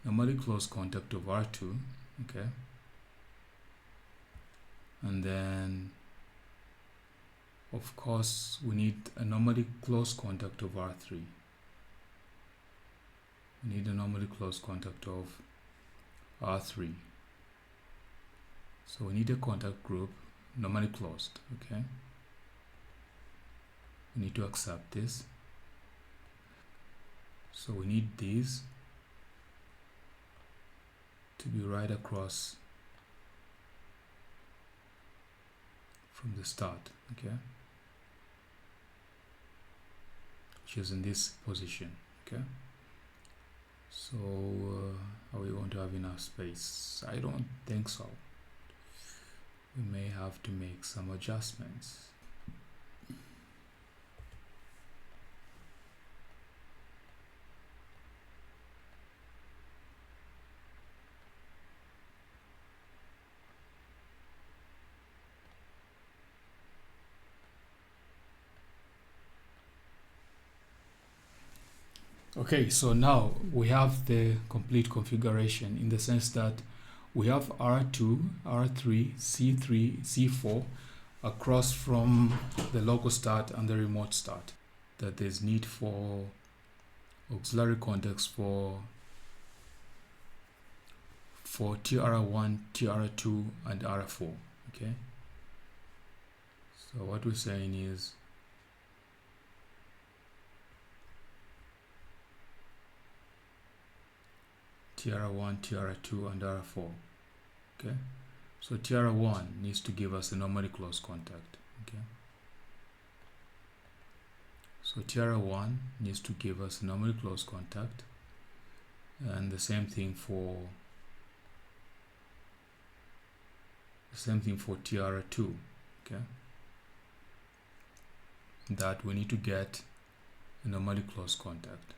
normally closed contact of R2, okay, and then of course we need a normally closed contact of R3. We need a normally closed contact of R3. So we need a contact group normally closed, okay. We need to accept this. So we need these to be right across from the start, okay, which is in this position, okay. So are we going to have enough space? I don't think so. We may have to make some adjustments. Okay, so now we have the complete configuration, in the sense that we have R2, R3, C3, C4 across from the local start and the remote start. That there's need for auxiliary contacts for TR1, TR2 and R4, okay. So what we're saying is TR1, TR2, and TR4. Okay, so TR1 needs to give us a normally closed contact. Okay, so TR1 needs to give us a normally closed contact, and the same thing for TR2. Okay, that we need to get a normally closed contact.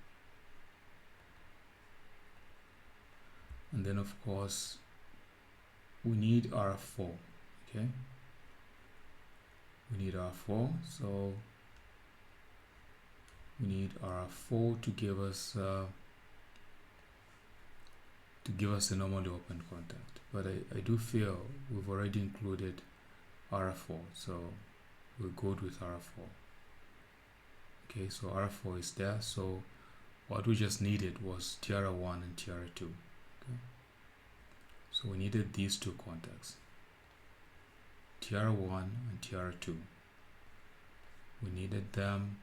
And then of course we need R4. Okay, we need R4, so we need R4 to give us a normally open contact, but I do feel we've already included R4, so we're good with R4. Okay, so R4 is there, so what we just needed was TR1 and TR2. Okay, so we needed these two contacts, TR1 and TR2. We needed them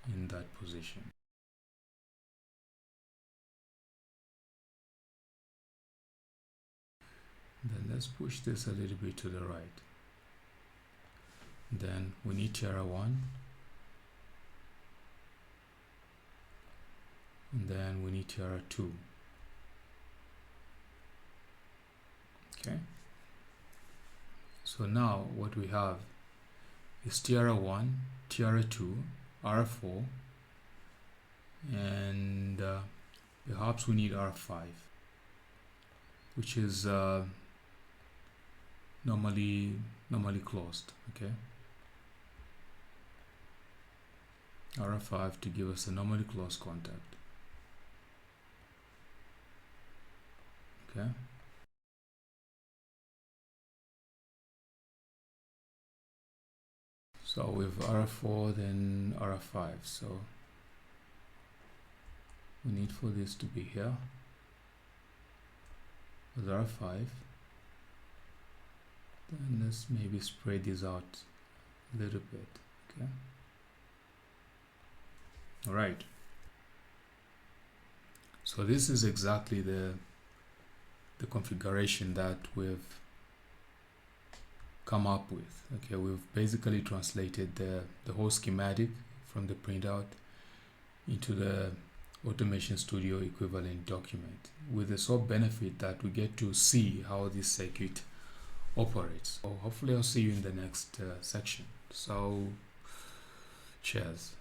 in that position. Then let's push this a little bit to the right. Then we need TR1, and then we need TR2. Okay, so now what we have is TR1, TR2, R4, and perhaps we need R5, which is normally closed. Okay, R5 to give us a normally closed contact. Okay, so with R4 then R5, so we need for this to be here with R5. Then let's maybe spread this out a little bit. Okay, all right, so this is exactly the configuration that we've come up with. Okay, we've basically translated the whole schematic from the printout into the Automation Studio equivalent document, with the sole benefit that we get to see how this circuit operates. So hopefully I'll see you in the next section. So cheers.